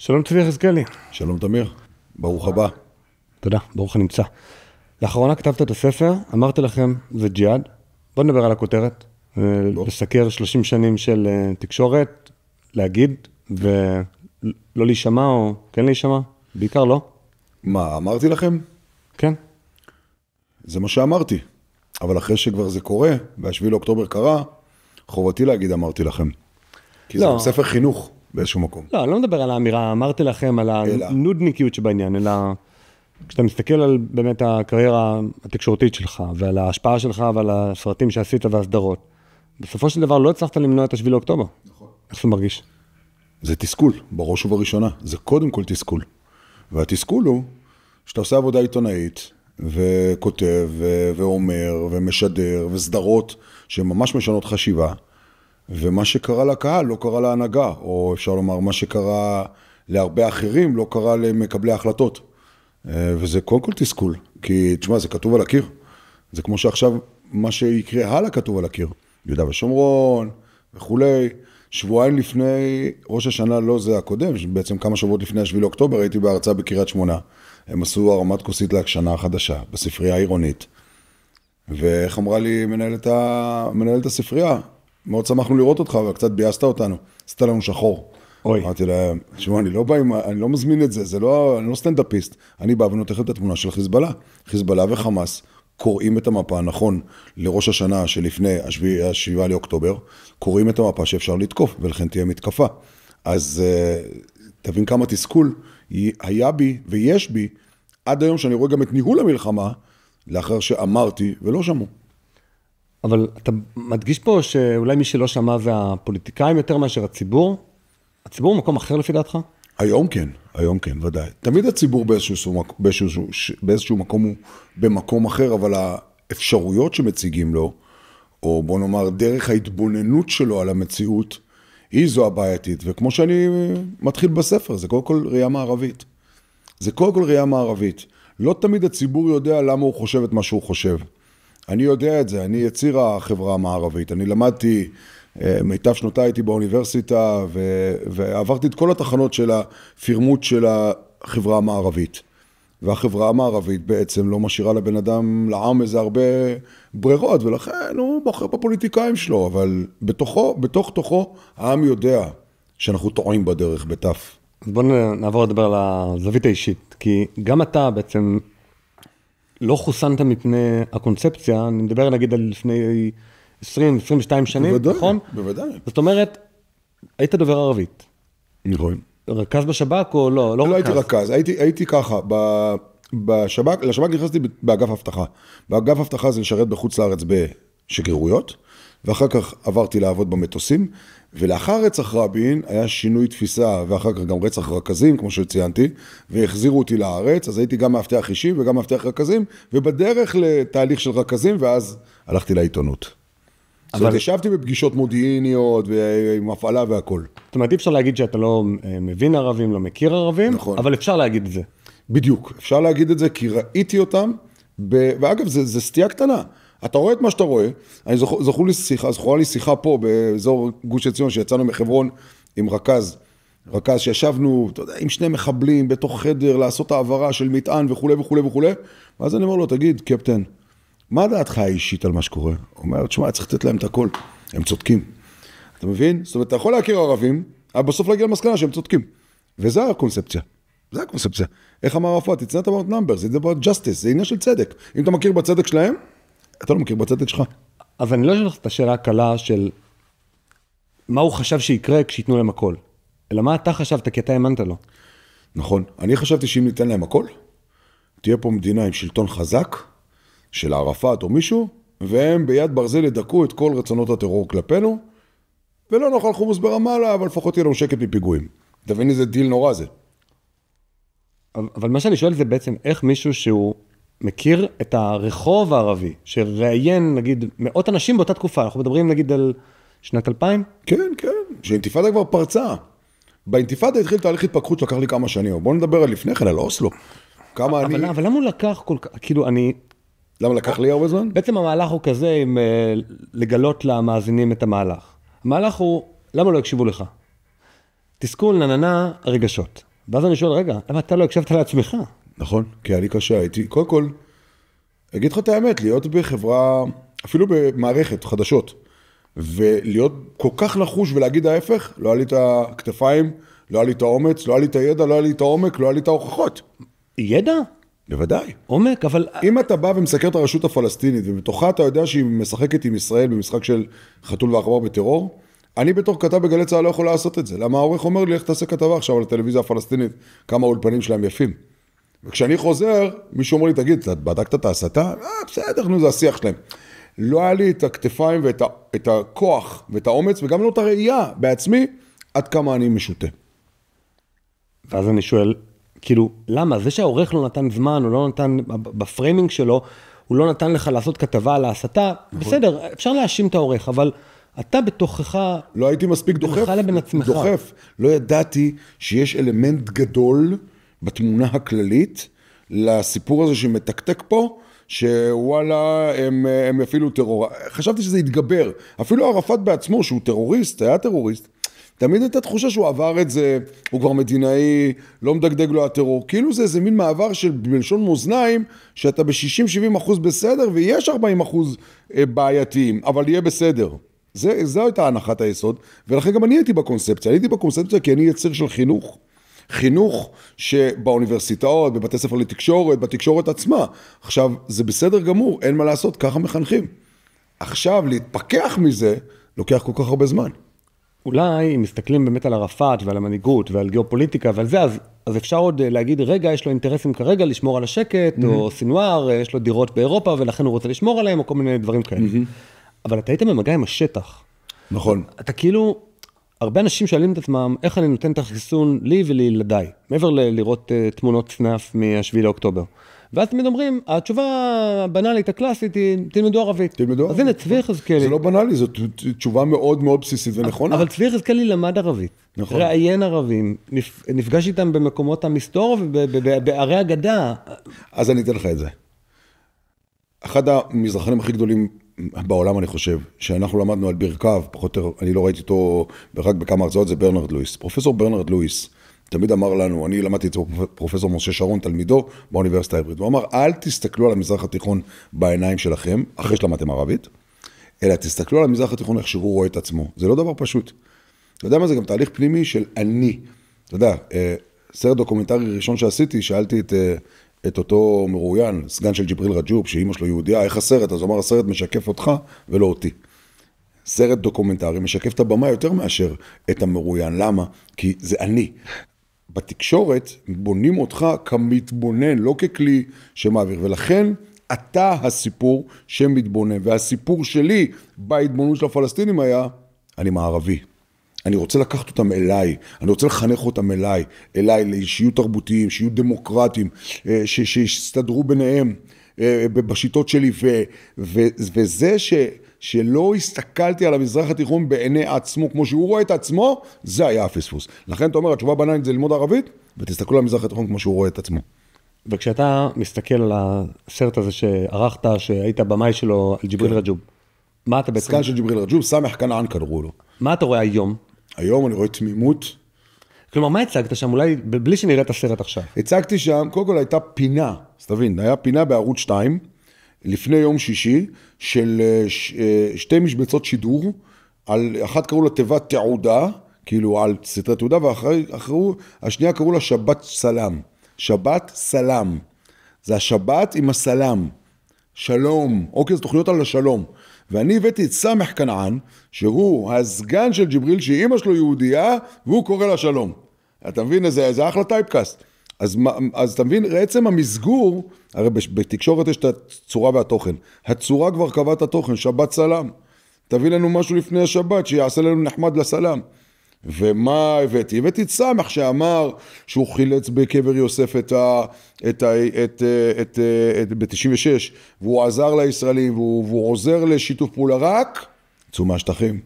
שלום צבי יחזקאלי. שלום תמיר, ברוך הבא. תודה, ברוך הנמצא. לאחרונה כתבת את הספר, אמרתי לכם, זה ג'יהאד. בוא נדבר על הכותרת. לסקר 30 שנים של תקשורת, להגיד, ולא להישמע או כן להישמע, בעיקר לא. מה, אמרתי לכם? כן. זה מה שאמרתי. אבל אחרי שכבר זה קורה, וה7 לאוקטובר קרה, חובתי להגיד אמרתי לכם. כי לא. זה ספר חינוך באיזשהו מקום. לא, אני לא מדבר על האמירה, אמרתי לכם על הנודניקיות שבעניין, אלא כשאתה מסתכל על באמת הקריירה התקשורתית שלך, ועל ההשפעה שלך ועל הסרטים שעשית והסדרות, בסופו של דבר לא הצלחת למנוע את ה7 לאוקטובר. נכון. איך זה מרגיש? זה תסכול, בראש ובראשונה. זה קודם כל תסכול. והתסכול הוא שאתה עושה עבודה עיתונאית, וכותב, ואומר, ומשדר, וסדרות, שממש משנות חשיבה, ומה שקרה לקהל לא קרה להנהגה, או אפשר לומר, מה שקרה להרבה אחרים לא קרה למקבלי ההחלטות. וזה קודם כל תסכול, כי תשמע, זה כתוב על הקיר. זה כמו שעכשיו מה שיקרה הלאה כתוב על הקיר. יהודה ושומרון וכולי. שבועיים לפני ראש השנה, לא זה הקודם, בעצם כמה שבועות לפני ה7 לאוקטובר, הייתי בהרצאה בקריית שמונה. הם עשו הרמת כוסית להשנה החדשה, בספרייה העירונית. ואיך אמרה לי מנהלת הספרייה, מאוד שמחנו לראות אותך, וקצת בייסת אותנו, עשית לנו שחור. אוי. אמרתי להם, תשמעו, אני לא מזמין את זה, אני לא סטנדאפיסט, אני בא ונותן את התמונה של חיזבאללה. חיזבאללה וחמאס קוראים את המפה, נכון, לראש השנה שלפני ה7 לאוקטובר, קוראים את המפה שאפשר לתקוף, ולכן תהיה מתקפה. אז תבין כמה תסכול היה בי ויש בי, עד היום שאני רואה גם את ניהול המלחמה, לאחר שאמרתי ולא שמעו. אבל אתה מדגיש פה שאולי מי שלא שמע זה הפוליטיקאים יותר מאשר הציבור. הציבור הוא מקום אחר לפי דעתך? היום כן, ודאי. תמיד הציבור באיזשהו מקום הוא במקום אחר, אבל האפשרויות שמציגים לו, או בוא נאמר דרך ההתבוננות שלו על המציאות, היא זו הבעייתית. וכמו שאני מתחיל בספר, זה קודם כל ראייה מערבית. לא תמיד הציבור יודע למה הוא חושב את מה שהוא חושב. אני יודע את זה, אני יציר החברה המערבית, אני למדתי, מיטב שנותיי הייתי באוניברסיטה, ועברתי את כל התחנות של הפירמות של החברה המערבית. והחברה המערבית בעצם לא משאירה לבן אדם, לעם איזה הרבה ברירות, ולכן הוא בוחר בפוליטיקאים שלו, אבל בתוך תוכו העם יודע שאנחנו טועים בדרך, בתף. אז בואו נעבור לדבר על הזווית האישית, כי גם אתה בעצם לא חוסנת מפני הקונספציה, אני מדבר נגיד על לפני 20-22 שנים, בוודאי, נכון? בוודאי. זאת אומרת, היית דובר ערבית. נכון. רכז בשב"כ או לא? לא הייתי רכז, הייתי ככה, לשב"כ נכנסתי באגף אבטחה. באגף אבטחה זה לשרת בחוץ לארץ בשגרירויות, ואחר כך עברתי לעבוד במטוסים, ולאחר רצח רבין היה שינוי תפיסה, ואחר כך גם רצח רכזים, כמו שציינתי, והחזירו אותי לארץ, אז הייתי גם מאבטח אישי וגם מאבטח רכזים, ובדרך לתהליך של רכזים, ואז הלכתי לעיתונות. זאת אומרת, ישבתי בפגישות מודיעיניות, ועם הפעלה והכל. זאת אומרת, אי אפשר להגיד שאתה לא מבין ערבים, לא מכיר ערבים, נכון. אבל אפשר להגיד את זה. בדיוק, אפשר להגיד את זה, כי ראיתי אותם, ואגב, זה סטייה קטנה. אתה רואה את מה שאתה רואה, זכורה לי שיחה פה, באזור גוש עציון, שיצאנו מחברון עם רכז שישבנו, אתה יודע, עם שני מחבלים, בתוך חדר, לעשות העברה של מטען וכו' וכו' וכו', ואז אני אומר לו, תגיד, קפטן, מה דעתך האישית על מה שקורה? הוא אומר, תשמע, צריך לתת להם את הכל, הם צודקים. אתה מבין? זאת אומרת, אתה יכול להכיר ערבים, אבל בסוף להגיע למסקנה שהם צודקים. וזה הקונספציה. איך אמר רפואה? It's not about numbers, it's about justice, זה עניין של צדק. אם אתה מכיר בצדק שלהם, אתה לא מכיר בצדק שלך. אז אני לא שואל את השאלה הקלה של מה הוא חשב שיקרה כשיתנו להם הכל, אלא מה אתה חשבת כי אתה האמנת לו. נכון, אני חשבתי שאם ניתן להם הכל, תהיה פה מדינה עם שלטון חזק, של ערפאת או מישהו, והם ביד ברזל ידכאו את כל רצונות הטרור כלפינו, ולא נאכל חומוס ברמאללה, אבל לפחות יהיה לנו שקט מפיגועים. תבין איזה דיל נורא זה. אבל מה שאני שואל זה בעצם איך מישהו שהוא מכיר את הרחוב הערבי, שראיין נגיד מאות אנשים באותה תקופה, אנחנו מדברים נגיד על שנת 2000? כן, שהאינתיפאדה כבר פרצה. באינתיפאדה התחיל תהליך התפכחות שלקח לי כמה שנים, בואו נדבר על לפני כן, על אוסלו. אבל למה הוא לקח כל כך, כאילו אני... למה לקח לי הרבה זמן? בעצם המהלך הוא כזה, עם לגלות למאזינים את המהלך. המהלך הוא, למה לא הקשיבו לך? תסכול, נננה, הרגשות. ואז אני שואל, רגע, למה אתה לא הקשבת לעצמך? נכון, כי היה לי קשה, הייתי, קודם כל, אגיד לך את האמת, להיות בחברה, אפילו במערכת חדשות, ולהיות כל כך נחוש ולהגיד ההפך, לא היה לי את הכתפיים, לא היה לי את האומץ, לא היה לי את הידע, לא היה לי את העומק, לא היה לי את ההוכחות. ידע? בוודאי. עומק, אבל... אם אתה בא ומסקר את הרשות הפלסטינית, ובתוכה אתה יודע שהיא משחקת עם ישראל במשחק של חתול ועכבר בטרור, אני בתור כתב בגלי צהל לא יכול לעשות את זה. למה העורך אומר לי, איך תעשה כתבה עכשיו על הטלוויזיה הפלסטינית, כמה האולפנים שלהם יפים. וכשאני חוזר, מישהו אומר לי, תגיד, אתה בדקת את ההסתה? בסדר, נו, זה השיח שלהם. לא היה לי את הכתפיים ואת הכוח ואת האומץ, וגם לא את הראייה בעצמי, עד כמה אני משוטה. ואז אני שואל, כאילו, למה? זה שהעורך לא נתן זמן, הוא לא נתן, בפריימינג שלו, הוא לא נתן לך לעשות כתבה על ההסתה, בסדר, אפשר להאשים את העורך, אבל אתה בתוכך... לא הייתי מספיק דוחף. לא ידעתי שיש אלמנט גדול בתמונה הכללית, לסיפור הזה שמתקתק פה, שוואלה, הם אפילו טרור. חשבתי שזה יתגבר. אפילו ערפאת בעצמו, שהוא טרוריסט, היה טרוריסט, תמיד הייתה תחושה שהוא עבר את זה, הוא כבר מדינאי, לא מדגדג לו הטרור. כאילו זה איזה מין מעבר של בלשון מאזניים, שאתה ב-60-70% בסדר, ויש 40% בעייתיים, אבל יהיה בסדר. זו הייתה הנחת היסוד, ולכן גם אני הייתי בקונספציה. אני הייתי בקונספציה כי אני יצר של חינוך. חינוך שבאוניברסיטאות, בבתי ספר לתקשורת, בתקשורת עצמה. עכשיו, זה בסדר גמור, אין מה לעשות, ככה מחנכים. עכשיו, להתפקח מזה, לוקח כל כך הרבה זמן. אולי, אם מסתכלים באמת על ערפאת ועל המנהיגות ועל גיאופוליטיקה ועל זה, אז אפשר עוד להגיד, רגע, יש לו אינטרסים כרגע לשמור על השקט, או סינואר, יש לו דירות באירופה, ולכן הוא רוצה לשמור עליהם, או כל מיני דברים כאלה. אבל אתה היית במגע עם השטח. נכון. אתה כאילו, הרבה אנשים שואלים את עצמם, איך אני נותן את החיסון לי ולילדיי, מעבר לראות תמונות סנאף מ-7 לאוקטובר. ואז תמיד אומרים, התשובה הבנאלית, הקלאסית, היא תלמדו ערבית. תלמדו ערבית. אז הנה, צבי יחזקאלי. זה לא בנאלי, זו תשובה מאוד מאוד בסיסית ונכונה. אבל צבי יחזקאלי למד ערבית. נכון. ראיין ערבים, נפגש איתם במקומות המסתור ובערי הגדה. אז אני אתן לך את זה. אחד המזרחנים הכי גדולים בעולם, אני חושב, שאנחנו למדנו על ברכיו, פחות או יותר, אני לא ראיתי אותו רק בכמה הרצאות, זה ברנרד לואיס. פרופסור ברנרד לואיס תמיד אמר לנו, אני למדתי את פרופסור משה שרון, תלמידו, באוניברסיטה העברית. הוא אמר, אל תסתכלו על המזרח התיכון בעיניים שלכם, אחרי שלמדתם ערבית, אלא תסתכלו על המזרח התיכון איך שהוא רואה את עצמו. זה לא דבר פשוט. אתה יודע מה, זה גם תהליך פנימי של אני. אתה יודע, סרט דוקומנטרי ראשון שעשיתי, שאלתי את אותו מרואיין, סגן של ג'יבריל רג'וב, שאמא שלו יהודיה, איך הסרט? אז הוא אמר, הסרט משקף אותך ולא אותי. סרט דוקומנטרי משקף את הבמה יותר מאשר את המרואיין. למה? כי זה אני. בתקשורת בונים אותך כמתבונן, לא ככלי שמעביר. ולכן אתה הסיפור שמתבונן. והסיפור שלי בהתבוננות של הפלסטינים היה, אני מערבי. אני רוצה לקחת אותם אליי, אני רוצה לחנך אותם אליי, שיהיו תרבותיים, שיהיו דמוקרטיים, שיסתדרו ביניהם בשיטות שלי, וזה שלא הסתכלתי על המזרח התיכון בעיני עצמו, כמו שהוא רואה את עצמו, זה היה הפספוס. לכן אתה אומר, התשובה בנאלית זה ללמוד ערבית, ותסתכלו על המזרח התיכון כמו שהוא רואה את עצמו. וכשאתה מסתכל על הסרט הזה שערכת, שהיית במאי שלו, על ג'יבריל רג'וב, מה אתה בעצם... סגן של ג'יבריל רג'וב, סמח כנען קראו לו. מה אתה רואה היום? היום אני רואה תמימות. כלומר, מה הצגת שם? אולי בלי שנראה את הסרט עכשיו. הצגתי שם, קודם כל הייתה פינה, אז תבין, היה פינה בערוץ 2, לפני יום שישי, של שתי משבצות שידור, אחת קראו לה תיבת תעודה, כאילו על סתרי תעודה, השנייה קראו לה שבת סלם. שבת סלם. זה השבת עם הסלם. שלום. אוקיי, זה תוכניות על השלום. ואני הבאתי את סמח כנען, שהוא הסגן של ג'יבריל, שאימא שלו יהודייה, והוא קורא לה שלום. אתה מבין, זה אחלה טייפקאסט. אז אתה מבין, בעצם המסגור, הרי בתקשורת יש את הצורה והתוכן. הצורה כבר קבעה את התוכן, שבת סלם. תביא לנו משהו לפני השבת, שיעשה לנו נחמד לסלם. ומה הבאתי? הבאתי את סמח שאמר שהוא חילץ בקבר יוסף ב-96, והוא עזר לישראלים, והוא עוזר לשיתוף פעולה רק, צאו מהשטחים.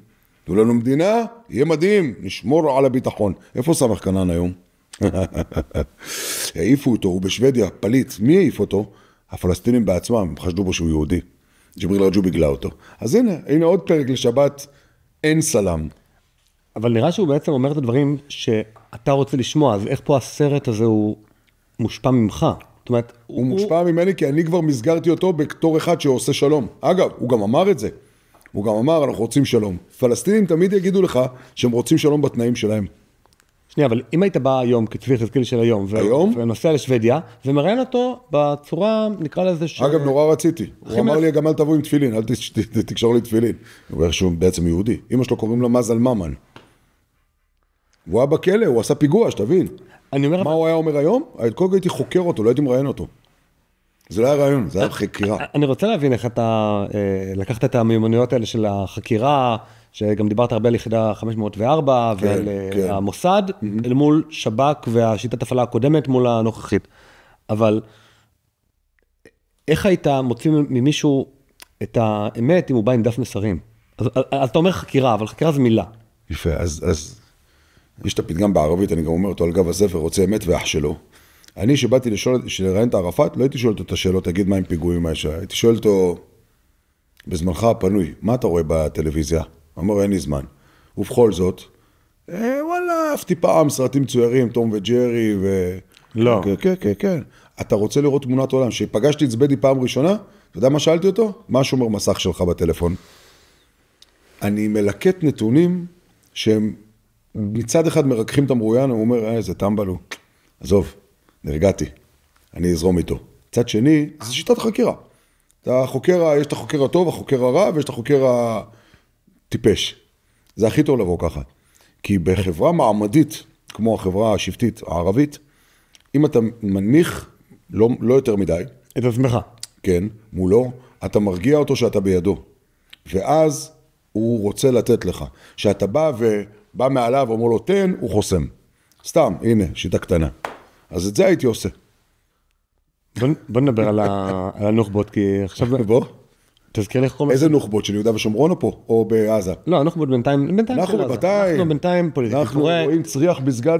תנו לנו מדינה, יהיה מדהים, נשמור על הביטחון. איפה סמח כנען היום? העיפו אותו, הוא בשוודיה, פליט. מי העיף אותו? הפלסטינים בעצמם, הם חשדו בו שהוא יהודי. ג'יבריל רג'וב בגלה אותו. אז הנה עוד פרק לשבת, אין סלם. אבל נראה שהוא בעצם אומר את הדברים אתה רוצה לשמוע, אז איך פה הסרט הזה הוא מושפע ממך? זאת אומרת, הוא מושפע ממני כי אני כבר מסגרתי אותו בתור אחד שעושה שלום. אגב, הוא גם אמר את זה. הוא גם אמר, אנחנו רוצים שלום. פלסטינים תמיד יגידו לך שהם רוצים שלום בתנאים שלהם. שנייה, אבל אם היית בא היום, כצבי חזקיל של היום, ונוסע לשוודיה, ומראיין אותו בצורה, נקרא לזה אגב, נורא רציתי. הוא אמר לי, גם אל תבוא עם תפילין, אל תקשור לי תפילין. הוא אומר שהוא בעצם יהודי. אמא שלו קוראים לה מזל ממן. הוא היה בכלא, הוא עשה פיגוע, שתבין. מה הוא היה אומר היום? כל כך הייתי חוקר אותו, לא הייתי מראיין אותו. זה לא היה רעיון, זה היה חקירה. אני רוצה להבין איך אתה לקחת את המיומנויות האלה של החקירה, שגם דיברת הרבה על יחידה 504 ועל המוסד, אל מול שב"כ והשיטת הפעלה הקודמת מול הנוכחית. אבל איך היית מוציא ממישהו את האמת אם הוא בא עם דף מסרים? אז אתה אומר חקירה, אבל חקירה זה מילה. יפה, אז יש את הפתגם בערבית, אני גם אומר אותו על גב הספר, רוצה אמת ואח שלו. אני שבאתי לראיין את ערפאת, לא הייתי שואל אותו את השאלות, תגיד מה עם פיגועים, הייתי שואל אותו, בזמנך הפנוי, מה אתה רואה בטלוויזיה? אמר, אין לי זמן. ובכל זאת, וואלה, אהבתי פעם סרטים צוירים, תום וג'רי, לא. כן. אתה רוצה לראות תמונת עולם, שפגשתי את זבדי פעם ראשונה, אתה יודע מה שאלתי אותו? מה שומר מסך שלך בטלפון? אני מלקט נתונים שהם מצד אחד מרככים את המרואיין, הוא אומר, זה טמבלו. עזוב, נרגעתי, אני אזרום איתו. צד שני, זה שיטת חקירה. יש את החוקר הטוב, החוקר הרע, ויש את החוקר הטיפש. זה הכי טוב לבוא ככה. כי בחברה מעמדית, כמו החברה השבטית הערבית, אם אתה מנמיך, לא יותר מדי. את עצמך. כן, מולו, אתה מרגיע אותו שאתה בידו. ואז הוא רוצה לתת לך. שאתה בא מעליו ואומר לו, תן, הוא חוסם. סתם, הנה, שיטה קטנה. אז את זה הייתי עושה. בוא נדבר על הנוח'בות, כי עכשיו... בוא. תזכיר לי איך קוראים... איזה נוח'בות, של יהודה ושומרון או פה? או בעזה? לא, הנוח'בות בינתיים... אנחנו בינתיים פוליטיקה. אנחנו רואים צריח בסגד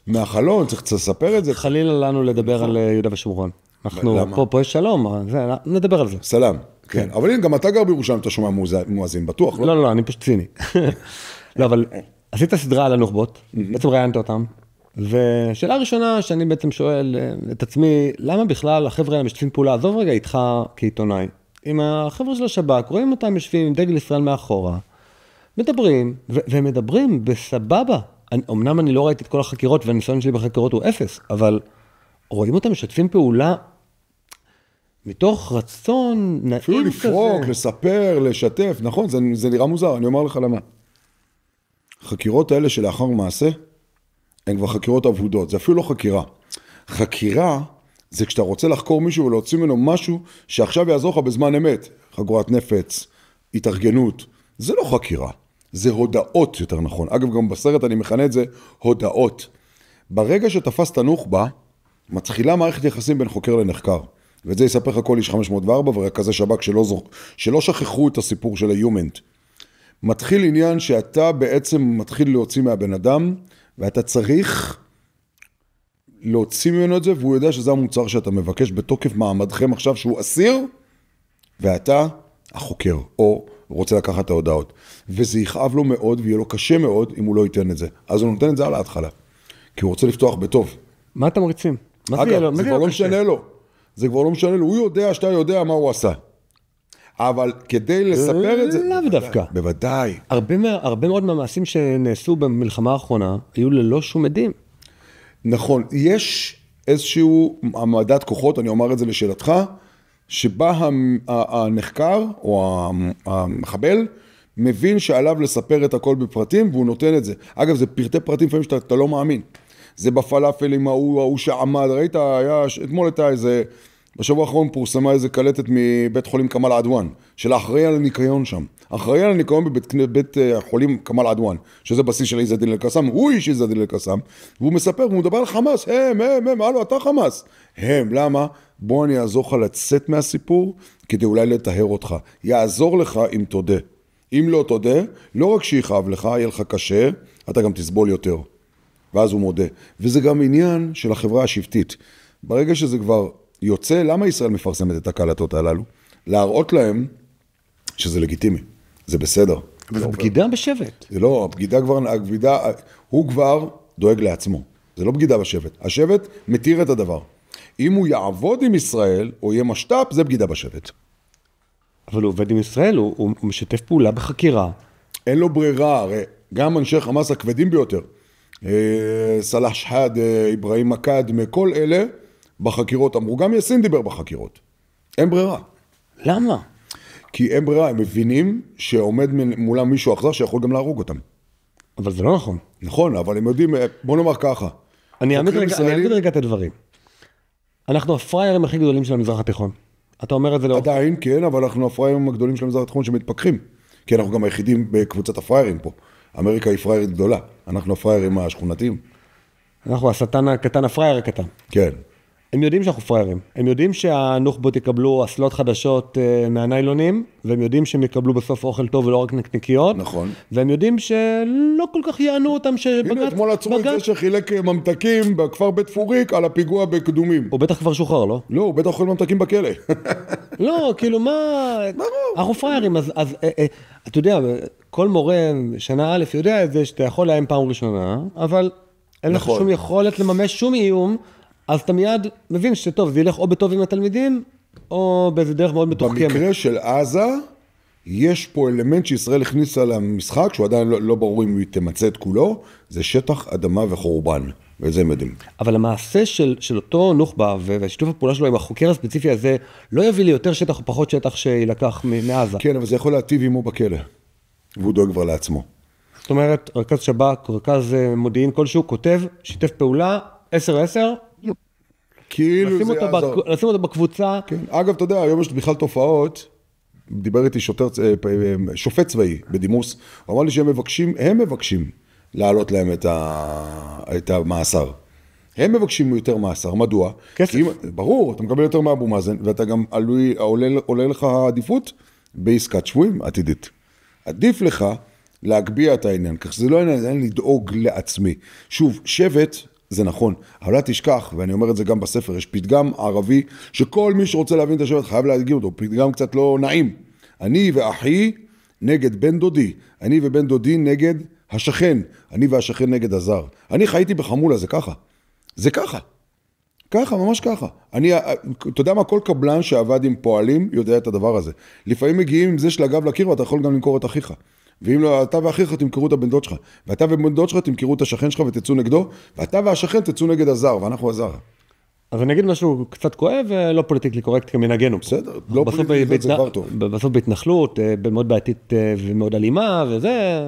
מהחלון, צריך לספר את זה. חלילה לנו לדבר על יהודה ושומרון. אנחנו פה יש שלום, נדבר על זה. סלם, כן. אבל הנה, גם אתה גר בירושלים, אתה שומע מואזין, בטוח, לא? לא, אני פשוט ציני. לא, אבל עשית סדרה על הנוח'בות, בעצם ראיינת אותם, ושאלה הראשונה שאני בעצם שואל את עצמי, למה בכלל החבר'ה האלה משתפים פעולה, עזוב רגע איתך כעיתונאי, עם החבר'ה של השב"כ, רואים אותם יושבים עם דגל ישראל מאחורה, מדברים, והם מדברים בסבבה. אמנם אני לא ראיתי את כל החקירות, והניסיון שלי בחקירות הוא אפס, אבל רואים אותם משתפים פעולה מתוך רצון נעים כזה. אפילו לפרוק, לספר, לשתף, נכון, זה נראה מוזר, אני אומר לך למה. החקירות האלה שלאחר מעשה, הן כבר חקירות עבודות, זה אפילו לא חקירה. חקירה זה כשאתה רוצה לחקור מישהו ולהוציא ממנו משהו שעכשיו יעזור לך בזמן אמת. חגורת נפץ, התארגנות, זה לא חקירה, זה הודעות יותר נכון. אגב, גם בסרט אני מכנה את זה הודעות. ברגע שתפסת נוח'בה, מתחילה מערכת יחסים בין חוקר לנחקר. ואת זה יספר לך כל איש 504 ורכזי שב"כ שלא שכחו את הסיפור של היומנט. מתחיל עניין שאתה בעצם מתחיל להוציא מהבן אדם, ואתה צריך להוציא ממנו את זה, והוא יודע שזה המוצר שאתה מבקש בתוקף מעמדכם עכשיו שהוא אסיר, ואתה החוקר, או רוצה לקחת את ההודעות. וזה יכאב לו מאוד, ויהיה לו קשה מאוד אם הוא לא ייתן את זה. אז הוא נותן את זה על ההתחלה, כי הוא רוצה לפתוח בטוב. מה אתה מריצים? אגב, זה כבר לא משנה לו. זה כבר לא משנה לו. הוא יודע שאתה יודע מה הוא עשה. אבל כדי לספר את זה... לאו דווקא. בוודאי. הרבה מאוד מהמעשים שנעשו במלחמה האחרונה, היו ללא שום עדים. נכון. יש איזשהו העמדת כוחות, אני אומר את זה לשאלתך, שבה הנחקר, או המחבל, מבין שעליו לספר את הכל בפרטים, והוא נותן את זה. אגב, זה פרטי פרטים לפעמים שאתה לא מאמין. זה בפלאפל עם ההוא שעמד, ראית, אתמול הייתה איזה... בשבוע האחרון פורסמה איזה קלטת מבית חולים כמאל עדואן, של האחראי על הניקיון שם. האחראי על הניקיון בבית חולים כמאל עדואן, שזה בסיס של עז א-דין אל-קסאם, הוא איש עז א-דין אל-קסאם, והוא מספר, והוא מדבר על חמאס, הלו, אתה חמאס. למה? בוא אני אעזור לך לצאת מהסיפור, כדי אולי לטהר אותך. יעזור לך אם תודה. אם לא תודה, לא רק שיכאב לך, יהיה לך קשה, אתה גם תסבול יותר. ואז הוא מודה. וזה גם עניין של החברה השבטית. ברגע שזה כבר יוצא, למה ישראל מפרסמת את הקלטות הללו? להראות להם שזה לגיטימי, זה בסדר. אבל זה בגידה בשבט. זה לא, הבגידה כבר, הוא כבר דואג לעצמו. זה לא בגידה בשבט. השבט מתיר את הדבר. אם הוא יעבוד עם ישראל, או יהיה משת"פ, זה בגידה בשבט. אבל הוא עובד עם ישראל, הוא משתף פעולה בחקירה. אין לו ברירה, הרי גם אנשי חמאס הכבדים ביותר, סלאח שחאד, אברהים מקד, מכל אלה בחקירות, אמרו, גם יאסין דיבר בחקירות. אין ברירה. למה? כי אין ברירה, הם מבינים שעומד מולם מישהו אכזר שיכול גם להרוג אותם. אבל זה לא נכון. נכון, אבל הם יודעים, בוא נאמר ככה. אני אעמיד רגע את הדברים. אנחנו הפריירים הכי גדולים של המזרח התיכון. אתה אומר את זה לא... עדיין כן, אבל אנחנו הפריירים הגדולים של המזרח התיכון שמתפכחים. כי אנחנו גם היחידים בקבוצת הפריירים פה. אמריקה היא פריירית גדולה. אנחנו הפריירים השכונתיים. אנחנו השטן הקטן, הפרייר הקטן. כן. הם יודעים שאנחנו פריירים. הם יודעים שהנוח'בות יקבלו אסלות חדשות מהניילונים, והם יודעים שהם יקבלו בסוף אוכל טוב ולא רק נקניקיות. נכון. והם יודעים שלא כל כך יענו אותם שבגץ... הנה, אתמול עצרו את זה שחילק ממתקים בכפר בית פוריק על הפיגוע בקדומים. הוא בטח כבר שוחרר, לא? לא, הוא בטח אוכל ממתקים בכלא. לא, כאילו מה... ברור. אנחנו פריירים, אז אתה יודע, כל מורה שנה א' יודע את זה שאתה יכול להם פעם ראשונה, אבל אין לך שום יכולת לממש שום איום, אז אתה מיד מבין שטוב, זה ילך או בטוב עם התלמידים, או באיזה דרך מאוד מתוחכמת. במקרה של עזה, יש פה אלמנט שישראל הכניסה למשחק, שהוא עדיין לא ברור אם הוא תמצא את כולו, זה שטח אדמה וחורבן, וזה הם יודעים. אבל המעשה של אותו נוח'בה, והשיתוף הפעולה שלו עם החוקר הספציפי הזה, לא יביא לי יותר שטח או פחות שטח שילקח מעזה. כן, אבל זה יכול להטיב עמו בכלא, והוא דואג כבר לעצמו. זאת אומרת, רכז שב"כ, רכז מודיעין כלשהו, כותב, שיתף פעולה, 10-10, כאילו זה יעזור. לשים אותו בקבוצה. כן. אגב, אתה יודע, היום יש בכלל תופעות, דיבר איתי שופט צבאי בדימוס, הוא אמר לי שהם מבקשים להעלות להם את המאסר. הם מבקשים יותר מאסר, מדוע? כסף. ברור, אתה מקבל יותר מאבו מאזן, ואתה גם עולה לך עדיפות בעסקת שבויים עתידית. עדיף לך להגביע את העניין, כך שזה לא עניין לדאוג לעצמי. שוב, שבט, זה נכון, אבל לא תשכח, ואני אומר את זה גם בספר, יש פתגם ערבי, שכל מי שרוצה להבין את השבט חייב להדגים אותו, פתגם קצת לא נעים. אני ואחי נגד בן דודי, אני ובן דודי נגד השכן, אני והשכן נגד הזר. אני חייתי בחמולה, זה ככה. זה ככה. ככה, ממש ככה. אתה יודע מה, כל קבלן שעבד עם פועלים יודע את הדבר הזה. לפעמים מגיעים עם זה של הגב לקיר, ואתה יכול גם למכור את אחיך. ואם לא, אתה ואחיך תמכרו את הבן דוד שלך, ואתה ובן דוד שלך תמכרו את השכן שלך ותצאו נגדו, ואתה והשכן תצאו נגד הזר, ואנחנו הזר. אז אני אגיד משהו קצת כואב, לא פוליטיקלי קורקט כמנהגנו. בסדר, לא פוליטיקלי זה דבר טוב. בסוף בהתנחלות, מאוד בעתית ומאוד אלימה, וזה...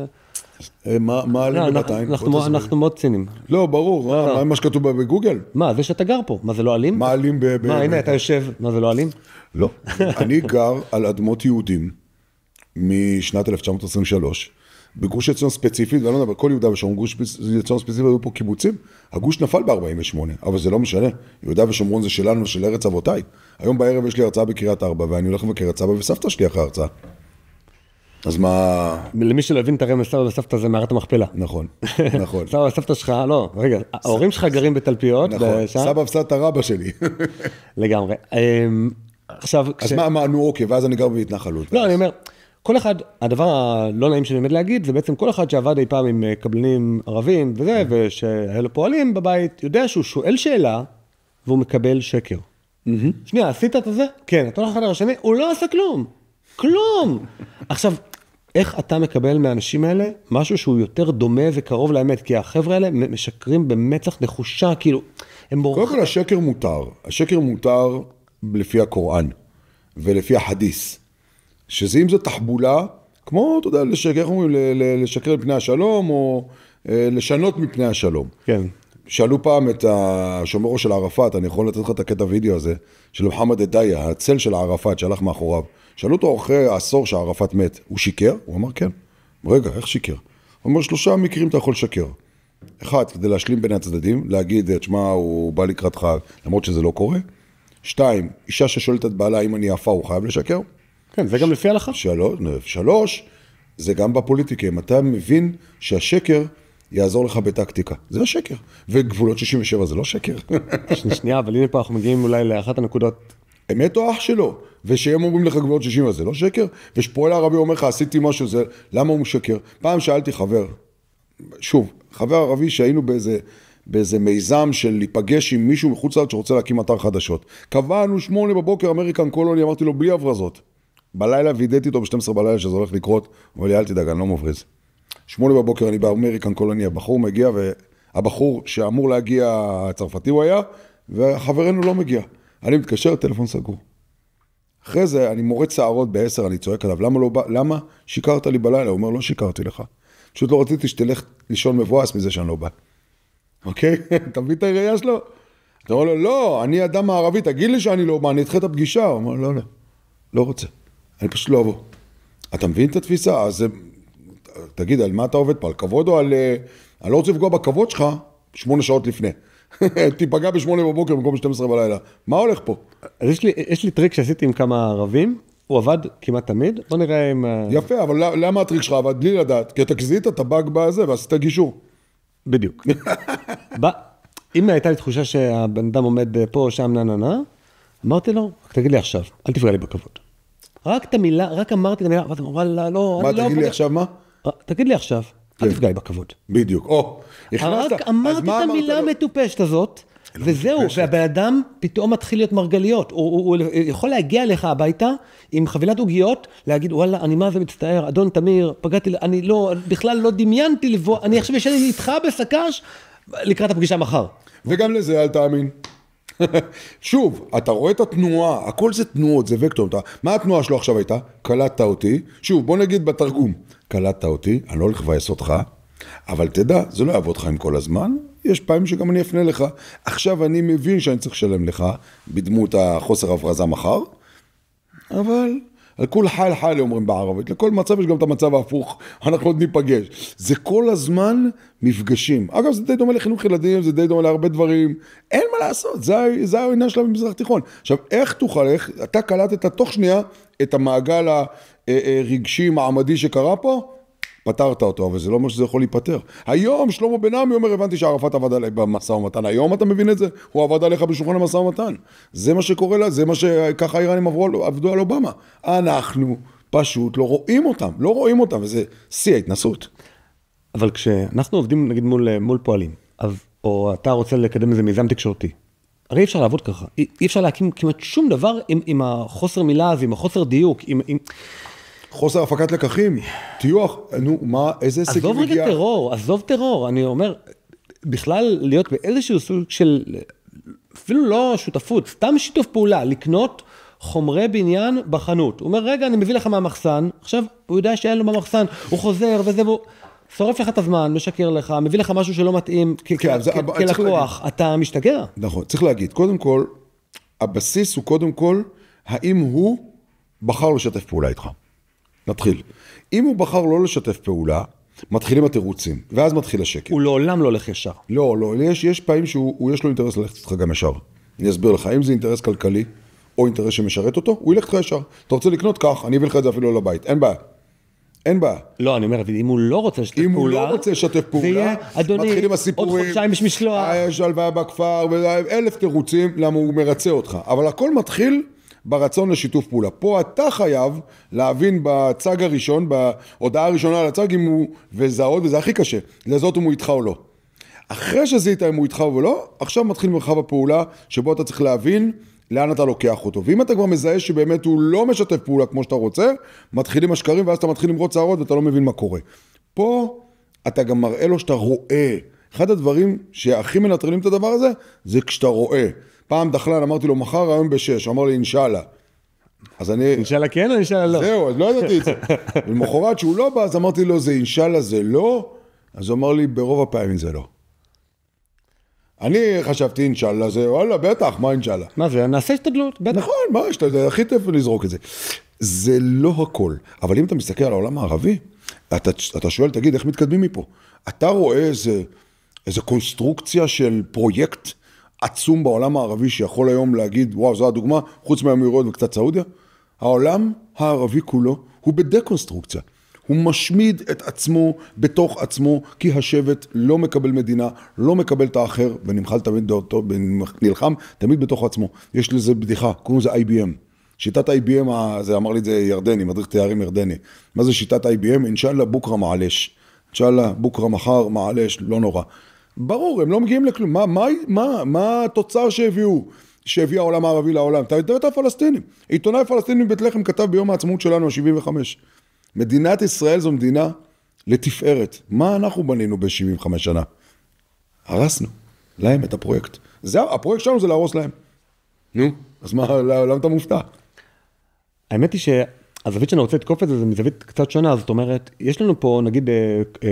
מה עלינו בינתיים? אנחנו מאוד צינים. לא, ברור, מה שכתוב בגוגל? מה, זה שאתה גר פה, מה זה לא אלים? מה אלים מה, הנה, אתה יושב, מה זה לא אלים? לא, אני גר על אדמות יהודים משנת 1923, בגוש עציון ספציפית, ואני לא יודע, בכל יהודה ושומרון, גוש עציון ספציפית, היו פה קיבוצים, הגוש נפל ב-48, אבל זה לא משנה, יהודה ושומרון זה שלנו, של ארץ אבותיי. היום בערב יש לי הרצאה בקריית ארבע, ואני הולך לבקר את סבא וסבתא שלי אחרי הרצאה. אז מה... למי שלא הבין, תראה מסבא וסבתא זה מערת המכפלה. נכון, נכון. סבא וסבתא שלך, לא, רגע, ההורים שלך גרים בתלפיות. נכון, סבא וסבתא רבא שלי. לגמרי. עכשיו... אז מה, נו אוקיי, ואז אני גר בהתנחלות. לא, אני אומר, כל אחד, הדבר הלא נעים שאני עומד להגיד, זה בעצם כל אחד שעבד אי פעם עם קבלנים ערבים וזה, ושהיה לו פועלים בבית, יודע שהוא שואל שאלה, והוא מקבל שקר. שנייה, עשית את זה? כן, אתה הולך לחדר השני, הוא לא עשה כלום. כלום. עכשיו, איך אתה מקבל מהאנשים האלה משהו שהוא יותר דומה וקרוב לאמת? כי החבר'ה האלה משקרים במצח נחושה, כאילו, הם בורחים. קודם כל, השקר מותר. השקר מותר לפי הקוראן ולפי החדיס. שזה אם זו תחבולה, כמו, אתה יודע, לשקר, איך אומרים, לשקר מפני השלום, או לשנות מפני השלום. כן. שאלו פעם את השומרו של ערפאת, אני יכול לתת לך את הקטע וידאו הזה, של מוחמד א-דיה, הצל של ערפאת שהלך מאחוריו. שאלו אותו אחרי העשור שערפאת מת, הוא שיקר? הוא אמר כן. רגע, איך שיקר? הוא אומר 3 מקרים אתה יכול לשקר. 1, כדי להשלים בין הצדדים, להגיד, תשמע, הוא בא לקראתך, למרות שזה לא קורה. 2, אישה ששואלת את בעלה אם אני יפה, הוא חייב לשקר. כן, זה גם לפי הלכה. 3, זה גם בפוליטיקה. אם אתה מבין שהשקר יעזור לך בטקטיקה. זה השקר. וגבולות 67 זה לא שקר. שנייה, אבל הנה פה אנחנו מגיעים אולי לאחת הנקודות. אמת או אח שלו? ושהם אומרים לך גבולות 67 זה לא שקר? ושפועל הערבי אומר לך עשיתי משהו, זה למה הוא משקר? פעם שאלתי חבר, שוב, חבר ערבי שהיינו באיזה מיזם של להיפגש עם מישהו מחוץ לארץ שרוצה להקים אתר חדשות. קבענו 8 בבוקר, אמריקן קולוני, אמרתי לו, בלי הברזות. בלילה וידאתי אותו ב-12 בלילה שזה הולך לקרות, הוא אומר לי, אל תדאג, אני לא מבריז. 8 בבוקר אני באמריקן קולוני, הבחור מגיע, והבחור שאמור להגיע, הצרפתי הוא היה, וחברנו לא מגיע. אני מתקשר, טלפון סגור. אחרי זה, אני מורד שערות ב-10, אני צועק עליו, למה לא בא? למה? שיקרת לי בלילה. הוא אומר, לא שיקרתי לך. פשוט לא רציתי שתלך לישון מבואס מזה שאני לא בא. אוקיי? אתה מבין את הראייה שלו? אתה אומר לו, לא, אני אדם מערבי, תגיד לי שאני לא בא, אני אתחיל את הפגישה. הוא אומר, לא, לא, לא רוצה. אני פשוט לא אבוא. אתה מבין את התפיסה? אז תגיד, על מה אתה עובד פה? על כבוד או על... אני לא רוצה לפגוע בכבוד שלך 8 שעות לפני. תיפגע ב8 בבוקר במקום ב12 בלילה. מה הולך פה? אז יש לי טריק שעשיתי עם כמה ערבים, הוא עבד כמעט תמיד, בוא נראה אם... יפה, אבל למה הטריק שלך עבד בלי לדעת? כי אתה כזית את הבאג בזה ועשית גישור. בדיוק. אם הייתה לי תחושה שהבן אדם עומד פה או שם ננה, אמרתי לו, תגיד לי עכשיו, אל תפגע לי בכבוד. רק את המילה, רק אמרתי את המילה, ואתה אומר, וואלה, לא... מה, תגיד לי עכשיו מה? תגיד לי עכשיו, אל תפגע לי בכבוד. בדיוק, רק אמרתי את המילה המטופשת הזאת, וזהו, והבן אדם פתאום מתחיל להיות מרגליות, הוא יכול להגיע לך הביתה עם חבילת עוגיות, להגיד, וואלה, אני מה זה מצטער, אדון תמיר, פגעתי, אני לא, בכלל לא דמיינתי לבוא, אני עכשיו ישן איתך בסקש, לקראת הפגישה מחר. וגם לזה אל תאמין. שוב, אתה רואה את התנועה, הכל זה תנועות, זה וקטור. מה התנועה שלו עכשיו הייתה? קלטת אותי. שוב, בוא נגיד בתרגום. קלטת אותי, אני לא הולך לבייס אותך, אבל תדע, זה לא יעבוד לך עם כל הזמן. יש פעמים שגם אני אפנה לך. עכשיו אני מבין שאני צריך לשלם לך בדמות החוסר הפרזה מחר, אבל על כל חייל חייל אומרים בערבית, לכל מצב יש גם את המצב ההפוך, אנחנו עוד ניפגש. זה כל הזמן מפגשים. אגב, זה די דומה לחינוך ילדים, זה די דומה להרבה דברים. אין מה לעשות, זה העניין שלנו במזרח תיכון. עכשיו, איך תוכל, אתה קלטת תוך שנייה את המעגל הרגשי מעמדי שקרה פה, פתרת אותו, אבל זה לא אומר שזה יכול להיפטר. היום שלמה בן עמי אומר, הבנתי שערפאת עבד עליי במשא ומתן. היום אתה מבין את זה? הוא עבד עליך בשולחן המשא ומתן. זה מה שקורה לה, זה מה שככה האיראנים עבדו על אובמה. אנחנו פשוט לא רואים אותם, וזה שיא ההתנסות. אבל כשאנחנו עובדים נגיד מול פועלים, או אתה רוצה לקדם איזה מיזם תקשורתי, הרי אי אפשר לעבוד ככה. אי אפשר להקים כמעט שום דבר עם החוסר מילה הזה, עם החוסר דיוק, עם... חוסר הפקת לקחים, טיוח, נו, מה, איזה סיכוי מגיע? עזוב טרור, אני אומר, בכלל להיות באיזשהו סוג של, אפילו לא שותפות, סתם שיתוף פעולה, לקנות חומרי בניין בחנות. הוא אומר, רגע, אני מביא לך מהמחסן, עכשיו הוא יודע שאין לו מהמחסן, הוא חוזר וזה, והוא שורף לך את הזמן, משקר לך, מביא לך משהו שלא מתאים, כלקוח, אתה משתגע. נכון, צריך להגיד, קודם כל, הבסיס הוא קודם כל, האם הוא בחר לשתף פעולה איתך. נתחיל. אם הוא בחר לא לשתף פעולה, מתחילים התירוצים, ואז מתחיל השקר. הוא לעולם לא הולך ישר. לא, יש פעמים יש לו אינטרס ללכת איתך גם ישר. אני אסביר לך, אם זה אינטרס כלכלי, או אינטרס שמשרת אותו, הוא ילך איתך ישר. אתה רוצה לקנות כך, אני אביא לך את זה אפילו לבית. אין בעיה. לא, אני אומר, אם הוא לא רוצה לשתף פעולה, אם הוא לא רוצה לשתף פעולה, מתחילים הסיפורים, עוד חודשיים יש משלוח. יש הלוואה בכפר, 1000 תירוצים, למה הוא מרצה אותך. אבל הכל מתחיל ברצון לשיתוף פעולה. פה אתה חייב להבין בצג הראשון, בהודעה הראשונה על הצג, אם הוא וזהות, וזה הכי קשה, לזאת אם הוא איתך או לא. אחרי שזית אם הוא איתך או לא, עכשיו מתחיל מרחב הפעולה, שבו אתה צריך להבין לאן אתה לוקח אותו. ואם אתה כבר מזהה שבאמת הוא לא משתף פעולה כמו שאתה רוצה, מתחילים השקרים, ואז אתה מתחיל למרות שערות ואתה לא מבין מה קורה. פה אתה גם מראה לו שאתה רואה. אחד הדברים שהכי מנטרלים את הדבר הזה, זה כשאתה רואה. פעם דחלן, אמרתי לו, מחר היום ב6, אמר לי, אינשאללה. אז אני... אינשאללה כן או אינשאללה לא? זהו, אז לא ידעתי את זה. ולמחרת שהוא לא בא, אז אמרתי לו, זה אינשאללה, זה לא? אז הוא אמר לי, ברוב הפעמים זה לא. אני חשבתי אינשאללה, זה וואלה, בטח, מה אינשאללה? מה זה? נעשה השתדלות, בטח. נכון, מה, זה הכי טוב לזרוק את זה. זה לא הכל. אבל אם אתה מסתכל על העולם הערבי, אתה שואל, תגיד, איך מתקדמים מפה? אתה רואה איזה קונסטרוקציה של פרויקט עצום בעולם הערבי שיכול היום להגיד, וואו, זו הדוגמה, חוץ מהאמירויות וקצת סעודיה, העולם הערבי כולו הוא בדקונסטרוקציה. הוא משמיד את עצמו בתוך עצמו, כי השבט לא מקבל מדינה, לא מקבל את האחר, ונלחם תמיד בתוך עצמו. יש לזה בדיחה, קוראים לזה IBM. שיטת IBM, זה אמר לי את זה ירדני, מדריך תיירים ירדני. מה זה שיטת IBM? אינשאללה בוקרה מעלש. אינשאללה, בוקרה מחר, מעלש, לא נורא. ברור, הם לא מגיעים לכלום. מה התוצר שהביא העולם הערבי לעולם? אתה יודע את הפלסטינים. עיתונאי פלסטיני בבית לחם כתב ביום העצמאות שלנו, ה-75. מדינת ישראל זו מדינה לתפארת. מה אנחנו בנינו ב-75 שנה? הרסנו להם את הפרויקט. הפרויקט שלנו זה להרוס להם. נו, אז מה, למה אתה מופתע? האמת היא שהזווית שאני רוצה לתקוף את זה, זה מזווית קצת שונה, זאת אומרת, יש לנו פה נגיד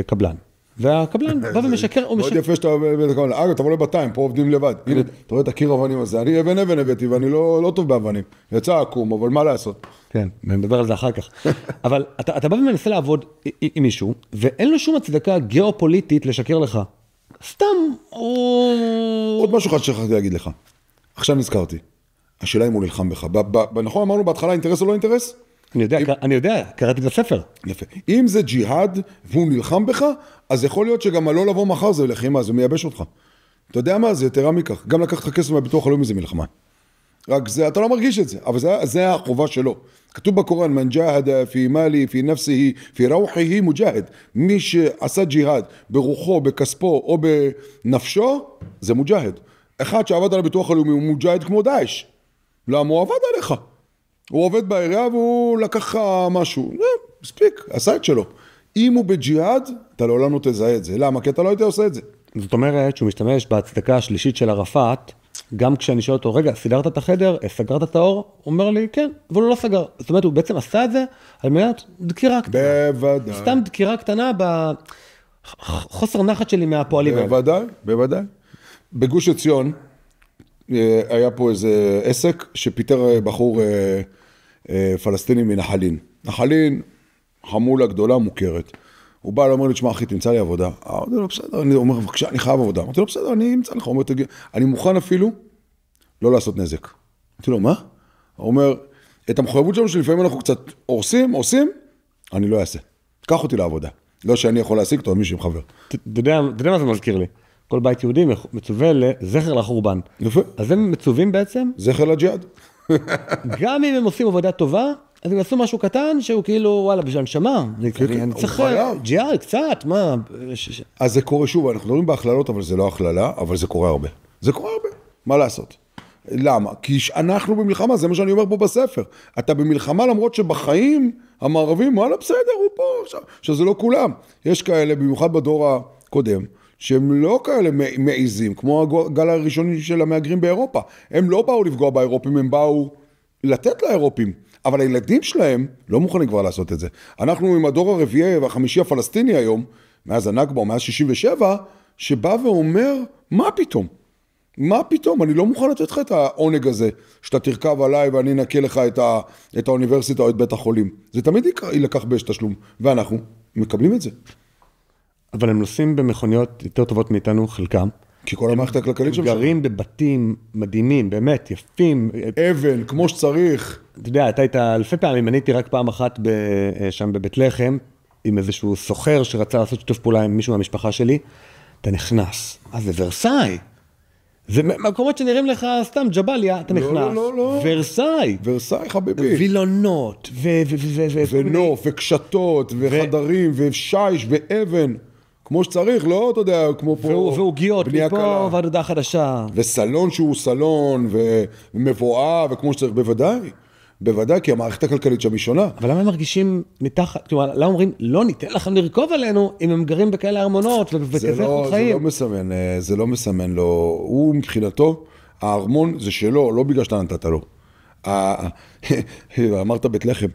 קבלן, והקבלן בא ומשקר, מאוד יפה שאתה בבית הקבלן, אגב, אתה עולה ב200, פה עובדים לבד, הנה, אתה רואה את הקיר אבנים הזה, אני אבן הבאתי, ואני לא טוב באבנים, יצא עקום, אבל מה לעשות? כן, נדבר על זה אחר כך, אבל אתה בא ומנסה לעבוד עם מישהו, ואין לו שום הצדקה גיאופוליטית לשקר לך, סתם, עוד משהו אחד שכחתי להגיד לך, עכשיו נזכרתי, השאלה אם הוא נלחם בך, נכון אמרנו בהתחלה אינטרס או לא אינטרס? אני יודע, קראתי את הספר. יפה. אם זה ג'יהאד והוא נלחם בך, אז יכול להיות שגם הלא לבוא מחר זה לחימה, זה מייבש אותך. אתה יודע מה? זה יתרה מכך. גם לקחת לך כסף מהביטוח הלאומי זה מלחמה. רק זה, אתה לא מרגיש את זה, אבל זה החובה שלו. כתוב בקוראן, מן ג'הד פי מאלי, פי נפסי, פי רוחי, מוג'הד. מי שעשה ג'יהאד ברוחו, בכספו או בנפשו, זה מוג'הד. אחד שעבד על הביטוח הלאומי הוא מוג'הד כמו דאעש. למה הוא עבד עליך? הוא עובד בעירייה והוא לקח משהו. מספיק, עשה את שלו. אם הוא בג'יהאד, אתה לעולם לא תזהה את זה. למה? כי אתה לא היית עושה את זה. זאת אומרת שהוא משתמש בהצדקה השלישית של ערפאת, גם כשאני שואל אותו, רגע, סידרת את החדר, סגרת את האור? הוא אומר לי, כן, אבל הוא לא סגר. זאת אומרת, הוא בעצם עשה את זה על מנת דקירה קטנה. בוודאי. סתם דקירה קטנה בחוסר נחת שלי מהפועלים. בוודאי. בגוש עציון, היה פה איזה עסק שפיטר בחור פלסטיני מנחלין. נחלין, חמולה גדולה מוכרת. הוא בא ואומר לי, תשמע אחי, תמצא לי עבודה. אמרתי לו, בסדר, אני אומר, בבקשה, אני חייב עבודה. אמרתי לו, בסדר, אני אמצא לך. הוא אומר, אני מוכן אפילו לא לעשות נזק. אמרתי לו, מה? הוא אומר, את המחויבות שלנו שלפעמים אנחנו קצת עושים, אני לא אעשה. קח אותי לעבודה. לא שאני יכול להשיג אותו, מישהו עם חבר. אתה יודע מה זה מזכיר לי? כל בית יהודי מצווה לזכר לחורבן. יפה. אז הם מצווים בעצם. זכר לג'יהאד. גם אם הם עושים עבודה טובה, אז הם יעשו משהו קטן שהוא כאילו, וואלה, בשביל הנשמה. אני צריך ג'יהאד, קצת, מה? אז זה קורה שוב, אנחנו מדברים בהכללות, אבל זה לא הכללה, אבל זה קורה הרבה. זה קורה הרבה. מה לעשות? למה? כי אנחנו במלחמה, זה מה שאני אומר פה בספר. אתה במלחמה למרות שבחיים המערבים, וואלה, בסדר, הוא פה עכשיו. שזה לא כולם. יש כאלה, במיוחד בדור הקודם, שהם לא כאלה מעיזים, כמו הגל הראשוני של המהגרים באירופה. הם לא באו לפגוע באירופים, הם באו לתת לאירופים. אבל הילדים שלהם לא מוכנים כבר לעשות את זה. אנחנו עם הדור הרביעי והחמישי הפלסטיני היום, מאז הנכבה, מאז 67, שבא ואומר, מה פתאום? מה פתאום? אני לא מוכן לתת לך את העונג הזה, שאתה תרכב עליי ואני נקה לך את האוניברסיטה או את בית החולים. זה תמיד ילקח באש תשלום, ואנחנו מקבלים את זה. אבל הם נוסעים במכוניות יותר טובות מאיתנו, חלקם. כי כל המערכת הכלכלית שם גרים בבתים מדהימים, באמת, יפים. אבן, כמו שצריך. אתה יודע, אתה היית אלפי פעמים, אני הייתי רק פעם אחת שם בבית לחם, עם איזשהו סוחר שרצה לעשות שיתוף פעולה עם מישהו מהמשפחה שלי, אתה נכנס. אז זה ורסאי. זה מקומות שנראים לך סתם ג'בליה, אתה נכנס. לא. ורסאי. ורסאי, חביבי. וילונות, ונוף, וקשתות, וחדרים, ושיש, ואבן. כמו שצריך, לא, אתה יודע, כמו פה... ועוגיות, מפה ועדודה חדשה. וסלון שהוא סלון, ומבואה, וכמו שצריך, בוודאי, כי המערכת הכלכלית שם היא שונה. אבל למה הם מרגישים מתחת, כלומר, למה אומרים, לא ניתן לכם לרכוב עלינו, אם הם גרים בכאלה ארמונות, וכזה איכות חיים. זה לא מסמן לו, הוא מבחינתו, הארמון זה שלו, לא בגלל שאתה נתת לו. אמרת בית לחם,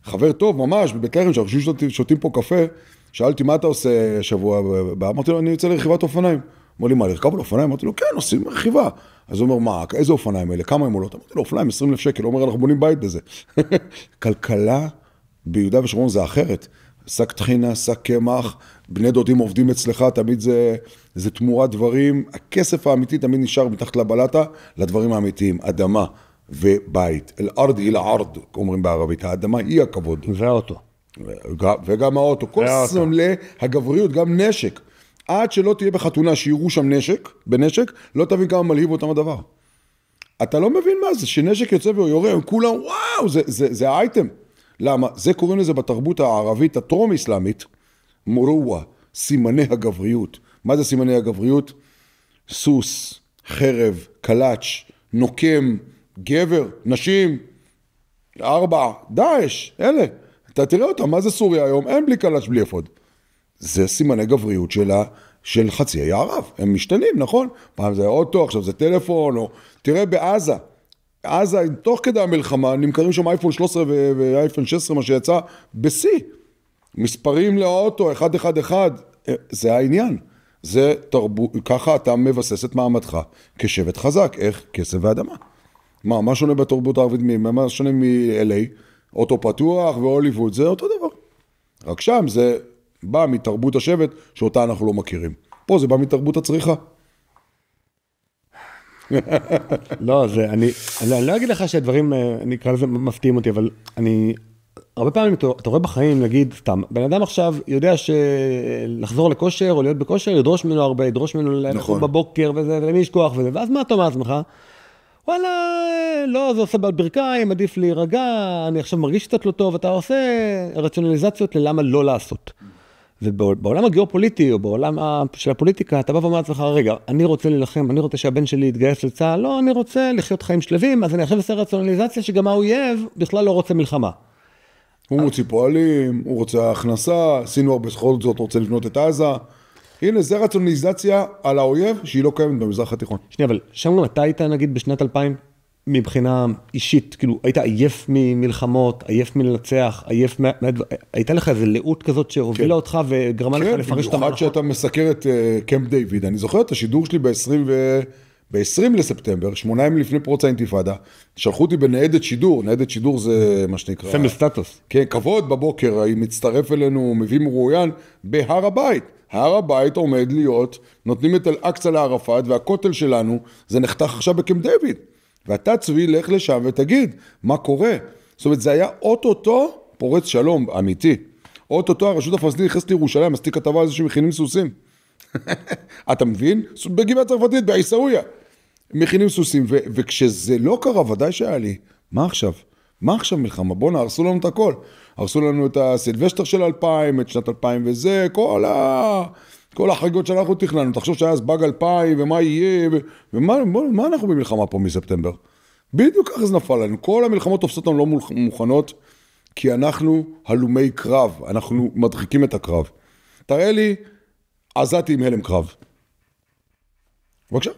חבר טוב ממש, בבית לחם, שאנחנו שותים פה קפה, שאלתי, מה אתה עושה שבוע הבא? אמרתי לו, אני יוצא לרכיבת אופניים. אמר לי, מה, לרכב על אופניים? אמרתי לו, כן, עושים רכיבה. אז הוא אומר, מה, איזה אופניים האלה? כמה הם עולות? אמרתי לו, אופניים, 20,000 שקל. הוא אומר, אנחנו בונים בית בזה. כלכלה ביהודה ושומרון זה אחרת. שק טחינה, שק קמח, בני דודים עובדים אצלך, תמיד זה תמורת דברים. הכסף האמיתי תמיד נשאר מתחת לבלטה לדברים האמיתיים, אדמה ובית. אל-ארד היא לארד, אומרים בערבית. האדמה היא הכבוד. והאוטו. וגם האוטו, כל סמלי הגבריות, גם נשק. עד שלא תהיה בחתונה שיראו שם בנשק, לא תבין כמה מלהיב אותם הדבר. אתה לא מבין מה זה, שנשק יוצא ויורה, הם כולם, וואו, זה האייטם. למה? זה קוראים לזה בתרבות הערבית, הטרום-אסלאמית, מורווה, סימני הגבריות. מה זה סימני הגבריות? סוס, חרב, קלאץ', נוקם, גבר, נשים, 4, דאעש, אלה. אתה תראה אותם, מה זה סוריה היום? אין בלי קלאץ' בלי אפוד. זה סימני גבריות של חצי האי ערב. הם משתנים, נכון? פעם זה אוטו, עכשיו זה טלפון, או... תראה בעזה. עזה, תוך כדי המלחמה, נמכרים שם אייפון 13 ואייפון 16, מה שיצא, בשיא. מספרים לאוטו, 111, זה העניין. זה תרבות, ככה אתה מבסס את מעמדך כשבט חזק, איך? כסף ואדמה. מה שונה בתרבות הערבית? מה שונה מ-LA? אוטו פתוח והוליווד, זה אותו דבר. רק שם זה בא מתרבות השבט שאותה אנחנו לא מכירים. פה זה בא מתרבות הצריכה. לא, אני לא אגיד לך שהדברים, אני אקרא לזה מפתיעים אותי, אבל הרבה פעמים אתה רואה בחיים, נגיד, סתם, בן אדם עכשיו יודע שלחזור לכושר או להיות בכושר, ידרוש ממנו הרבה, ידרוש ממנו לחזור בבוקר וזה, ולמי יש כוח וזה, ואז מה אתה אומר לעצמך? וואלה, לא, זה עושה ברכיים, עדיף להירגע, אני עכשיו מרגיש קצת לא טוב, אתה עושה רציונליזציות ללמה לא לעשות. ובעולם הגיאופוליטי, או בעולם של הפוליטיקה, אתה בא ואומר לעצמך, רגע, אני רוצה להילחם, אני רוצה שהבן שלי יתגייס לצה"ל, לא, אני רוצה לחיות חיים שלווים, אז אני עכשיו עושה רציונליזציה שגם האויב בכלל לא רוצה מלחמה. הוא מוציא פועלים, הוא רוצה הכנסה, סינואר בכל זאת רוצה לבנות את עזה. הנה, זה רציונליזציה על האויב שהיא לא קיימת במזרח התיכון. שנייה, אבל שם גם אתה היית, נגיד, בשנת 2000, מבחינה אישית, כאילו, היית עייף ממלחמות, עייף מלנצח, עייף הייתה לך איזו לאות כזאת שהובילה אותך וגרמה לך לפרש את המערכות? במיוחד שאתה מסקר את קמפ דיוויד. אני זוכר את השידור שלי ב-20 לספטמבר, 8 ימים לפני פרוץ האינתיפאדה, שלחו אותי בניידת שידור, ניידת שידור זה מה שנקרא... סמל סטטוס. כן, כבוד בבוקר, היא מצטרף אלינו, מביא מרואיין, בהר הבית. הר הבית עומד להיות, נותנים את אל-אקצא לערפאת, והכותל שלנו, זה נחתך עכשיו בקמפ דיוויד. ואתה צבי, לך לשם ותגיד, מה קורה? זאת אומרת, זה היה אוטוטו פורץ שלום, אמיתי. אוטוטו הרשות הפלסטינית נכנסת לירושלים, עשיתי כתבה על זה שמכינים סוסים. אתה מבין? בגבעה צרפתית, בעיסאוויה. מכינים סוסים, וכשזה לא קרה, ודאי שהיה לי, מה עכשיו? מה עכשיו מלחמה? בואו הרסו לנו את הכל. הרסו לנו את הסילבסטר של 2000, את שנת 2000 וזה, כל החגיגות שאנחנו תכננו. תחשוב שהיה אז באג 2000, ומה יהיה, ומה אנחנו במלחמה פה מספטמבר? בדיוק ככה זה נפל לנו. כל המלחמות תופסות לנו לא מוכנות, כי אנחנו הלומי קרב, אנחנו מדחיקים את הקרב. תראה לי, עזתי עם הלם קרב. בבקשה.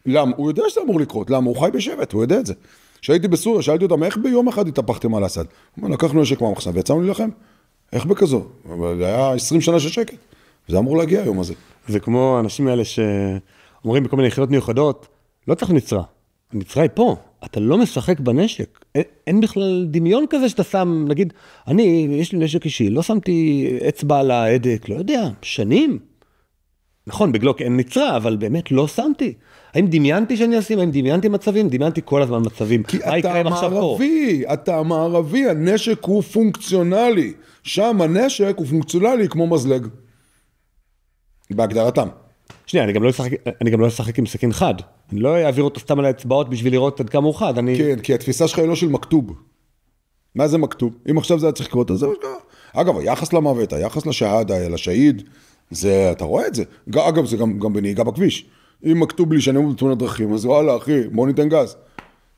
למה? הוא יודע שזה אמור לקרות. למה? הוא חי בשבט, הוא יודע את זה. כשהייתי בסוריה, שאלתי אותם, איך ביום אחד התהפכתם על אסד? לקחנו נשק מהמחסן ויצאנו להילחם. איך בכזו? זה היה 20 שנה של שקט. וזה אמור להגיע היום הזה. זה כמו האנשים האלה שאומרים בכל מיני יחידות מיוחדות, לא צריך נצרה. הנצרה היא פה. אתה לא משחק בנשק. אין בכלל דמיון כזה שאתה שם, נגיד, יש לי נשק אישי, לא שמתי אצבע על ההדק, לא יודע, שנים. נכון, בגלוק אין נצרה, אבל באמת לא שמתי. האם דמיינתי שאני אשים? האם דמיינתי מצבים? דמיינתי כל הזמן מצבים. כי אתה מערבי, הנשק הוא פונקציונלי. שם הנשק הוא פונקציונלי כמו מזלג. בהגדרתם. שנייה, אני גם לא אשחק עם סכין חד. אני לא אעביר אותו סתם על האצבעות בשביל לראות עד כמה הוא חד. כן, כי התפיסה שלך היא לא של מכתוב. מה זה מכתוב? אם עכשיו זה היה צריך לקרות, אז זה מה שקרה. אגב, היחס למוות, היחס לשהדה, לשהיד, זה, אתה רואה את זה. אגב, זה גם בנהיגה בכביש. אם מכתוב לי שאני עומד בתאונת דרכים, אז וואלה, אחי, בוא ניתן גז.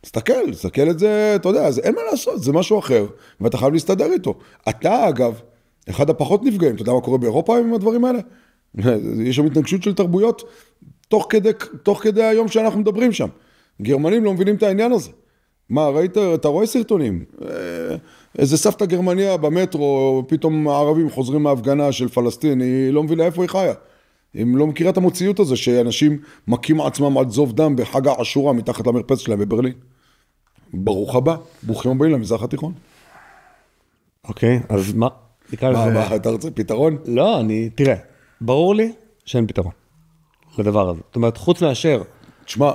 תסתכל את זה, אתה יודע, אז אין מה לעשות, זה משהו אחר, ואתה חייב להסתדר איתו. אתה, אגב, אחד הפחות נפגעים, אתה יודע מה קורה באירופה עם הדברים האלה? יש שם התנגשות של תרבויות, תוך כדי היום שאנחנו מדברים שם. גרמנים לא מבינים את העניין הזה. מה, ראית, אתה רואה סרטונים? איזה סבתא גרמניה במטרו, פתאום הערבים חוזרים מההפגנה של פלסטין, היא לא מבינה איפה היא חיה. הם לא מכירה את המוציאות הזו, שאנשים מכים עצמם על זוב דם בחג העשורה מתחת למרפס שלהם בברלין. ברוך הבא, ברוכים הבאים למזרח התיכון. אוקיי, אז מה? אתה רוצה פתרון? לא, תראה, ברור לי שאין פתרון לדבר הזה. זאת אומרת, חוץ מאשר... תשמע,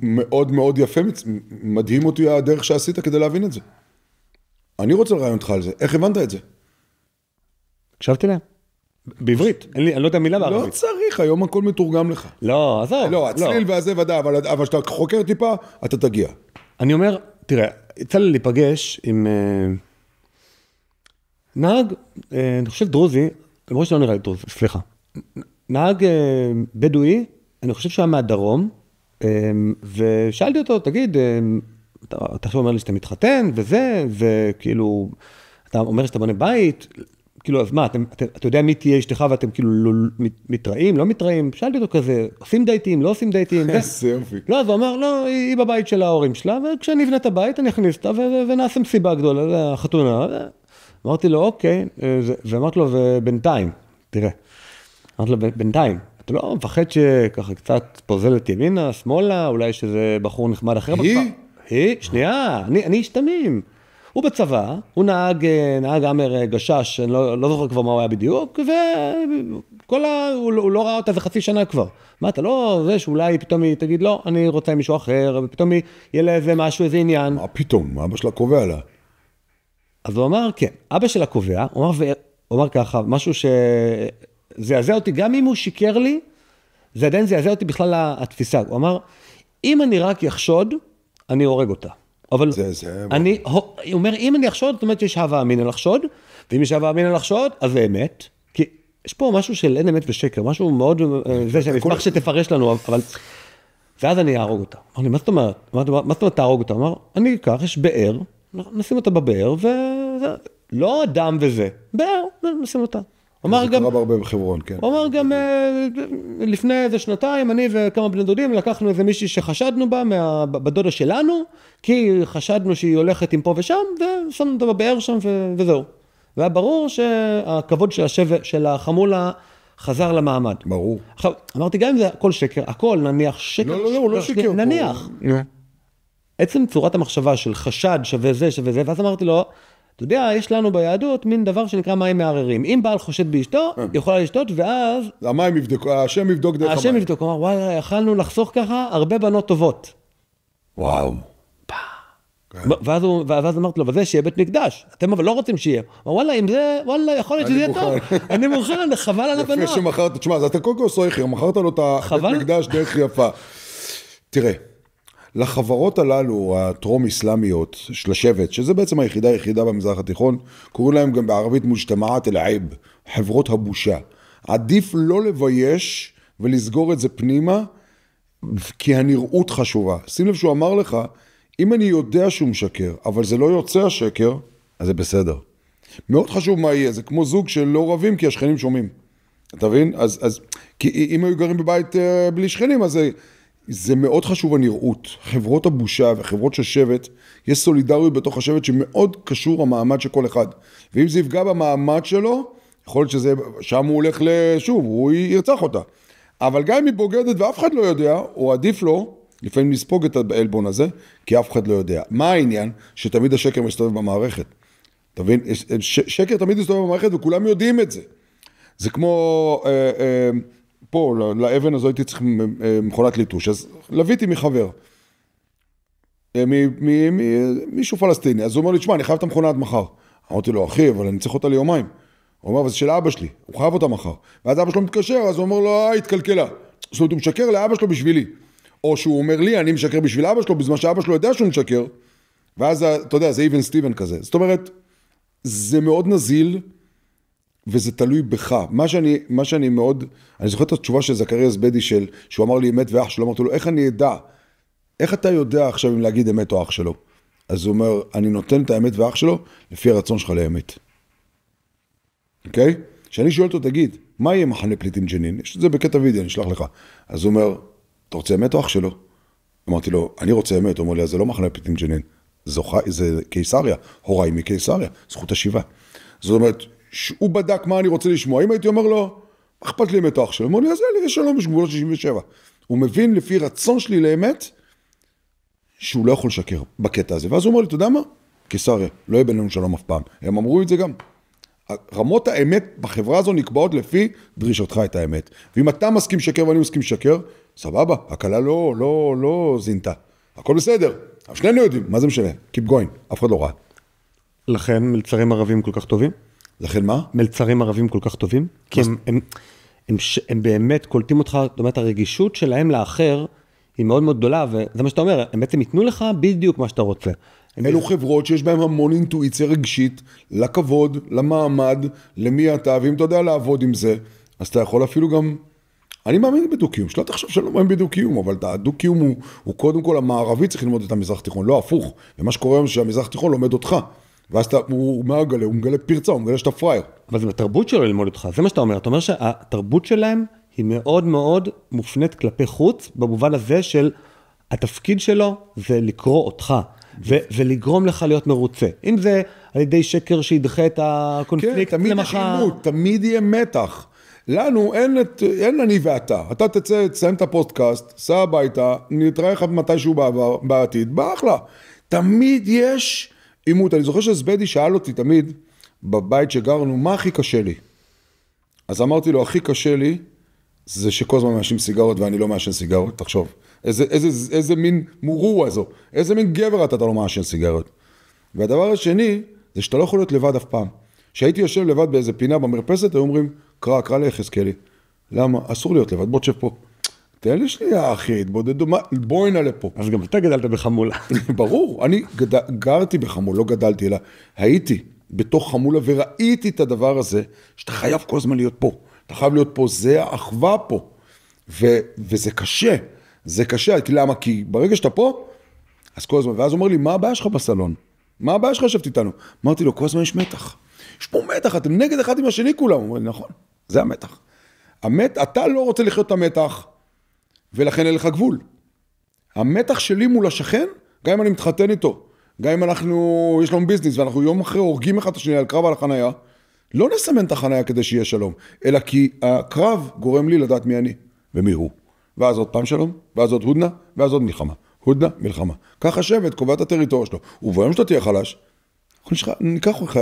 מאוד מאוד יפה, מדהים אותי הדרך שעשית כדי להבין את זה. אני רוצה לרעיון אותך על זה. איך הבנת את זה? הקשבתי להם. בעברית, אני לא יודע מילה בערבית. לא צריך, היום הכל מתורגם לך. לא, עזוב. לא, הצליל והזה ודאי, אבל שאתה חוקר טיפה, אתה תגיע. אני אומר, תראה, יצא לי להיפגש עם נהג, אני חושב דרוזי, למרות שלא נראה לי טוב, סליחה. נהג בדואי, אני חושב שהוא היה מהדרום, ושאלתי אותו, תגיד, אתה עכשיו אומר לי שאתה מתחתן, וזה, וכאילו, אתה אומר שאתה בונה בית, כאילו, אז מה, אתה יודע מי תהיה אשתך, ואתם כאילו מתראים, לא מתראים? שאלתי אותו כזה, עושים דייטים, לא עושים דייטים? איזה יופי. לא, אז הוא אמר, לא, היא בבית של ההורים שלה, וכשאני אבנה את הבית, אני אכניס אותה, ונעשה מסיבה גדולה, זה החתונה. אמרתי לו, אוקיי, ואמרתי לו, ובינתיים, תראה, אמרתי לו, בינתיים, אתה לא מפחד שככה קצת פוזלת ימינה, שמאלה, אולי שזה בחור נחמד אחר בכפר? היא? שנייה, אני אשתמים. הוא בצבא, הוא נהג אמר גשש, אני לא זוכר כבר מה הוא היה בדיוק, הוא לא ראה אותה, זה חצי שנה כבר. מה, אתה לא, זה שאולי פתאום היא תגיד, לא, אני רוצה עם מישהו אחר, ופתאום יהיה לה איזה משהו, איזה עניין. מה פתאום? מה אבא שלה קובע לה? אז הוא אמר, כן, אבא שלה קובע, הוא אמר ככה, משהו שזעזע אותי, גם אם הוא שיקר לי, זה עדיין זעזע אותי בכלל התפיסה. הוא אמר, אם אני רק יחשוד, אני הורג אותה. אבל הוא אומר, אם אני אחשוד, זאת אומרת שיש הווה אמינא לחשוד, ואם יש הווה אמינא לחשוד, אז זה אמת. כי יש פה משהו של אין אמת ושקר, משהו מאוד, זה שאני אשמח שתפרש לנו, אבל... ואז אני אהרוג אותה. אמר לי, מה זאת אומרת? מה זאת אומרת תהרוג אותה? אמר, אני אקח, יש באר, נשים אותה בבאר, לא אדם וזה, באר, נשים אותה. זה קרה בהרבה בחברון, כן. הוא אמר גם, לפני איזה שנתיים, אני וכמה בני דודים, לקחנו איזה מישהי שחשדנו בה, בדודה שלנו, כי חשדנו שהיא הולכת עם פה ושם, ושמנו אותה בבאר שם, וזהו. והיה ברור שהכבוד של החמולה חזר למעמד. ברור. עכשיו, אמרתי, גם אם זה הכל שקר, הכל נניח שקר. לא, הוא לא שקר. נניח. עצם צורת המחשבה של חשד שווה זה, ואז אמרתי לו, אתה יודע, יש לנו ביהדות מין דבר שנקרא מים מערערים. אם בעל חושד באשתו, יכולה לשתות, ואז... המים יבדוק, השם יבדוק דרך המים. השם יבדוק, הוא אמר, וואי, יכלנו לחסוך ככה הרבה בנות טובות. וואו. ואז אמרתי לו, וזה שיהיה בית מקדש. אתם אבל לא רוצים שיהיה. וואלה, אם זה, וואלה, יכול להיות שזה יהיה טוב. אני מוכן, חבל על הבנות. לפני שמחרת, תשמע, אז אתה קודם כל סויכר, מכרת לו את הבית מקדש דרך יפה. תראה. לחברות הללו, הטרום-אסלאמיות של השבט, שזה בעצם היחידה במזרח התיכון, קוראים להם גם בערבית מוג'תמעת אל-עיב, חברות הבושה. עדיף לא לבייש ולסגור את זה פנימה, כי הנראות חשובה. שים לב שהוא אמר לך, אם אני יודע שהוא משקר, אבל זה לא יוצא השקר, אז זה בסדר. מאוד חשוב מה יהיה, זה כמו זוג שלא רבים כי השכנים שומעים. אתה מבין? אז כי אם היו גרים בבית בלי שכנים, אז זה מאוד חשוב הנראות. חברות הבושה וחברות של שבט, יש סולידריות בתוך השבט שמאוד קשור המעמד של כל אחד. ואם זה יפגע במעמד שלו, יכול להיות שזה, שם הוא הולך לשוב, הוא ירצח אותה. אבל גם אם היא בוגדת ואף אחד לא יודע, או עדיף לו, לפעמים לספוג את העלבון הזה, כי אף אחד לא יודע. מה העניין? שתמיד השקר מסתובב במערכת. אתה מבין? שקר תמיד מסתובב במערכת וכולם יודעים את זה. זה כמו... פה, לאבן הזו הייתי צריך מכונת ליטוש, אז לוויתי מחבר, מישהו פלסטיני, אז הוא אומר לי, תשמע, אני חייב את המכונה עד מחר. אמרתי לו, אחי, אבל אני צריך אותה ליומיים. הוא אומר, אבל זה של אבא שלי, הוא חייב אותה מחר. ואז אבא שלו מתקשר, אז הוא אומר לו, התקלקלה. זאת אומרת, הוא משקר לאבא שלו בשבילי. או שהוא אומר לי, אני משקר בשביל אבא שלו, בזמן שאבא שלו יודע שהוא משקר, ואז, אתה יודע, זה איבן סטיבן כזה. זאת אומרת, זה מאוד נזיל, וזה תלוי בך. מה שאני מאוד, אני זוכר את התשובה של זכריה זבדי שהוא אמר לי אמת ואח שלו, אמרתי לו, איך אני אדע? איך אתה יודע עכשיו אם להגיד אמת או אח שלו? אז הוא אומר, אני נותן את האמת ואח שלו לפי הרצון שלך לאמת. אוקיי? כשאני שואל אותו, תגיד, מה יהיה מחנה פליטים ג'נין? יש את זה בקטע וידאו, אני אשלח לך. אז הוא אומר, אתה רוצה אמת או אח שלו? אמרתי לו, אני רוצה אמת. הוא אומר לי, אז זה לא מחנה פליטים ג'נין, זה קיסריה, הוריי מקיסריה, זכות השיבה. זאת אומרת, הוא בדק מה אני רוצה לשמוע. אם הייתי אומר לו, אכפת לי אמת או אח שלו? הוא אומר לי, אז יש שלום בשגבולות 67. הוא מבין לפי רצון שלי לאמת, שהוא לא יכול לשקר בקטע הזה. ואז הוא אומר לי, אתה יודע מה? קיסריה, לא יהיה בינינו שלום אף פעם. הם אמרו את זה גם. רמות האמת בחברה הזו נקבעות לפי דרישתך את האמת. ואם אתה מסכים שקר ואני מסכים שקר, סבבה, הקלה לא זינתה. הכל בסדר. אבל שנינו יודעים, מה זה משנה? Keep going, אף אחד לא רע. לכן מלצרים ערבים כל כך טובים? לכן מה? מלצרים ערבים כל כך טובים? כי הם באמת קולטים אותך, זאת אומרת, הרגישות שלהם לאחר היא מאוד מאוד גדולה, וזה מה שאתה אומר, הם בעצם ייתנו לך בדיוק מה שאתה רוצה. אלו חברות שיש בהן המון אינטואיציה רגשית, לכבוד, למעמד, למי אתה, ואם אתה יודע לעבוד עם זה, אז אתה יכול אפילו גם, אני מאמין בדו-קיום, שלא תחשוב שלא מאמין בדו-קיום, אבל הדו-קיום הוא קודם כל המערבי צריך ללמוד את המזרח תיכון, לא הפוך, ומה שקורה היום שהמזרח תיכון לומד אותך, ואז הוא מגלה פרצה, הוא מגלה שאתה פרייר. אבל זה התרבות שלו ללמוד אותך, זה מה שאתה אומר, אתה אומר שהתרבות שלהם היא מאוד מאוד מופנית כלפי חוץ, במובן הזה של התפקיד שלו זה לקרוא אותך, ולגרום לך להיות מרוצה. אם זה על ידי שקר שידחה את הקונפליקט, כן, תמיד יש עימות, תמיד יהיה מתח. לנו אין אני ואתה. אתה תסיים את הפודקאסט, סע הביתה, נתראה לך מתישהו בעתיד, באחלה. תמיד יש עימות. אני זוכר שזבדי שאל אותי תמיד, בבית שגרנו, מה הכי קשה לי? אז אמרתי לו, הכי קשה לי, זה שכל הזמן מעשנים סיגרות ואני לא מעשן סיגרות, תחשוב. איזה מין מורוע זו, איזה מין גבר אתה לא מעשן סיגרות. והדבר השני, זה שאתה לא יכול להיות לבד אף פעם. כשהייתי יושב לבד באיזה פינה במרפסת, היו אומרים, קרא ליחזקאלי. למה? אסור להיות לבד, בוא תשב פה. תן לי שנייה, אחי, התבודדו, בואי נעלה פה. אז גם אתה גדלת בחמולה. ברור, אני גרתי בחמולה, לא גדלתי, אלא הייתי בתוך חמולה וראיתי את הדבר הזה, שאתה חייב כל הזמן להיות פה. אתה חייב להיות פה, זה האחווה פה. וזה קשה. זה קשה, למה? כי ברגע שאתה פה, אז כל הזמן, ואז הוא אומר לי, מה הבעיה שלך בסלון? מה הבעיה שלך לשבת איתנו? אמרתי לו, כל הזמן יש מתח. יש פה מתח, אתם נגד אחד עם השני כולם. הוא אומר לי, נכון, זה המתח. אתה לא רוצה לחיות את המתח, ולכן אין לך גבול. המתח שלי מול השכן, גם אם אני מתחתן איתו, גם אם יש לנו ביזנס, ואנחנו יום אחרי הורגים אחד את השני על קרב על החנייה, לא נסמן את החנייה כדי שיהיה שלום, אלא כי הקרב גורם לי לדעת מי אני ומי הוא. ואז עוד פעם שלום, ואז עוד הודנה, ואז עוד מלחמה. הודנה, מלחמה. ככה שבט, קובע את הטריטוריה שלו. וביום שאתה תהיה חלש, ניקח לך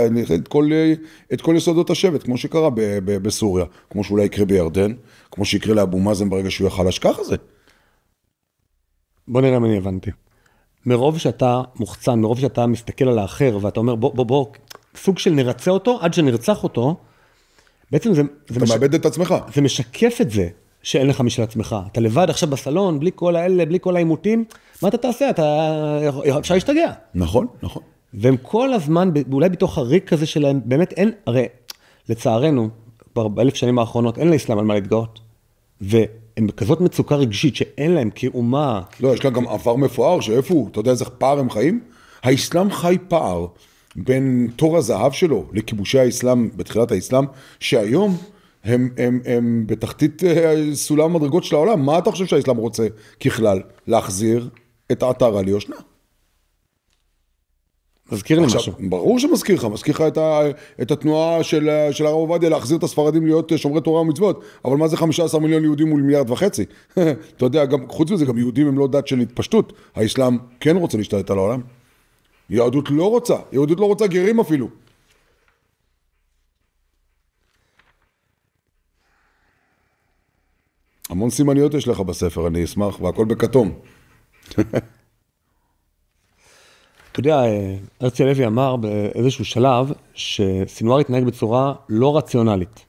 את כל יסודות השבט, כמו שקרה בסוריה, כמו שאולי יקרה בירדן, כמו שיקרה לאבו מאזן ברגע שהוא יהיה חלש, ככה זה. בוא נראה אם אני הבנתי. מרוב שאתה מוחצן, מרוב שאתה מסתכל על האחר, ואתה אומר בוא, סוג של נרצה אותו, עד שנרצח אותו, בעצם זה אתה מאבד את עצמך. זה משקף את זה. שאין לך משל עצמך. אתה לבד עכשיו בסלון, בלי כל האלה, בלי כל העימותים, מה אתה תעשה? אפשר להשתגע. נכון, נכון. והם כל הזמן, אולי בתוך הריק הזה שלהם, באמת אין, הרי לצערנו, כבר ב1000 שנים האחרונות, אין לאסלאם על מה להתגאות. והם בכזאת מצוקה רגשית שאין להם כאומה. לא, יש כאן גם עבר מפואר, שאיפה הוא? אתה יודע איזה פער הם חיים? האסלאם חי פער בין תור הזהב שלו לכיבושי האסלאם, בתחילת האסלאם, שהיום הם בתחתית סולם מדרגות של העולם. מה אתה חושב שהאסלאם רוצה ככלל? להחזיר את העטרה ליושנה. מזכיר לי משהו. ברור שמזכיר לך, מזכיר לך את התנועה של הרב עובדיה, להחזיר את הספרדים להיות שומרי תורה ומצוות, אבל מה זה 15 מיליון יהודים מול 1.5 מיליארד? אתה יודע, חוץ מזה, גם יהודים הם לא דת של התפשטות. האסלאם כן רוצה להשתלט על העולם. יהדות לא רוצה גרים אפילו. המון סימניות יש לך בספר, אני אשמח, והכל בכתום. אתה יודע, הרצי הלוי אמר באיזשהו שלב, שסינואר התנהג בצורה לא רציונלית.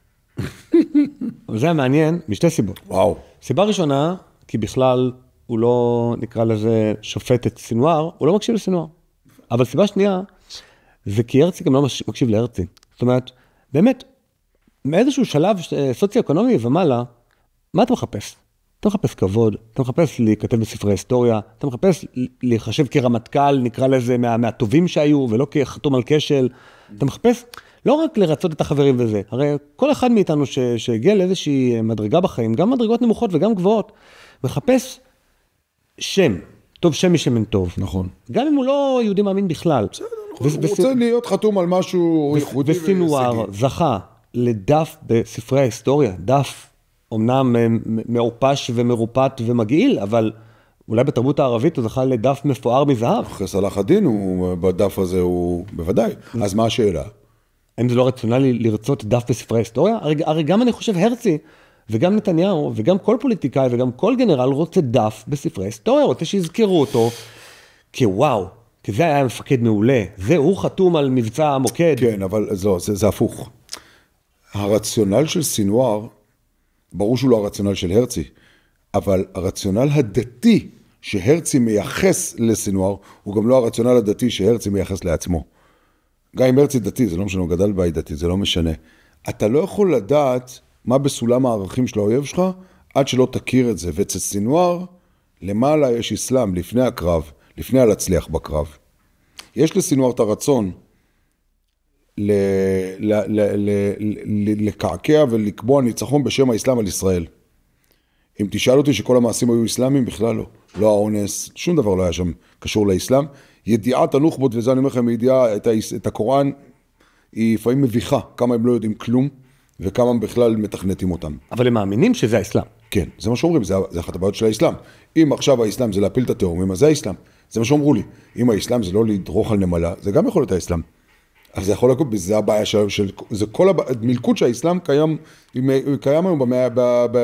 וזה היה מעניין משתי סיבות. וואו. סיבה ראשונה, כי בכלל הוא לא, נקרא לזה, שופט את סינואר, הוא לא מקשיב לסינואר. אבל סיבה שנייה, זה כי הרצי גם לא מקשיב להרצי. זאת אומרת, באמת, מאיזשהו שלב סוציו-אקונומי ומעלה, מה אתה מחפש? אתה מחפש כבוד, אתה מחפש להיכתב בספרי היסטוריה, אתה מחפש להיחשב כרמטכ"ל, נקרא לזה, מהטובים שהיו, ולא כחתום על כשל. אתה מחפש לא רק לרצות את החברים וזה, הרי כל אחד מאיתנו שהגיע לאיזושהי מדרגה בחיים, גם מדרגות נמוכות וגם גבוהות, מחפש שם, טוב שם משם אין טוב. נכון. גם אם הוא לא יהודי מאמין בכלל. בסדר, נכון. הוא רוצה להיות חתום על משהו ייחודי והישגי. וסינואר זכה לדף בספרי ההיסטוריה, דף אמנם מעופש ומרופט ומגעיל, אבל אולי בתרבות הערבית הוא זכה לדף מפואר מזהב. אחרי סלאח א-דין, בדף הזה הוא בוודאי. אז מה השאלה? האם זה לא רציונלי לרצות דף בספרי ההיסטוריה? הרי גם אני חושב הרצי, וגם נתניהו, וגם כל פוליטיקאי, וגם כל גנרל רוצה דף בספרי ההיסטוריה, רוצה שיזכרו אותו, כוואו, כי זה היה מפקד מעולה, הוא חתום על מבצע המוקד. כן, אבל זה הפוך. הרציונל של סינואר, ברור שהוא לא הרציונל של הרצי, אבל הרציונל הדתי שהרצי מייחס לסינואר, הוא גם לא הרציונל הדתי שהרצי מייחס לעצמו. גם אם הרצי דתי, זה לא משנה, הוא גדל בית דתי, זה לא משנה. אתה לא יכול לדעת מה בסולם הערכים של האויב שלך, עד שלא תכיר את זה. ואצל סינואר, למעלה יש אסלאם, לפני הקרב, לפני הלצליח בקרב. יש לסינואר את הרצון לקעקע ולקבוע ניצחון בשם האסלאם על ישראל. אם תשאל אותי שכל המעשים היו אסלאמים, בכלל לא. לא האונס, שום דבר לא היה שם קשור לאסלאם. ידיעת הנוח'בות, וזה אני אומר לכם, ידיעה את הקוראן, היא לפעמים מביכה, כמה הם לא יודעים כלום, וכמה הם בכלל מתכנתים אותם. אבל הם מאמינים שזה האסלאם. כן, זה מה שאומרים, זה אחת הבעיות של האסלאם. אם עכשיו האסלאם זה להפיל את התאומים, אז זה האסלאם. זה מה שאומרו לי. אם האסלאם זה לא לדרוך על נמלה, זה גם יכול להיות האסלאם. אז זה יכול לקרות, זה הבעיה זה כל המלכוד שהאסלאם קיים היום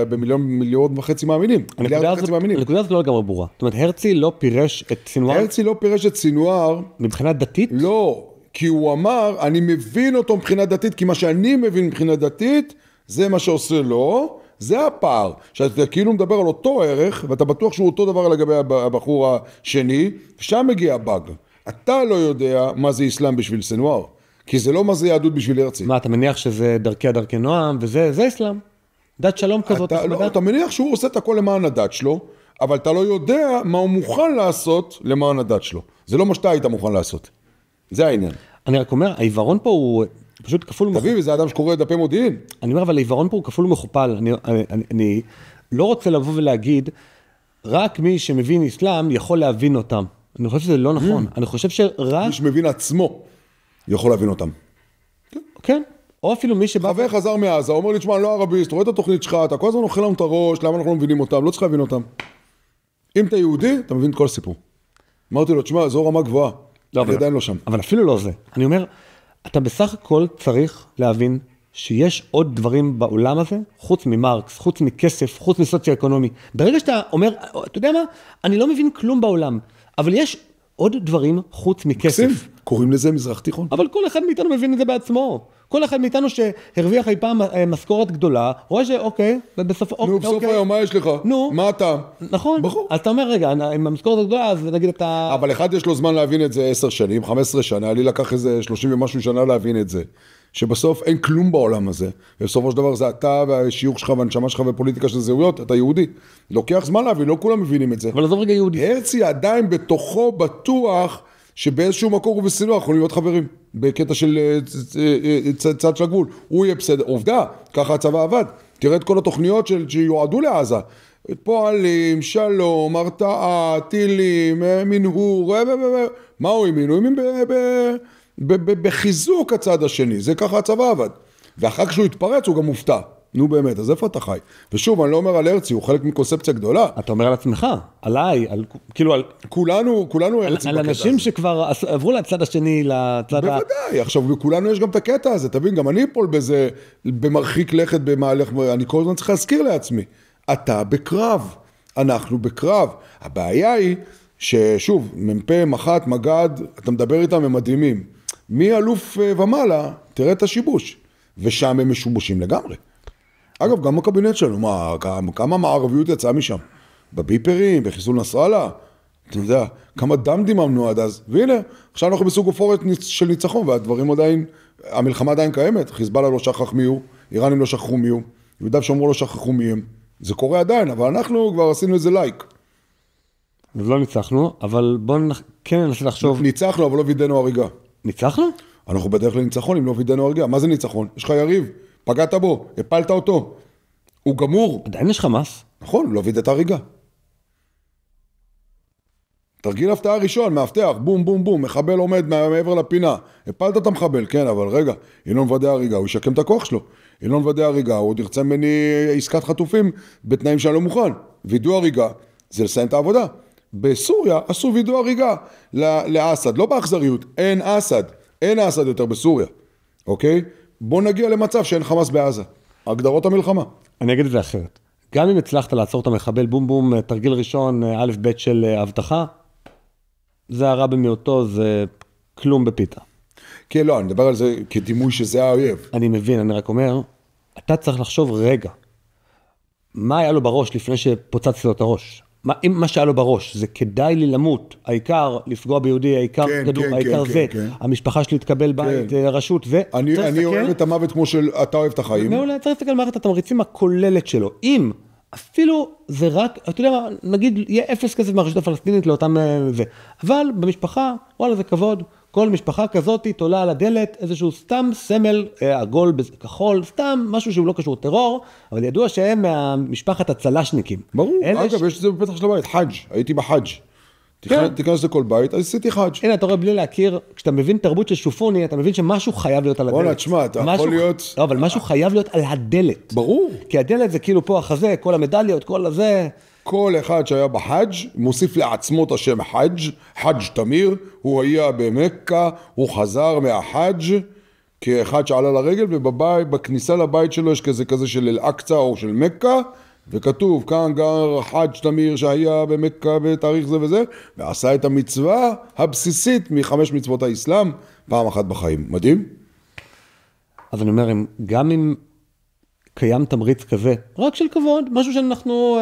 במיליון וחצי מאמינים. הנקודה הזאת לא לגמרי ברורה. זאת אומרת, הרצי לא פירש את סינואר? הרצי לא פירש את סינואר. מבחינה דתית? לא, כי הוא אמר, אני מבין אותו מבחינה דתית, כי מה שאני מבין מבחינה דתית, זה מה שעושה לו, זה הפער. שאתה כאילו מדבר על אותו ערך, ואתה בטוח שהוא אותו דבר לגבי הבחור השני, ושם מגיע הבאג. אתה לא יודע מה זה אסלאם בשביל סינואר. כי זה לא מה זה יהדות בשביל הרצי. מה, אתה מניח שזה דרכי נועם, וזה אסלאם? דת שלום כזאת. לא, אתה מניח שהוא עושה את הכל למען הדת שלו, אבל אתה לא יודע מה הוא מוכן לעשות למען הדת שלו. זה לא מה שאתה היית מוכן לעשות. זה העניין. אני רק אומר, העיוורון פה הוא פשוט כפול ומכופל. תביא, וזה אדם שקורא דפי מודיעין. אני אומר, אבל העיוורון פה הוא כפול ומכופל. אני לא רוצה לבוא ולהגיד, רק מי שמבין אסלאם יכול להבין אותם. אני חושב שזה לא נכון. אני חושב שרק... מי שמבין עצמו יכול להבין אותם. כן. או אפילו מי שבא... חבר חזר מעזה, אומר לי, תשמע, אני לא ערביסט, רואה את התוכנית שלך, אתה כל הזמן אוכל לנו את הראש, למה אנחנו לא מבינים אותם? לא צריך להבין אותם. אם אתה יהודי, אתה מבין את כל הסיפור. אמרתי לו, תשמע, זו רמה גבוהה. אני עדיין לא שם. אבל אפילו לא זה. אני אומר, אתה בסך הכל צריך להבין שיש עוד דברים בעולם הזה, חוץ ממרקס, חוץ מכסף, חוץ מסוציו-אקונומי. ברגע שאתה אומר, אתה יודע מה? אני לא מבין כלום בעולם. אבל יש עוד דברים חוץ מכסף. מקסים, קוראים לזה מזרח תיכון. אבל כל אחד מאיתנו מבין את זה בעצמו. כל אחד מאיתנו שהרוויח אי פעם משכורת גדולה, רואה שאוקיי, בסוף היום, מה יש לך? נו. מה אתה? נכון. אז אתה אומר, רגע, עם המשכורת הגדולה, אז נגיד אתה... אבל אחד יש לו זמן להבין את זה 10 שנים, 15 שנה, לי לקח איזה 30 ומשהו שנה להבין את זה. שבסוף אין כלום בעולם הזה, ובסופו של דבר זה אתה והשיוך שלך והנשמה שלך ופוליטיקה של זהויות, אתה יהודי. לוקח זמן להבין, לא כולם מבינים את זה. אבל עזוב רגע יהודי. הרצי עדיין בתוכו בטוח שבאיזשהו מקור הוא וסינואר יכולים להיות חברים, בקטע של צד של הגבול. הוא יהיה בסדר. עובדה, ככה הצבא עבד. תראה את כל התוכניות שיועדו לעזה. פועלים, שלום, הרתעה, טילים, מנהור, מה הוא האמין? הוא האמין בחיזוק הצד השני, זה ככה הצבא עבד. ואחר כשהוא התפרץ הוא גם מופתע. נו באמת, אז איפה אתה חי? ושוב, אני לא אומר על הרצי, הוא חלק מקונספציה גדולה. אתה אומר על עצמך, עליי, כאילו על... כולנו הרצים על אנשים שכבר עברו לצד השני, לצד בוודאי, עכשיו, כולנו יש גם את הקטע הזה, תבין, גם אני אפול בזה, במרחיק לכת, במהלך, אני כל הזמן צריך להזכיר לעצמי. אתה בקרב, אנחנו בקרב. הבעיה היא ששוב, מ"פ, מח"ט, מג"ד, אתה מדבר איתם, הם מדהימים. מי אלוף ומעלה, תראה את השיבוש. ושם הם משובושים לגמרי. אגב, גם הקבינט שלנו, כמה מערביות יצאה משם? בביפרים, בחיסול נסראללה, אתה יודע, כמה דם דיממנו עד אז. והנה, עכשיו אנחנו בסוג אופורת של ניצחון, והדברים עדיין, המלחמה עדיין קיימת. חיזבאללה לא שכח מי הוא, איראנים לא שכחו מי הוא, יהודה ושומרון לא שכחו מי הם. זה קורה עדיין, אבל אנחנו כבר עשינו איזה לייק. אז לא ניצחנו, אבל בואו כן ננסה לחשוב... ניצחנו, אבל לא וידאנו הריגה. ניצחנו? אנחנו בדרך לניצחון, אם לא וידאנו הריגה. מה זה ניצחון? יש לך יריב, פגעת בו, הפלת אותו. הוא גמור. עדיין יש חמאס. נכון, לא וידאת הריגה. תרגיל הפתעה ראשון, מאבטח, בום, בום, בום, מחבל עומד מעבר לפינה. הפלת את המחבל, כן, אבל רגע, אילון וודא הריגה, הוא ישקם את הכוח שלו. אילון וודא הריגה, הוא עוד ירצה ממני עסקת חטופים בתנאים שאני לא מוכן. וידוא הריגה, זה לסיים את העבודה. בסוריה עשו וידוא הריגה לאסד, לא באכזריות, אין אסד, אין אסד יותר בסוריה, אוקיי? בוא נגיע למצב שאין חמאס בעזה, הגדרות המלחמה. אני אגיד את זה אחרת, גם אם הצלחת לעצור את המחבל, בום בום, תרגיל ראשון, א' ב' של הבטחה, זה הרע במיעוטו, זה כלום בפיתה. כן, לא, אני מדבר על זה כדימוי שזה האויב. אני מבין, אני רק אומר, אתה צריך לחשוב רגע, מה היה לו בראש לפני שפוצצתי לו את הראש? מה שהיה לו בראש, זה כדאי לי למות, העיקר לפגוע ביהודי, העיקר כדור, העיקר זה, המשפחה שלי תקבל בית, רשות, אני אוהב את המוות כמו שאתה אוהב את החיים. מעולה, צריך להסתכל על מערכת התמריצים הכוללת שלו. אם אפילו זה רק, אתה יודע מה, נגיד, יהיה אפס כסף מהרשות הפלסטינית לאותם זה, אבל במשפחה, וואלה, זה כבוד, כל משפחה כזאת תולה על הדלת איזשהו סתם סמל עגול כחול, סתם משהו שהוא לא קשור טרור, אבל ידוע שהם מהמשפחת הצלשניקים. ברור, אגב, יש את זה בפתח של הבית, חאג', הייתי בחאג'. תיכנס לכל בית, אז עשיתי חאג'. הנה, אתה רואה בלי להכיר, כשאתה מבין תרבות של שופוני, אתה מבין שמשהו חייב להיות על הדלת. וואלה, תשמע, אתה יכול להיות... לא, אבל משהו חייב להיות על הדלת. ברור. כי הדלת זה כאילו פה החזה, כל המדליות, כל הזה... כל אחד שהיה בחאג' מוסיף לעצמו את השם חאג', חאג' תמיר, הוא היה במקה, הוא חזר מהחאג' כאחד שעלה לרגל, ובבית, בכניסה לבית שלו יש כזה של אל-אקצה או של מקה, וכתוב, כאן גר חאג' תמיר שהיה במקה בתאריך זה וזה, ועשה את המצווה הבסיסית מחמש מצוות האסלאם, פעם אחת בחיים. מדהים? אז אני אומר, גם אם קיים תמריץ כזה, רק של כבוד, משהו שאנחנו,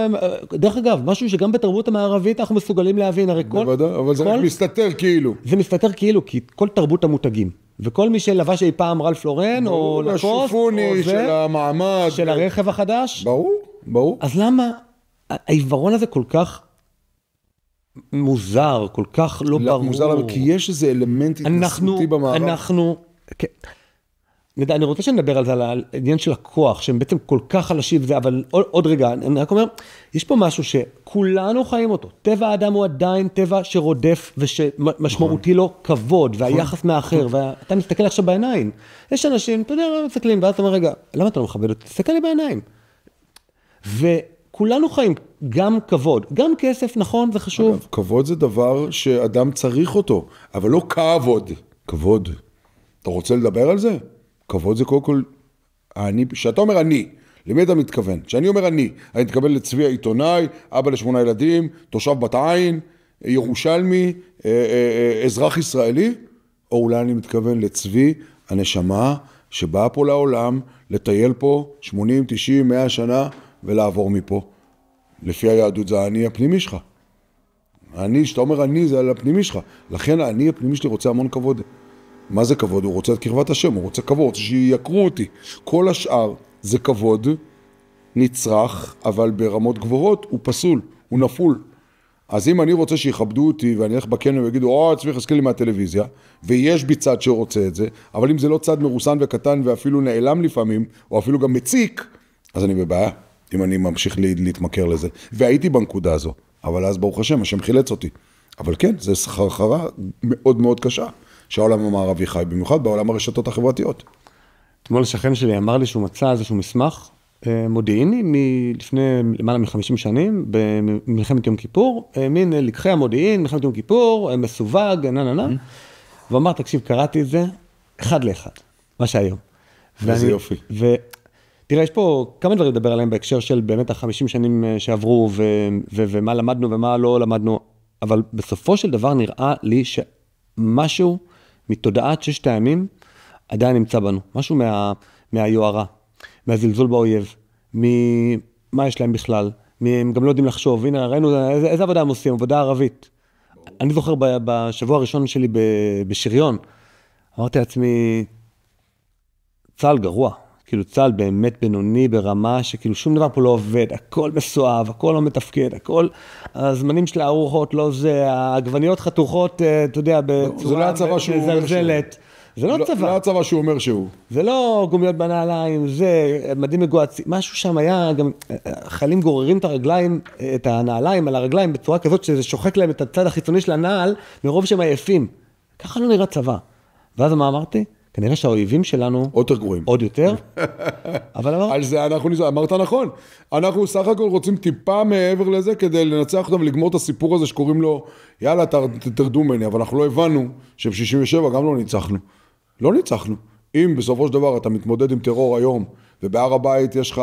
דרך אגב, משהו שגם בתרבות המערבית אנחנו מסוגלים להבין, הרי כל... בוודאי, אבל זה רק מסתתר כאילו. זה מסתתר כאילו, כי כל תרבות המותגים, וכל מי שלבש אי פעם רלף לורן, או לקוסט, השופוני של המעמד. של הרכב החדש. ברור, ברור. אז למה העיוורון הזה כל כך מוזר, כל כך לא ברור? מוזר, כי יש איזה אלמנט התנסותי במערב. אני רוצה שנדבר על זה, על העניין של הכוח, שהם בעצם כל כך חלשים וזה, אבל עוד רגע, אני רק אומר, יש פה משהו שכולנו חיים אותו. טבע האדם הוא עדיין טבע שרודף ושמשמעותי לו כבוד, והיחס מהאחר, ואתה מסתכל עכשיו בעיניים. יש אנשים, אתה יודע, מסתכלים, ואז אתה אומר, רגע, למה אתה לא מכבד אותי? תסתכל לי בעיניים. וכולנו חיים גם כבוד, גם כסף, נכון, זה חשוב. אגב, כבוד זה דבר שאדם צריך אותו, אבל לא כבוד. כבוד. אתה רוצה לדבר על זה? כבוד זה קודם כל, שאתה אומר אני, למי אתה מתכוון? כשאני אומר אני מתכוון לצבי העיתונאי, אבא ל8 ילדים, תושב בת עין, ירושלמי, אזרח ישראלי, או אולי אני מתכוון לצבי הנשמה שבאה פה לעולם, לטייל פה 80, 90, 100 שנה ולעבור מפה. לפי היהדות זה האני הפנימי שלך. אני, שאתה אומר אני, זה על הפנימי שלך. לכן האני הפנימי שלי רוצה המון כבוד. מה זה כבוד? הוא רוצה את קרבת השם, הוא רוצה כבוד, הוא רוצה שיקרו אותי. כל השאר זה כבוד, נצרך, אבל ברמות גבוהות הוא פסול, הוא נפול. אז אם אני רוצה שיכבדו אותי ואני אלך בקניון ויגידו, צבי יחזקאלי מהטלוויזיה, ויש בי צד שרוצה את זה, אבל אם זה לא צד מרוסן וקטן ואפילו נעלם לפעמים, או אפילו גם מציק, אז אני בבעיה, אם אני ממשיך להתמכר לזה. והייתי בנקודה הזו, אבל אז ברוך השם, השם חילץ אותי. אבל כן, זה סחרחרה מאוד מאוד קשה. שהעולם המערבי חי, במיוחד בעולם הרשתות החברתיות. אתמול השכן שלי אמר לי שהוא מצא איזשהו מסמך מודיעיני מלפני למעלה מ50 שנים, במלחמת יום כיפור, מין לקחי המודיעין, מלחמת יום כיפור, מסווג, ואמר, תקשיב, קראתי את זה, אחד לאחד, מה שהיום. איזה יופי. תראה, יש פה כמה דברים לדבר עליהם בהקשר של באמת ה50 שנים שעברו, ומה למדנו ומה לא למדנו, אבל בסופו של דבר נראה לי משהו מתודעת 6 הימים עדיין נמצא בנו, משהו מהיוערה, מהזלזול באויב, ממה יש להם בכלל, הם גם לא יודעים לחשוב, הנה ראינו איזה עבודה הם עושים, עבודה ערבית. אני זוכר בשבוע הראשון שלי בשריון, אמרתי לעצמי, צהל גרוע, כאילו צהל באמת בינוני ברמה שכאילו שום דבר פה לא עובד, הכל מסואב, הכל לא מתפקד, הכל, הזמנים של הארוחות לא זה, העגבניות חתוכות, אתה יודע, בצורה מזלזלת. זה לא צבא. לא הצבא שהוא אומר שהוא. זה לא גומיות בנעליים, זה מדים מגועצים, משהו שם היה, גם חיילים גוררים את הנעליים על הרגליים בצורה כזאת שזה שוחק להם את הצד החיצוני של הנעל, מרוב שהם עייפים. ככה לא נראה צבא. ואז מה אמרתי? כנראה שהאויבים שלנו עוד יותר גרועים. עוד יותר. אבל על זה אמרת נכון. אנחנו סך הכל רוצים טיפה מעבר לזה כדי לנצח אותם ולגמור את הסיפור הזה שקוראים לו, יאללה, תרדו ממני, אבל אנחנו לא הבנו שב-67 גם לא ניצחנו. לא ניצחנו. אם בסופו של דבר אתה מתמודד עם טרור היום, ובהר הבית יש לך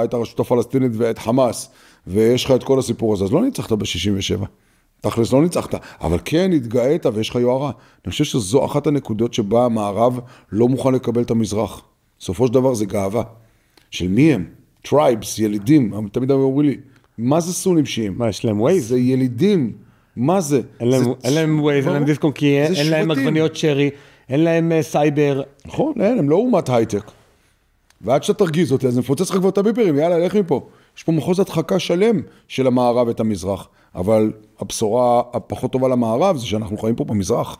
את הרשות הפלסטינית ואת חמאס, ויש לך את כל הסיפור הזה, אז לא ניצחת ב-67. תכלס לא ניצחת, אבל כן התגאית ויש לך יוערה. אני חושב שזו אחת הנקודות שבה המערב לא מוכן לקבל את המזרח. בסופו של דבר זה גאווה. של מי הם? טרייבס, ילידים, תמיד הם אומרים לי, מה זה סונים שיעים? מה, יש להם ווייז? זה ילידים, מה זה? אין להם ווייז, אין להם דיסק און קי, אין להם עגבניות שרי, אין להם סייבר. נכון, הם לא אומת הייטק. ועד שאתה תרגיז אותי, אז נפוצץ לך כבר את הביפרים, יאללה, לך מפה. יש פה מחוז הדחקה שלם של המערב ואת המזרח, אבל הבשורה הפחות טובה למערב זה שאנחנו חיים פה במזרח.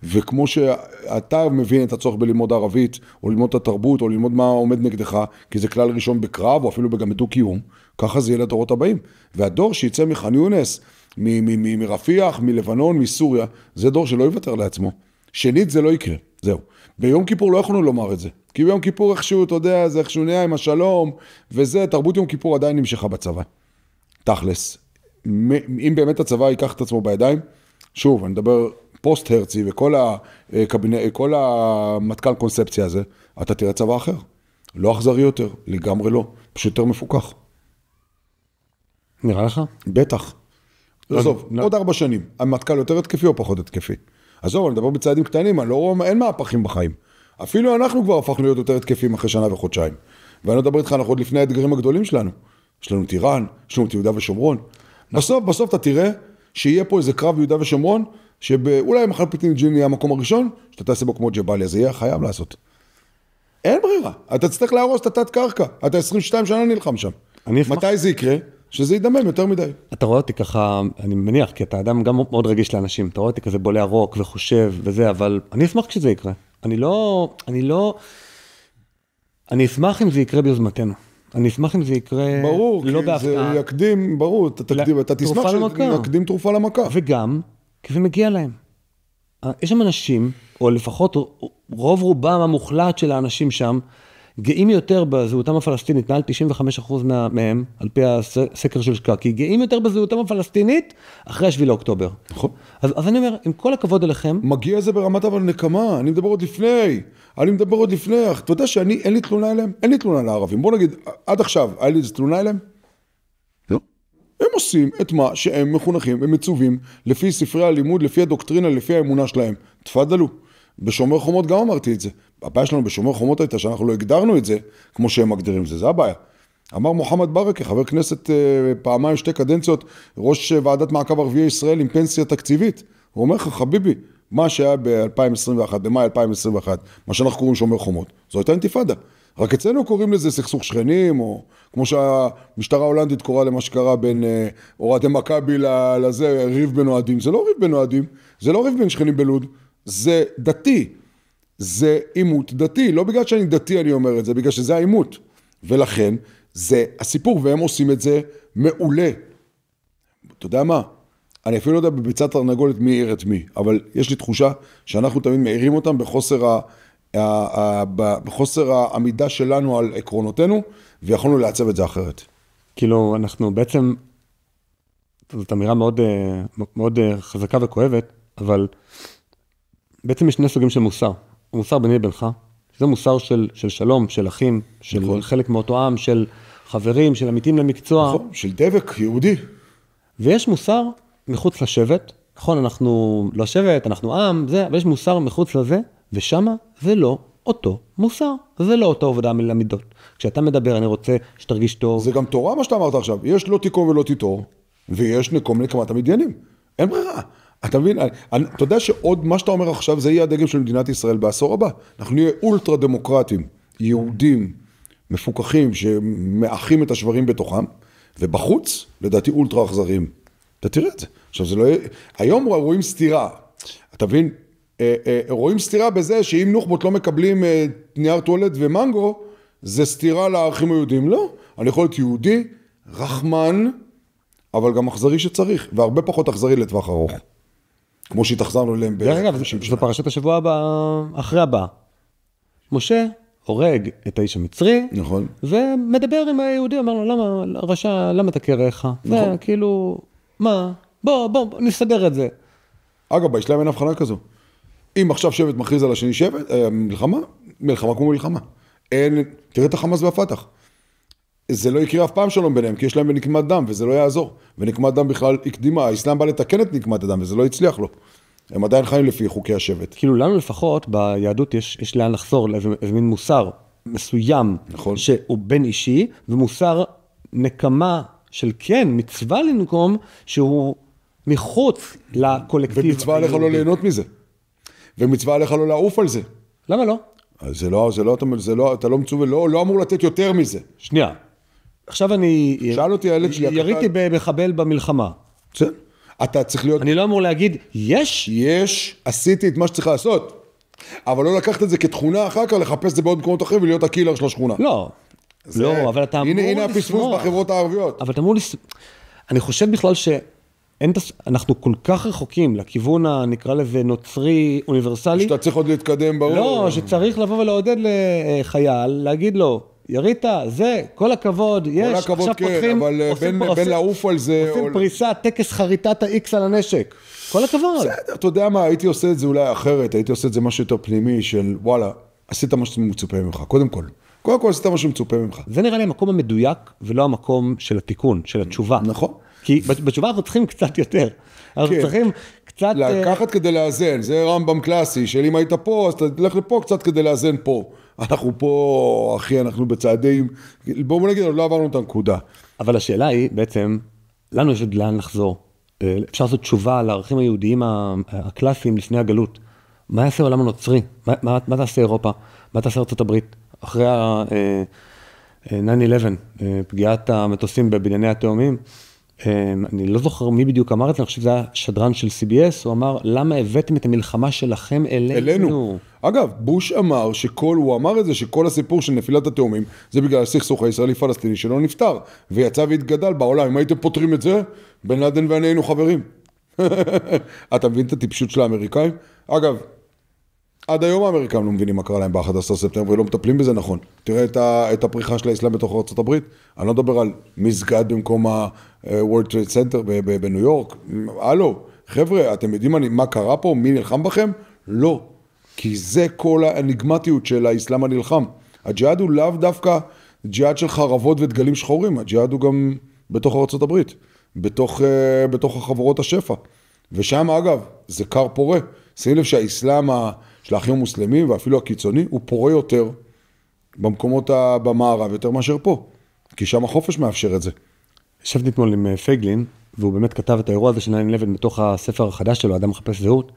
וכמו שאתה מבין את הצורך בללמוד ערבית, או ללמוד את התרבות, או ללמוד מה עומד נגדך, כי זה כלל ראשון בקרב, או אפילו גם בדו-קיום, ככה זה יהיה לדורות הבאים. והדור שיצא מח'אן יונס, מרפיח, מלבנון, מסוריה, זה דור שלא יוותר לעצמו. שנית, זה לא יקרה, זהו. ביום כיפור לא יכולנו לומר את זה. כי ביום כיפור איכשהו, אתה יודע, זה איכשהו נהיה עם השלום, וזה, תרבות יום כיפור עדיין נמשכה בצבא. תכלס. אם באמת הצבא ייקח את עצמו בידיים, שוב, אני מדבר פוסט הרצי וכל המתקן קונספציה הזה, אתה תראה צבא אחר. לא אכזרי יותר, לגמרי לא. פשוט יותר מפוקח. נראה לך? בטח. עזוב, עוד 4 שנים. המתקן יותר התקפי או פחות התקפי? עזוב, אני מדבר בצעדים קטנים, אין מהפכים בחיים. אפילו אנחנו כבר הפכנו להיות יותר התקפים אחרי שנה וחודשיים. ואני מדבר איתך, אנחנו עוד לפני האתגרים הגדולים שלנו. יש לנו טיראן, יש לנו את יהודה ושומרון. בסוף אתה תראה שיהיה פה איזה קרב ביהודה ושומרון, שאולי מחל פליטים ג'ין יהיה המקום הראשון, שאתה תעשה בו כמו ג'באליה, זה יהיה חייב לעשות. אין ברירה, אתה תצטרך להרוס את התת קרקע, אתה 22 שנה נלחם שם. מתי זה יקרה? שזה ידמם יותר מדי. אתה רואה אותי ככה, אני מניח, כי אתה אדם גם מאוד רגיש לאנשים, אתה רואה אותי כזה בולע רוק וחושב וזה, אבל אני אשמח כשזה יקרה. אני אשמח אם זה יקרה ביוזמתנו. אני אשמח אם זה יקרה ברור, לא בהפתעה. ברור, כי זה יקדים, ברור, אתה תשמח שיקדים תרופה למכה. וגם, כי זה מגיע להם. יש שם אנשים, או לפחות רוב רובם המוחלט של האנשים שם, גאים יותר בזהותם הפלסטינית, מעל 95% מהם, על פי הסקר של שקקי, גאים יותר בזהותם הפלסטינית, אחרי 7 לאוקטובר. נכון. אז אני אומר, עם כל הכבוד אליכם... מגיע זה ברמת אבל נקמה, אני מדבר עוד לפני, אתה יודע שאני, אין לי תלונה אליהם, אין לי תלונה לערבים. בוא נגיד, עד עכשיו, היה לי איזה תלונה אליהם? לא. הם עושים את מה שהם מחונכים, הם מצווים, לפי ספרי הלימוד, לפי הדוקטרינה, לפי האמונה שלהם. תפדלו. בשומר חומות גם אמרתי את זה. הבעיה שלנו בשומר חומות הייתה שאנחנו לא הגדרנו את זה כמו שהם מגדירים את זה, זה הבעיה. אמר מוחמד ברכה, חבר כנסת פעמיים 2 קדנציות, ראש ועדת מעקב ערביי ישראל עם פנסיה תקציבית. הוא אומר לך, חביבי, מה שהיה ב-2021, במאי 2021, מה שאנחנו קוראים שומר חומות, זו הייתה אינתיפאדה. רק אצלנו קוראים לזה סכסוך שכנים, או כמו שהמשטרה ההולנדית קוראה למה שקרה בין אוהדי מכבי לזה, ריב בין אוהדים. זה לא ריב בין אוהדים, זה לא ריב בין שכנים בלוד, זה דתי. זה אימות דתי, לא בגלל שאני דתי אני אומר את זה, בגלל שזה האימות. ולכן, זה הסיפור, והם עושים את זה מעולה. אתה יודע מה? אני אפילו לא יודע בביצת תרנגולת מי העיר את מי, אבל יש לי תחושה שאנחנו תמיד מעירים אותם בחוסר העמידה שלנו על עקרונותינו, ויכולנו לעצב את זה אחרת. כאילו, אנחנו בעצם, זאת אמירה מאוד, מאוד חזקה וכואבת, אבל בעצם יש 2 סוגים של מוסר. המוסר ביני לבינך, זה מוסר של שלום, של אחים, של נכון. חלק מאותו עם, של חברים, של עמיתים למקצוע. נכון, של דבק יהודי. ויש מוסר מחוץ לשבט, נכון, אנחנו לא שבט, אנחנו עם, זה, אבל יש מוסר מחוץ לזה, ושמה זה לא אותו מוסר, זה לא אותו עבודה מלמידות. כשאתה מדבר, אני רוצה שתרגיש טוב. זה גם תורה מה שאתה אמרת עכשיו, יש לא תיקום ולא תיטור, ויש נקום נקמת המדיינים. אין ברירה. אתה מבין? אתה יודע שעוד מה שאתה אומר עכשיו, זה יהיה הדגם של מדינת ישראל בעשור הבא. אנחנו נהיה אולטרה דמוקרטים, יהודים, מפוקחים, שמאחים את השברים בתוכם, ובחוץ, לדעתי, אולטרה אכזריים. אתה תראה את זה. עכשיו, זה לא יהיה... היום רואים סתירה. אתה מבין? רואים סתירה בזה שאם נוח'בות לא מקבלים נייר טואלט ומנגו, זה סתירה לערכים היהודים. לא. אני יכול להיות יהודי, רחמן, אבל גם אכזרי שצריך, והרבה פחות אכזרי לטווח ארוך. כמו שהתאכזרנו אליהם ב-50 שנה. זו פרשת השבוע הבא, אחרי הבא. משה הורג את האיש המצרי, נכון. ומדבר עם היהודי, אומר לו, למה, רשע, למה אתה קרח? נכון. זה כאילו, מה? בוא, נסדר את זה. אגב, באסלאם אין הבחנה כזו. אם עכשיו שבט מכריז על השני שבט, מלחמה כמו מלחמה. תראה את החמאס והפתח. זה לא יקרה אף פעם שלום ביניהם, כי יש להם בנקמת דם, וזה לא יעזור. ונקמת דם בכלל הקדימה, האסלאם בא לתקן את נקמת הדם, וזה לא הצליח לו. הם עדיין חיים לפי חוקי השבט. כאילו לנו לפחות, ביהדות יש לאן לחזור, לאיזה מין מוסר מסוים, נכון. שהוא בין אישי, ומוסר נקמה של כן, מצווה לנקום שהוא מחוץ לקולקטיב. ומצווה עליך לא ליהנות מזה. ומצווה עליך לא לעוף על זה. למה לא? אז אתה לא מצווה, לא אמור לתת יותר מזה. שנייה. עכשיו אני... שאל אותי הילד שלי... יריתי במחבל במלחמה. בסדר. אתה צריך להיות... אני לא אמור להגיד, יש, עשיתי את מה שצריך לעשות. אבל לא לקחת את זה כתכונה אחר כך, לחפש את זה בעוד מקומות אחרים ולהיות הקילר של השכונה. לא, אבל אתה אמור לשמוח. הנה הפספוס בחברות הערביות. אבל אתה אמור לשמוח. אני חושב בכלל אנחנו כל כך רחוקים לכיוון, נקרא לזה, נוצרי אוניברסלי. שאתה צריך עוד להתקדם ברור. לא, שצריך לבוא ולעודד לחייל, להגיד לו, ירית, זה, כל הכבוד, יש. כל הכבוד כן, אבל בין לעוף על זה... עושים פריסה, טקס חריטת ה-X על הנשק. כל הכבוד. בסדר, אתה יודע מה, הייתי עושה את זה אולי אחרת, הייתי עושה את זה משהו יותר פנימי של, וואלה, עשית מה שמצופה ממך, קודם כל עשית מה שמצופה ממך. זה נראה לי המקום המדויק, ולא המקום של התיקון, של התשובה. נכון. כי בתשובה אנחנו צריכים קצת יותר. אנחנו צריכים קצת... לקחת כדי לאזן, זה רמב"ם קלאסי, של אם היית פה, אז אתה תלך לפה קצת כדי לאזן פה. אנחנו פה, אחי, אנחנו בצעדים, בואו נגיד, לא עברנו את הנקודה. אבל השאלה היא, בעצם, לנו יש עוד לאן לחזור. אפשר לעשות תשובה על הערכים היהודיים הקלאסיים לפני הגלות. מה יעשה העולם הנוצרי? מה תעשה אירופה? מה תעשה ארצות הברית? אחרי ה-9/11, פגיעת המטוסים בבנייני התאומים, אני לא זוכר מי בדיוק אמר את זה, אני חושב שזה היה שדרן של CBS, הוא אמר, למה הבאתם את המלחמה שלכם אלינו? אגב, בוש אמר הוא אמר את זה, שכל הסיפור של נפילת התאומים, זה בגלל הסכסוך הישראלי-פלסטיני שלא נפטר, ויצא והתגדל בעולם. אם הייתם פותרים את זה, בן לאדן ואני היינו חברים. אתה מבין את הטיפשות של האמריקאים? אגב, עד היום האמריקאים לא מבינים מה קרה להם ב-11 ספטמבר, ולא מטפלים בזה נכון. תראה את הפריחה של האסלאם בתוך ארצות הברית. אני לא מדבר על מסגד במקום ה-World Trade Center בניו יורק. הלו, חבר'ה, אתם יודעים מה קרה פה? מי נלחם בכם? לא. כי זה כל האניגמטיות של האסלאם הנלחם. הג'יהאד הוא לאו דווקא ג'יהאד של חרבות ודגלים שחורים. הג'יהאד הוא גם בתוך ארצות הברית. בתוך החברות השפע. ושם, אגב, זה קר פורה. שים לב שהאסלאם של האחים המוסלמים, ואפילו הקיצוני, הוא פורה יותר במקומות במערב, יותר מאשר פה. כי שם החופש מאפשר את זה. ישבתי אתמול עם פייגלין, והוא באמת כתב את האירוע הזה של 9/11 בתוך הספר החדש שלו, אדם מחפש זהות,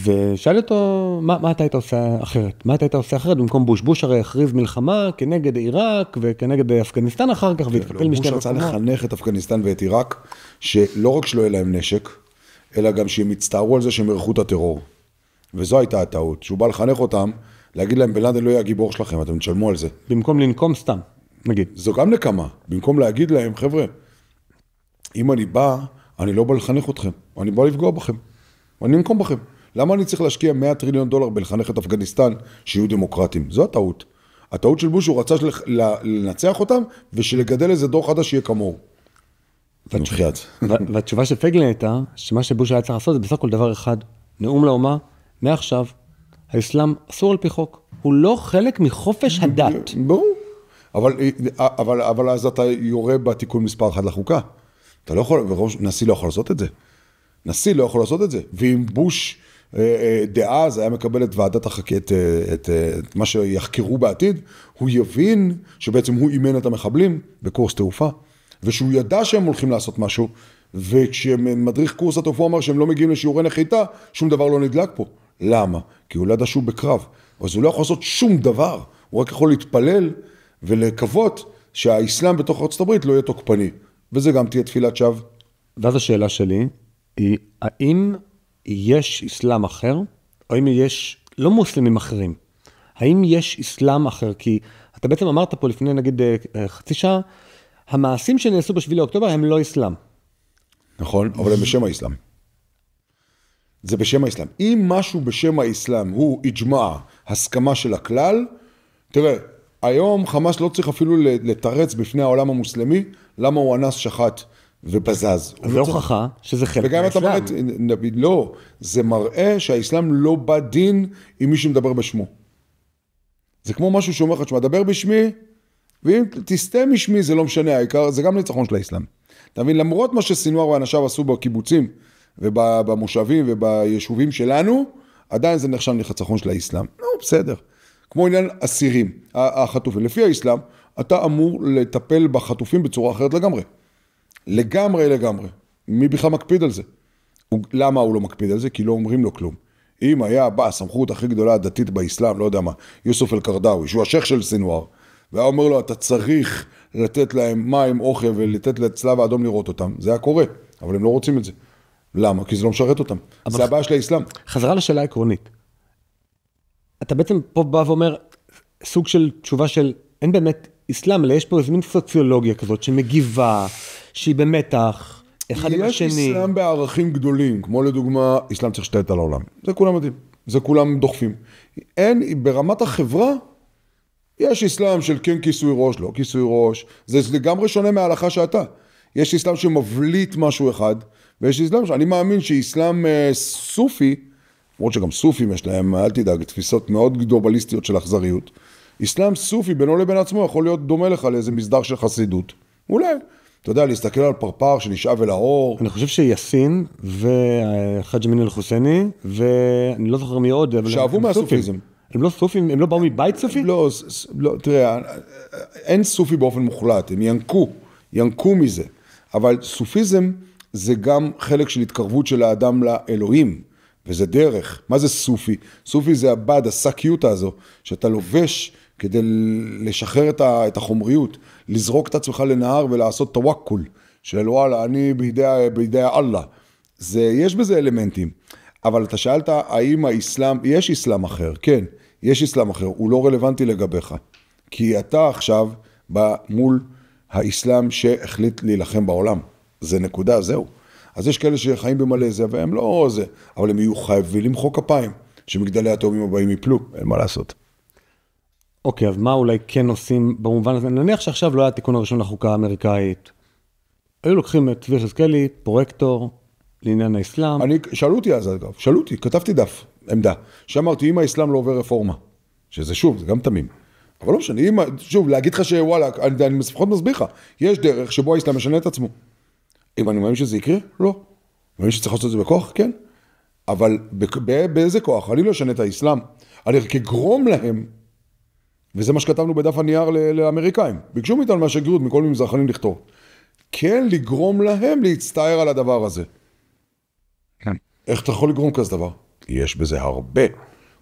ושאל אותו, מה אתה היית עושה אחרת? מה אתה היית עושה אחרת? במקום בוש. בוש הרי הכריז מלחמה כנגד עיראק וכנגד אפגניסטן אחר כך, והתקפל משתי בוש רצה לחנך את אפגניסטן ואת עיראק, שלא רק שלא יהיה להם נשק, אלא גם שהם יצטערו על זה שהם ערכו את הטרור. וזו הייתה הטעות. שהוא בא לחנך אותם, להגיד להם, בן לאדן לא יהיה הגיבור שלכם, אתם תשלמו על זה. במקום לנקום סתם, נגיד. זו גם נקמה. במקום להגיד להם, חבר'ה, אם אני בא, אני לא בא לחנך אתכם, אני בא לפגוע בכם. אני נקום בכם. למה אני צריך להשקיע $100 טריליון בלחנך את אפגניסטן שיהיו דמוקרטים? זו הטעות. הטעות של בוש הוא רצה לנצח אותם, ושלגדל איזה דור חדש שיהיה כמוהו. והתשובה של פייגלין הייתה, שמה שבוש היה צריך לעשות זה בסך הכל דבר אחד, נאום לאומה, מעכשיו, האסלאם אסור על פי חוק. הוא לא חלק מחופש הדת. ברור. אבל אז אתה יורה בתיקון מספר 1 לחוקה. אתה לא יכול, נשיא לא יכול לעשות את זה. נשיא לא יכול לעשות את זה. ואם בוש דאז היה מקבל את ועדת החקה, את מה שיחקרו בעתיד, הוא יבין שבעצם הוא אימן את המחבלים בקורס תעופה, ושהוא ידע שהם הולכים לעשות משהו, וכשמדריך קורס התעופה אומר שהם לא מגיעים לשיעורי נחיתה, שום דבר לא נדלק פה. למה? כי הוא לא ידע שהוא בקרב. אז הוא לא יכול לעשות שום דבר. הוא רק יכול להתפלל ולקוות שהאסלאם בתוך ארצות הברית לא יהיה תוקפני. וזה גם תהיה תפילת שווא. ואז השאלה שלי היא, האם יש אסלאם אחר, או האם יש לא מוסלמים אחרים? האם יש אסלאם אחר? כי אתה בעצם אמרת פה לפני נגיד חצי שעה, המעשים שנעשו ב7 לאוקטובר הם לא אסלאם. נכון, אבל הם בשם האסלאם. זה בשם האסלאם. אם משהו בשם האסלאם הוא איג'מע, הסכמה של הכלל, תראה, היום חמאס לא צריך אפילו לתרץ בפני העולם המוסלמי, למה הוא אנס, שחט ובזז. זה הוכחה שזה חלק מהאסלאם. לא, זה מראה שהאסלאם לא בא דין עם מי שמדבר בשמו. זה כמו משהו שאומר לך, דבר בשמי, ואם תסתה משמי זה לא משנה, העיקר זה גם ניצחון של האסלאם. אתה מבין, למרות מה שסינואר ואנשיו עשו בקיבוצים, ובמושבים וביישובים שלנו, עדיין זה נחשב ניצחון של האסלאם. לא, בסדר. כמו עניין אסירים, החטופים. לפי האסלאם, אתה אמור לטפל בחטופים בצורה אחרת לגמרי. לגמרי. מי בכלל מקפיד על זה? למה הוא לא מקפיד על זה? כי לא אומרים לו כלום. אם היה בא הסמכות הכי גדולה הדתית באסלאם, לא יודע מה, יוסוף אל-קרדאווי, שהוא השייך של סינואר, והיה אומר לו, אתה צריך לתת להם מים, אוכל, ולתת לצלב האדום לראות אותם. זה היה קורה, אבל הם לא רוצים את זה. למה? כי זה לא משרת אותם. זה הבעיה של האסלאם. חזרה לשאלה העקרונית. אתה בעצם פה בא ואומר, סוג של תשובה של, אין באמת אסלאם, אלא יש פה איזו מין סוציולוגיה כזאת, שמגיבה, שהיא במתח, אחד עם השני. יש אסלאם בערכים גדולים, כמו לדוגמה, אסלאם צריך שתת על העולם. זה כולם יודעים, זה כולם דוחפים. אין, ברמת החברה, יש אסלאם של כן כיסוי ראש, לא כיסוי ראש, זה לגמרי שונה מההלכה שאתה. יש אסלאם שמבליט משהו אחד, ויש אסלאם שאני מאמין שאסלאם סופי, למרות שגם סופים יש להם, אל תדאג, תפיסות מאוד גלובליסטיות של אכזריות, אסלאם סופי בינו לבין עצמו יכול להיות דומה לך לאיזה מסדר של חסידות. אולי, אתה יודע, להסתכל על פרפר שנשאב אל האור. אני חושב שיאסין וחאג' אמין אל-חוסייני, ואני לא זוכר מי עוד, שאבו מהסופיזם. הם לא סופים, הם לא באו מבית סופי? לא, תראה, אין סופי באופן מוחלט, הם ינקו מזה. אבל סופיזם זה גם חלק של התקרבות של האדם לאלוהים, וזה דרך. מה זה סופי? סופי זה הבד, הסקיות הזו, שאתה לובש כדי לשחרר את החומריות, לזרוק את עצמך לנהר ולעשות תוואקול, של וואלה, אני בידי אללה. יש בזה אלמנטים. אבל אתה שאלת, האם האסלאם, יש אסלאם אחר? כן, יש אסלאם אחר, הוא לא רלוונטי לגביך. כי אתה עכשיו בא מול האסלאם שהחליט להילחם בעולם. זה נקודה, זהו. אז יש כאלה שחיים במלזיה, והם לא זה, אבל הם יהיו חייבים למחוא כפיים, שמגדלי התאומים הבאים יפלו, אין מה לעשות. אוקיי, אז מה אולי כן עושים במובן הזה? נניח שעכשיו לא היה התיקון הראשון לחוקה האמריקאית. היו לוקחים את צבי יחזקאלי, פרויקטור, לעניין האסלאם. שאלו אותי אז, אגב, כתבתי דף, עמדה, שאמרתי, אם האסלאם לא עובר רפורמה, שזה שוב, זה גם תמים, אבל לא משנה, שוב, להגיד לך שוואלה, אני לפחות מסביר לך, יש דרך שבו האסלאם משנה את עצמו. אם אני מאמין שזה יקרה? לא. מאמין שצריך לעשות את זה בכוח? כן. אבל באיזה כוח? אני לא אשנה את האסלאם. אני רק אגרום להם, וזה מה שכתבנו בדף הנייר לאמריקאים. ביקשו מאיתנו מהשגרירות, מכל מיני מזרחנים לכתוב. כן, לגרום להם להצטער על הדבר הזה. כן. איך אתה יכול לגרום כזה דבר? יש בזה הרבה.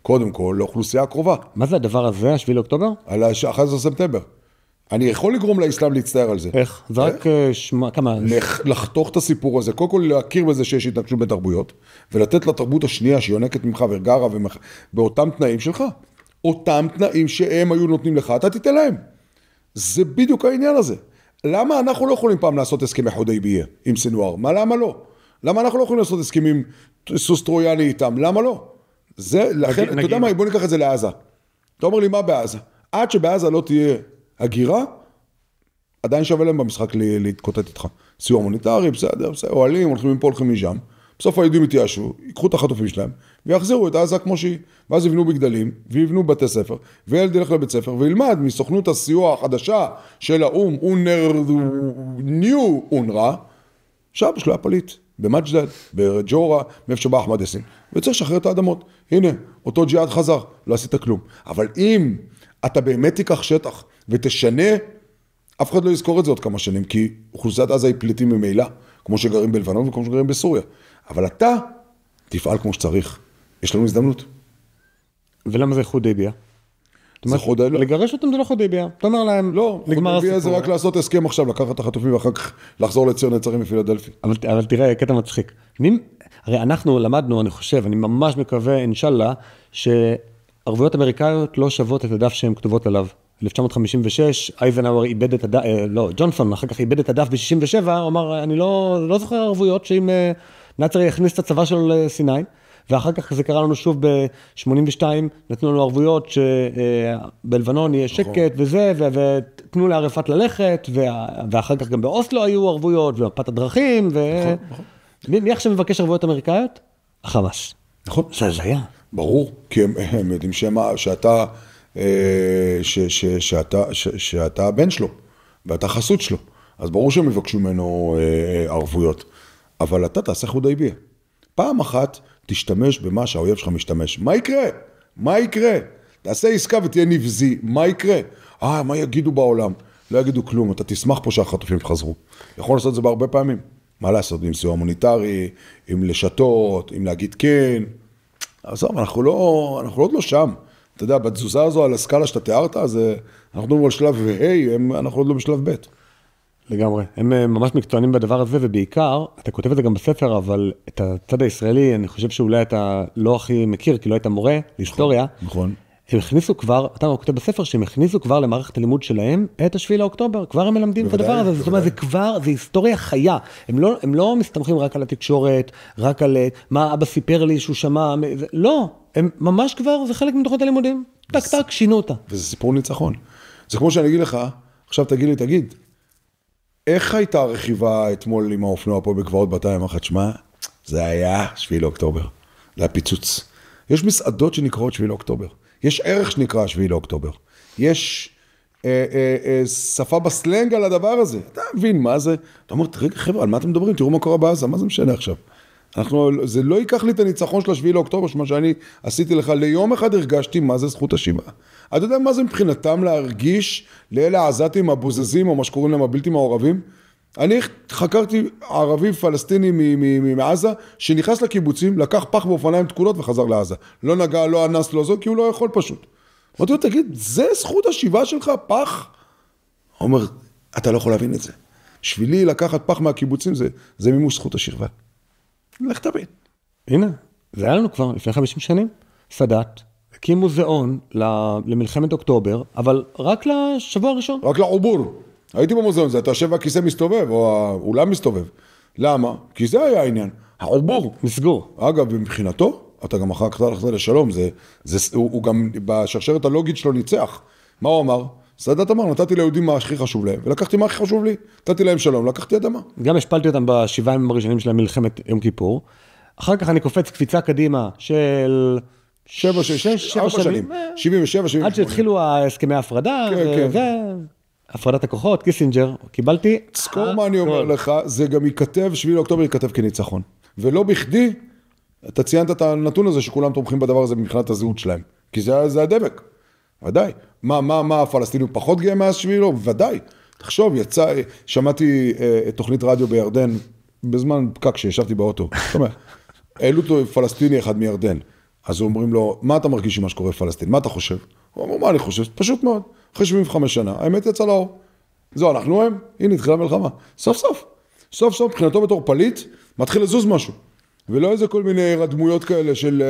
קודם כל, לאוכלוסייה הקרובה. מה זה הדבר הזה, 7 לאוקטובר? על 11 ספטמבר. אני יכול לגרום לאסלאם להצטער על זה. איך? זה רק כמה? לחתוך את הסיפור הזה, קודם כל להכיר בזה שיש התנגשות בתרבויות, ולתת לתרבות השנייה שיונקת ממך וגרה באותם תנאים שלך. אותם תנאים שהם היו נותנים לך, אתה תיתן להם. זה בדיוק העניין הזה. למה אנחנו לא יכולים פעם לעשות הסכמי חודייביה עם סינואר? למה לא? למה אנחנו לא יכולים לעשות הסכמים סוס טרויאני איתם? למה לא? זה, לכן, אתה יודע מה, בוא ניקח את זה לעזה. אתה אומר לי, מה בעזה? עד שבעזה לא תהיה הגירה, עדיין שווה להם במשחק להתקוטט איתך. סיוע מוניטרי, בסדר, אוהלים, הולכים מפה, הולכים משם. בסוף היהודים יתיישבו, ייקחו את החטופים שלהם, ויחזירו את עזה כמו שהיא. ואז יבנו בגדלים, ויבנו בתי ספר, וילד ילך לבית ספר, וילמד מסוכנות הסיוע החדשה של האום, ניו אונר"א, שאבא שלו היה פליט, במג'דל, בג'ורה, מאיפה שבא אחמד יאסין, וצריך לשחרר את האדמות. הנה, אותו ג'יהאד חזר, לא עשית כלום. אבל אם אתה באמת תיקח שטח ותשנה, אף אחד לא יזכור את זה עוד כמה שנים, כי אוכלוסיית עזה היא פליטים ממילא, כמו שגרים בלבנון וכמו שגרים בסוריה. אבל אתה תפעל כמו שצריך. יש לנו הזדמנות. ולמה זה חודייביה? לגרש אותם זה לא חודייביה. אתה אומר להם, לא, חודייביה זה רק לעשות הסכם עכשיו, לקחת את החטופים ואחר כך לחזור לציון נצרים מפילדלפי. אבל תראה, קטע מצחיק. הרי אנחנו למדנו, אני חושב, אני ממש מקווה, אינשאללה, שערבויות אמריקאיות לא שוות את הדף שהן כתובות עליו. 1956, אייזנהאואר איבד את הדף, לא, ג'ונסון אחר כך איבד את הדף ב-67, הוא אמר, אני לא זוכר ערבויות שאם נאצר יכניס את הצבא שלו לסיני, ואחר כך זה קרה לנו שוב ב-82, נתנו לנו ערבויות שבלבנון יהיה שקט וזה, ותנו לערפאת ללכת, ואחר כך גם באוסלו היו ערבויות, ומפת הדרכים, מי עכשיו מבקש ערבויות אמריקאיות? החמאס. נכון. זה היה. ברור, כי הם יודעים שאתה הבן שלו, ואתה חסות שלו. אז ברור שהם יבקשו ממנו ערבויות. אבל אתה תעשה חודייביה. פעם אחת תשתמש במה שהאויב שלך משתמש. מה יקרה? מה יקרה? תעשה עסקה ותהיה נבזי. מה יקרה? מה יגידו בעולם? לא יגידו כלום, אתה תשמח פה שהחטופים חזרו. יכול לעשות את זה בהרבה פעמים. מה לעשות, עם סיוע מוניטרי, עם לשתות, עם להגיד כן. עזוב, אנחנו עוד לא שם. אתה יודע, בתזוזה הזו על הסקאלה שאתה תיארת, אז אנחנו מדברים על שלב ה', אנחנו עוד לא בשלב ב'. לגמרי. הם ממש מקצוענים בדבר הזה, ובעיקר, אתה כותב את זה גם בספר, אבל את הצד הישראלי, אני חושב שאולי אתה לא הכי מכיר, כי לא היית מורה להיסטוריה. נכון. הם הכניסו כבר, אתה כותב בספר, שהם הכניסו כבר למערכת הלימוד שלהם את השביעי לאוקטובר, כבר הם מלמדים את הדבר הזה, זאת אומרת, זה כבר, זה היסטוריה חיה, הם לא מסתמכים רק על התקשורת, רק על מה אבא סיפר לי שהוא שמע, לא, הם ממש כבר, זה חלק מתוכנית הלימודים, טק טק, שינו אותה. וזה סיפור ניצחון. זה כמו שאני אגיד לך, עכשיו תגיד, איך הייתה הרכיבה אתמול עם האופנוע פה בגבעות בתיים? אמרת, שמה, זה היה 7 לאוקטובר, זה היה פיצוץ. יש מסעדות שנקראות 7 לאוקטובר. יש ערך שנקרא 7 לאוקטובר. יש שפה בסלנג על הדבר הזה. אתה מבין מה זה? אתה אומר, רגע חבר'ה, על מה אתם מדברים? תראו מה קורה בעזה, מה זה משנה עכשיו? זה לא ייקח לי את הניצחון של 7 לאוקטובר, שמה שאני עשיתי לך, ליום אחד הרגשתי מה זה זכות השיבה. אתה יודע מה זה מבחינתם להרגיש לאלה העזתים, הבוזזים, או מה שקוראים להם הבלתי מעורבים? אני חקרתי ערבי פלסטיני מעזה, שנכנס לקיבוצים, לקח פח באופניים תקולות וחזר לעזה. לא נגע, לא אנס, לא זו, כי הוא לא יכול פשוט. אמרתי לו, תגיד, זה זכות השיבה שלך, פח? הוא אומר, אתה לא יכול להבין את זה. בשבילי לקחת פח מהקיבוצים, זה מימוש זכות השכבה. לך תבין. הנה, זה היה לנו כבר לפני 50 שנים. סאדאת, הקים מוזיאון למלחמת אוקטובר, אבל רק לשבוע הראשון. רק לעובור. הייתי במוזיאון, אתה יושב והכיסא מסתובב, או האולם מסתובב. למה? כי זה היה העניין. העובור. נסגור. אגב, מבחינתו, אתה גם אחר כך הלכת לשלום, הוא גם בשרשרת הלוגית שלו ניצח. מה הוא אמר? סאדאת אמר, נתתי ליהודים מה הכי חשוב להם, ולקחתי מה הכי חשוב לי, נתתי להם שלום, לקחתי אדמה. גם השפלתי אותם בשבעה ימים הראשונים של מלחמת יום כיפור. אחר כך אני קופץ קפיצה קדימה של 7 שנים, 77, 78. עד שהתחילו הסכמי ההפרדה, הפרדת הכוחות, קיסינג'ר, קיבלתי. תזכור מה אני אומר לך, זה גם ייכתב, 7 לאוקטובר ייכתב כניצחון. ולא בכדי, אתה ציינת את הנתון הזה שכולם תומכים בדבר הזה מבחינת הזהות שלהם. כי זה הדבק. ודאי. מה הפלסטינים פחות גאה מאז 7 לו? ודאי. תחשוב, שמעתי תוכנית רדיו בירדן, בזמן פקק שישבתי באוטו. זאת אומרת, העלו אותו פלסטיני אחד מירדן. אז אומרים לו, מה אתה מרגיש עם מה שקורה פלסטין? מה אתה חושב? הוא אומר, מה אני חושב? פשוט מאוד. אחרי 75 שנה, האמת יצא לאור. זהו, אנחנו הם, הנה, התחילה מלחמה. סוף, מבחינתו בתור פליט, מתחיל לזוז משהו. ולא איזה כל מיני רדמויות כאלה של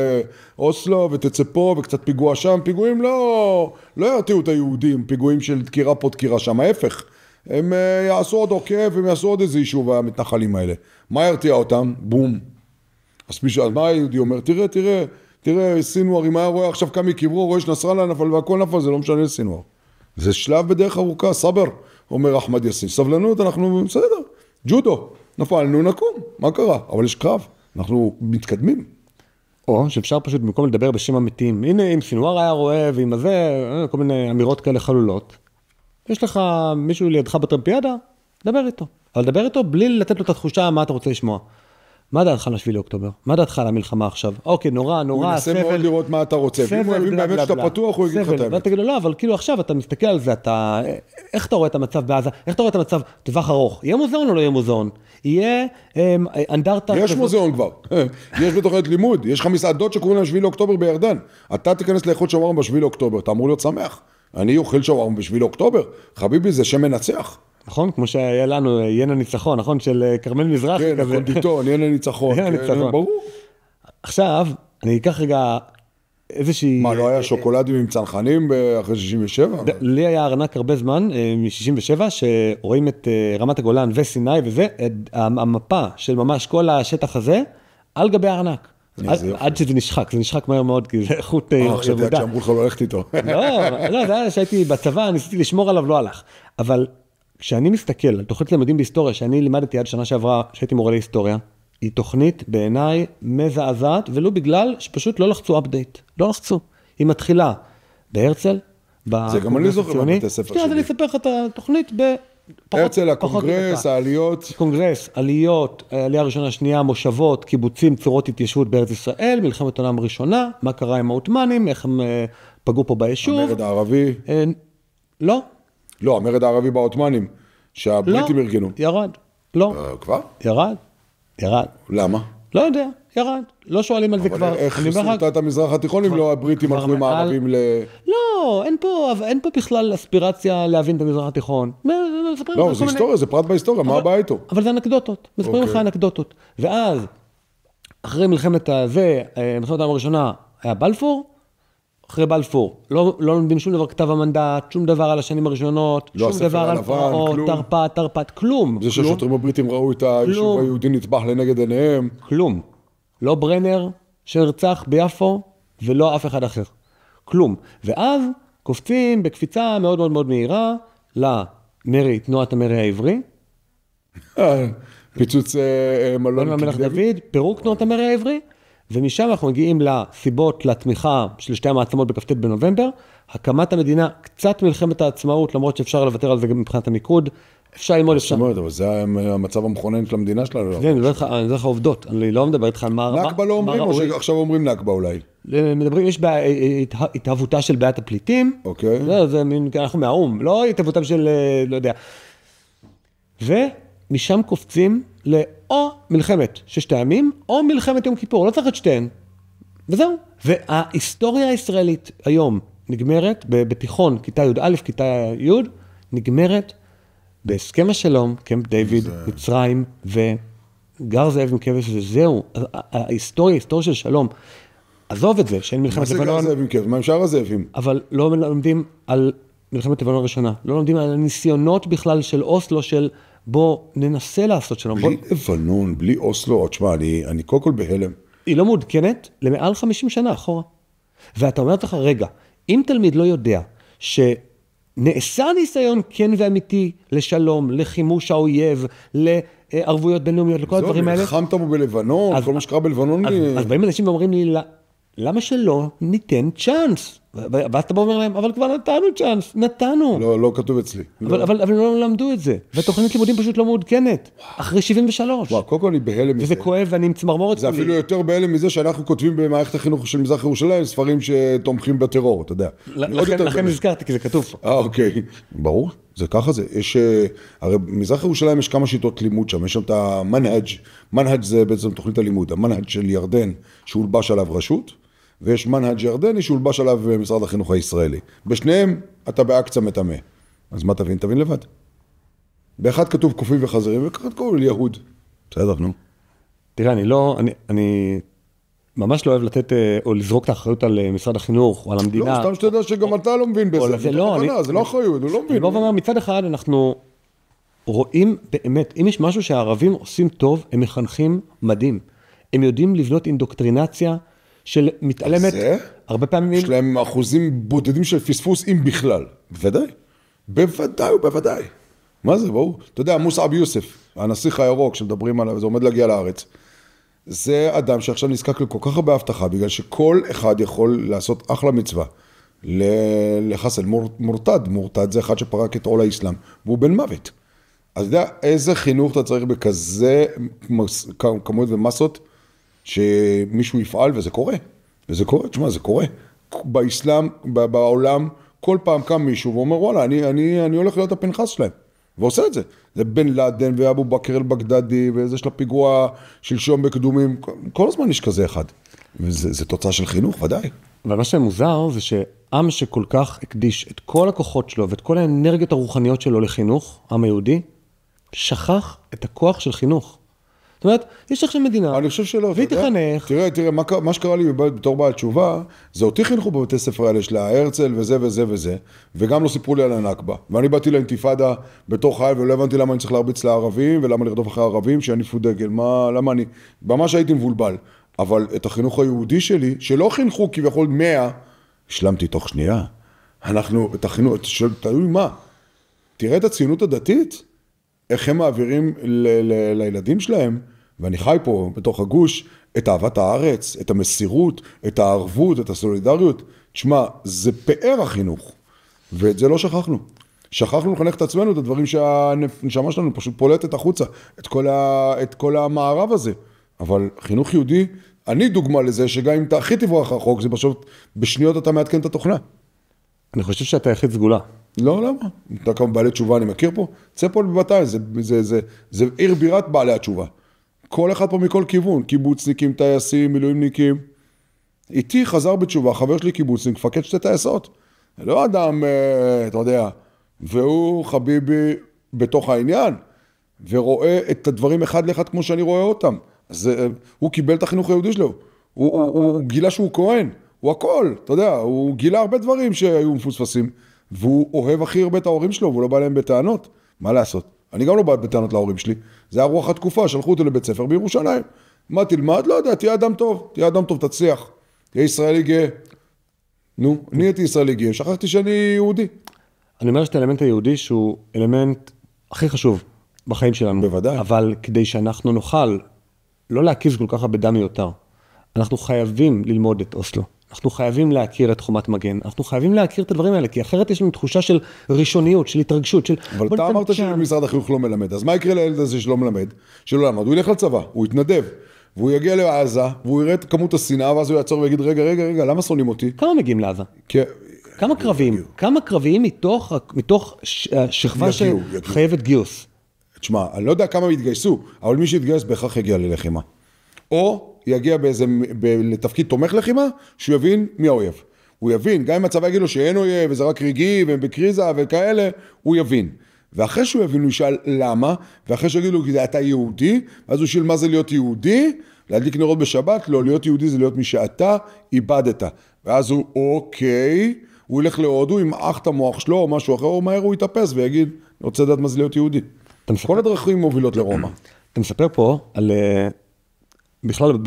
אוסלו ותצא פה וקצת פיגוע שם. פיגועים לא ירתיעו את היהודים, פיגועים של דקירה פה, דקירה שם, ההפך. הם יעשו עוד עוקב, הם יעשו עוד איזה יישוב המתנחלים האלה. מה ירתיע אותם? בום. אז מה היהודי אומר? תראה, סינואר, אם היה רואה עכשיו קם מקברו, רואה שנסראללה נפל והכל נפל, זה לא משנה לסינואר. זה שלב בדרך ארוכה, סבר, אומר אחמד יאסין. סבלנות, אנחנו בסדר, ג'ודו, נפלנו, נקום, מה קרה? אבל יש קרב, אנחנו מתקדמים. או שאפשר פשוט במקום לדבר בשם המתים, הנה אם סינואר היה רואה ועם הזה, כל מיני אמירות כאלה חלולות, יש לך מישהו לידך בטרמפיאדה, דבר איתו. אבל דבר איתו בלי לתת לו את התחושה מה אתה רוצה לשמוע. מה דעתך על 7 לאוקטובר? מה דעתך על המלחמה עכשיו? אוקיי, נורא, הוא ינסה מאוד לראות מה אתה רוצה. ואם הוא יבין באמת שאתה פתוח, הוא יגיד לך את האמת. ואתה תגיד לו, לא, אבל כאילו עכשיו אתה מסתכל על זה, איך אתה רואה את המצב בעזה? איך אתה רואה את המצב טווח ארוך? יהיה מוזיאון או לא יהיה מוזיאון? יהיה אנדרטה... יש מוזיאון כבר. יש בתוכנית לימוד. יש לך מסעדות שקוראים להם 7 לאוקטובר בירדן. אתה תיכנס לאכול שווארמה ב7 לאוקטובר. אתה אמור להיות שמח. אני אוכל שווארמה ב7 לאוקטובר. חביבי, זה שם מנצח. נכון? כמו שהיה לנו ינה ניצחון, נכון? של קרמל מזרחי כזה. כן, קונדיטון, ינה ניצחון. ברור. עכשיו, אני אקח רגע איזושהי... מה, לא היה שוקולדים עם צנחנים אחרי 67? לי היה ארנק הרבה זמן, מ-67, שרואים את רמת הגולן וסיני וזה, המפה של ממש כל השטח הזה, על גבי הארנק. עד שזה נשחק, זה נשחק מהר מאוד, כי זה איכות עבודה. חשבתי עד שאמרו לך לא הלכת איתו. לא, זה היה שהייתי בצבא, ניסיתי לשמור עליו, לא הלך. אבל כשאני מסתכל על תוכנית לימודים בהיסטוריה, שאני לימדתי עד שנה שעברה, שהייתי מורה להיסטוריה, היא תוכנית בעיניי מזעזעת, ולא בגלל שפשוט לא לחצו אפדייט. לא לחצו. היא מתחילה בהרצל, זה גם אני זוכר בבתי ספר שלי. אז אני אספר לך את התוכנית הרצל, הקונגרס, העליות. קונגרס, עליות, עלייה ראשונה, שנייה, מושבות, קיבוצים, צורות התיישבות בארץ ישראל, מלחמת העולם הראשונה, מה קרה עם העות'מאנים, איך הם פגעו פה ביישוב. המרד הערבי. לא. לא, המרד הערבי בעות'מאנים, שהבריטים ארגנו. ירד. לא. כבר? ירד. למה? לא יודע, ירד. לא שואלים על זה כבר. אבל איך חיסלת את המזרח התיכון אם לא הבריטים הלכו עם הערבים לא, אין פה בכלל אספירציה להבין את המזרח התיכון. לא, זה היסטוריה, זה פרט בהיסטוריה, מה הבעיה איתו? אבל זה אנקדוטות, מספרים לך אנקדוטות. ואז, אחרי מלחמת העולם הראשונה, היה בלפור, אחרי בלפור, לא לומדים שום דבר כתב המנדט, שום דבר על השנים הראשונות, שום דבר על פרעות, תרפ"ט, כלום. זה שהשוטרים הבריטים ראו את היישוב היהודי נטבח לנגד עיניהם. כלום. לא ברנר שנרצח ביפו, ולא אף אחד אחר. כלום. ואז קופצים בקפיצה מאוד מאוד מאוד מהירה, למרי, תנועת המרי העברי. פיצוץ מלון המלך דוד, פירוק תנועת המרי העברי. ומשם אנחנו מגיעים לסיבות, לתמיכה של שתי המעצמות בכ"ט בנובמבר, הקמת המדינה, קצת מלחמת העצמאות, למרות שאפשר לוותר על זה גם מבחינת המיקוד, אפשר ללמוד, אפשר. אבל זה המצב המכונן של המדינה שלנו. אני מדבר איתך עובדות, אני לא מדבר איתך על מה... נכבה לא אומרים, או שעכשיו אומרים נכבה אולי? מדברים, יש התהוותה של בעיית הפליטים, אוקיי. אנחנו מהאום, לא התהוותם של, לא יודע. ומשם קופצים או מלחמת ששת הימים, או מלחמת יום כיפור, לא צריך את שתיהן. וזהו. וההיסטוריה הישראלית היום נגמרת בתיכון, כיתה י' כיתה י', נגמרת בהסכם השלום, קמפ דיוויד, מצרים, וגר זאב עם כבש, וזהו. ההיסטוריה של שלום. עזוב את זה, שאין מלחמת לבנון. מה זה גר זאב עם כבש? מה עם שאר הזאבים? אבל לא לומדים על מלחמת לבנון הראשונה. לא לומדים על הניסיונות בכלל של אוסלו, של בוא ננסה לעשות שלום. בלי לבנון, בלי אוסלו, תשמע, אני קודם כל בהלם. היא לא מעודכנת למעל 50 שנה אחורה. ואתה אומר לך, רגע, אם תלמיד לא יודע שנעשה ניסיון כן ואמיתי לשלום, לחימוש האויב, לערבויות בינלאומיות, לכל הדברים האלה. נלחמת בו בלבנון, כל מה שקרה בלבנון. אז באים אנשים ואומרים לי, למה שלא ניתן צ'אנס? ואז אתה אומר להם, אבל כבר נתנו צ'אנס, נתנו. לא כתוב אצלי. אבל לא למדו את זה. והתוכנית לימודים פשוט לא מעודכנת. אחרי 73. וואו, קודם כל אני בהלם מזה. וזה כואב ואני עם צמרמורת. זה אפילו יותר בהלם מזה שאנחנו כותבים במערכת החינוך של מזרח ירושלים, ספרים שתומכים בטרור, אתה יודע. לכן נזכרתי, כי זה כתוב. אוקיי. ברור, זה ככה זה. הרי במזרח ירושלים יש כמה שיטות לימוד שם, יש שם את המנהג'. מנהג' זה בעצם תוכנית הלימוד. המנהג' של ירדן, שהולבש עליו רשות, ויש מנהג' ירדני שהולבש עליו משרד החינוך הישראלי. בשניהם אתה באקצה מטמא. אז מה תבין? תבין לבד. באחד כתוב קופים וחזרים, וכאחד כתוב יהוד. בסדר, נו. תראה, אני ממש לא אוהב לתת, או לזרוק את האחריות על משרד החינוך, או על המדינה. לא, סתם שתדע שגם אתה לא מבין בזה. זה לא אחריות, הוא לא מבין. בוא ואומר, מצד אחד אנחנו רואים באמת, אם יש משהו שהערבים עושים טוב, הם מחנכים מדהים. הם יודעים לבנות אינדוקטרינציה, של מתעלמת, הרבה פעמים... יש להם אחוזים בודדים של פספוס, אם בכלל. בוודאי. בוודאי. מה זה, ברור? אתה יודע, מוסעב יוסף, הנסיך הירוק שמדברים עליו, זה עומד להגיע לארץ. זה אדם שעכשיו נזקק לכל כך הרבה הבטחה, בגלל שכל אחד יכול לעשות אחלה מצווה. לחסל מורתד זה אחד שפרק את עול האסלאם, והוא בן מוות. אז אתה יודע, איזה חינוך אתה צריך בכזה כמות ומסות, שמישהו יפעל, וזה קורה. תשמע, זה קורה. באסלאם, בעולם, כל פעם קם מישהו ואומר, וואלה, אני הולך להיות הפנחס שלהם. ועושה את זה. זה בן לאדן ואבו בכר אל-בגדדי, וזה של הפיגוע שלשום בקדומים. כל הזמן יש כזה אחד. וזה תוצאה של חינוך, ודאי. אבל מה שמוזר זה שעם שכל כך הקדיש את כל הכוחות שלו, ואת כל האנרגיות הרוחניות שלו לחינוך, העם היהודי, שכח את הכוח של חינוך. זאת אומרת, יש עכשיו מדינה, אני חושב שלא, והיא תחנך. תראה, מה שקרה לי בתור בעל תשובה, זה אותי חינכו בבתי ספר האלה של הרצל וזה וזה וזה, וגם לא סיפרו לי על הנכבה. ואני באתי לאינתיפאדה בתור חייל, ולא הבנתי למה אני צריך להרביץ לערבים, ולמה לרדוף אחרי הערבים, שיניפו דגל, למה אני, ממש הייתי מבולבל. אבל את החינוך היהודי שלי, שלא חינכו כביכול 100, השלמתי תוך שנייה. את החינוך, תלוי מה? תראה את הציונות הדתית, איך הם מעבירים לילדים שלהם, ואני חי פה בתוך הגוש, את אהבת הארץ, את המסירות, את הערבות, את הסולידריות. תשמע, זה פאר החינוך, ואת זה לא שכחנו. שכחנו לחנך את עצמנו, את הדברים שהנשמה שלנו פשוט פולטת החוצה, את כל המערב הזה. אבל חינוך יהודי, אני דוגמה לזה, שגם אם אתה הכי תברח רחוק, זה פשוט בשניות אתה מעדכן את התוכנה. אני חושב שאתה יחיד סגולה. לא, למה? אתה כמה בעלי תשובה אני מכיר פה? צא פה בבתי, זה עיר בירת בעלי התשובה. כל אחד פה מכל כיוון, קיבוצניקים, טייסים, מילואימניקים. איתי חזר בתשובה, חבר שלי קיבוצניק, מפקד שתי טייסות. לא אדם, אתה יודע, והוא חביבי בתוך העניין, ורואה את הדברים אחד לאחד כמו שאני רואה אותם. אז הוא קיבל את החינוך היהודי שלו. הוא גילה שהוא כהן, הוא הכל, אתה יודע, הוא גילה הרבה דברים שהיו מפוספסים, והוא אוהב הכי הרבה את ההורים שלו, והוא לא בא להם בטענות. מה לעשות? אני גם לא בא בטענות להורים שלי. זה היה רוח התקופה, שלחו אותו לבית ספר בירושלים. מה תלמד? לא יודע, תהיה אדם טוב, תצליח. תהיה ישראלי גאה. נו, אני הייתי ישראלי גאה, שכחתי שאני יהודי. אני אומר שאת האלמנט היהודי שהוא אלמנט הכי חשוב בחיים שלנו. בוודאי. אבל כדי שאנחנו נוכל לא להקיז כל כך הרבה דם מיותר, אנחנו חייבים ללמוד את אוסלו. אנחנו חייבים להכיר את חומת מגן. אנחנו חייבים להכיר את הדברים האלה, כי אחרת יש לנו תחושה של ראשוניות, של התרגשות, של... אבל אתה אמרת שמשרד החינוך לא מלמד, אז מה יקרה לילד הזה שלא מלמד? שלא למד, הוא ילך לצבא, הוא יתנדב, והוא יגיע לעזה, והוא יראה את כמות השנאה, ואז הוא יעצור ויגיד, רגע, למה שונאים אותי? כמה מגיעים לעזה? כמה קרביים מתוך שכבה שחייבת גיוס? תשמע, אני לא יודע כמה יתגייסו, אבל מי שיתגייס בהכרח יגיע ללחימה. או יגיע לתפקיד תומך לחימה, שהוא יבין מי האויב. הוא יבין, גם אם הצבא יגיד לו שאין אויב, וזה רק רגעי, והם בקריזה וכאלה, הוא יבין. ואחרי שהוא יבין, הוא ישאל למה, ואחרי שהוא יגיד לו, אתה יהודי, אז הוא ישאל מה זה להיות יהודי, להדליק נרות בשבת, לא, להיות יהודי זה להיות מי שאתה איבדת. ואז הוא, אוקיי, הוא ילך להודו, ימעך את המוח שלו, או משהו אחר, או מהר הוא יתאפס ויגיד, אני רוצה לדעת מה זה להיות יהודי. כל הדרכים מובילות לרומא. אתה מספר פה על... בכלל,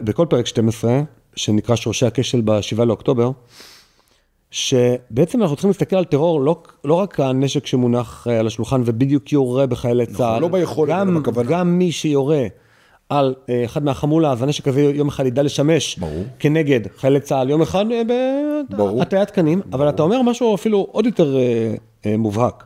בכל פרק 12, שנקרא שורשי הכשל ב7 לאוקטובר, שבעצם אנחנו צריכים להסתכל על טרור, לא רק הנשק שמונח על השולחן, ובדיוק יורה בחיילי צה"ל, לא ביכולת, אלא בכוונה. גם מי שיורה על אחד מהחמולה, אז הנשק הזה יום אחד ידע לשמש כנגד חיילי צה"ל, יום אחד בהטיית תקנים, אבל אתה אומר משהו אפילו עוד יותר מובהק.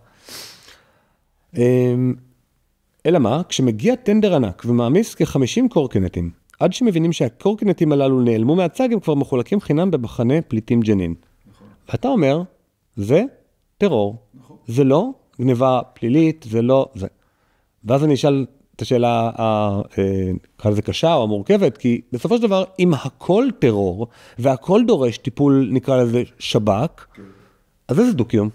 אלא מה? כשמגיע טנדר ענק ומעמיס כ-50 קורקינטים, עד שמבינים שהקורקינטים הללו נעלמו מהצג, הם כבר מחולקים חינם במחנה פליטים ג'נין. ואתה אומר, זה טרור. זה לא גניבה פלילית, זה לא זה. ואז אני אשאל את השאלה, נקרא לזה קשה או מורכבת, כי בסופו של דבר, אם הכל טרור, והכל דורש טיפול, נקרא לזה שב"כ, אז איזה דו-קיום?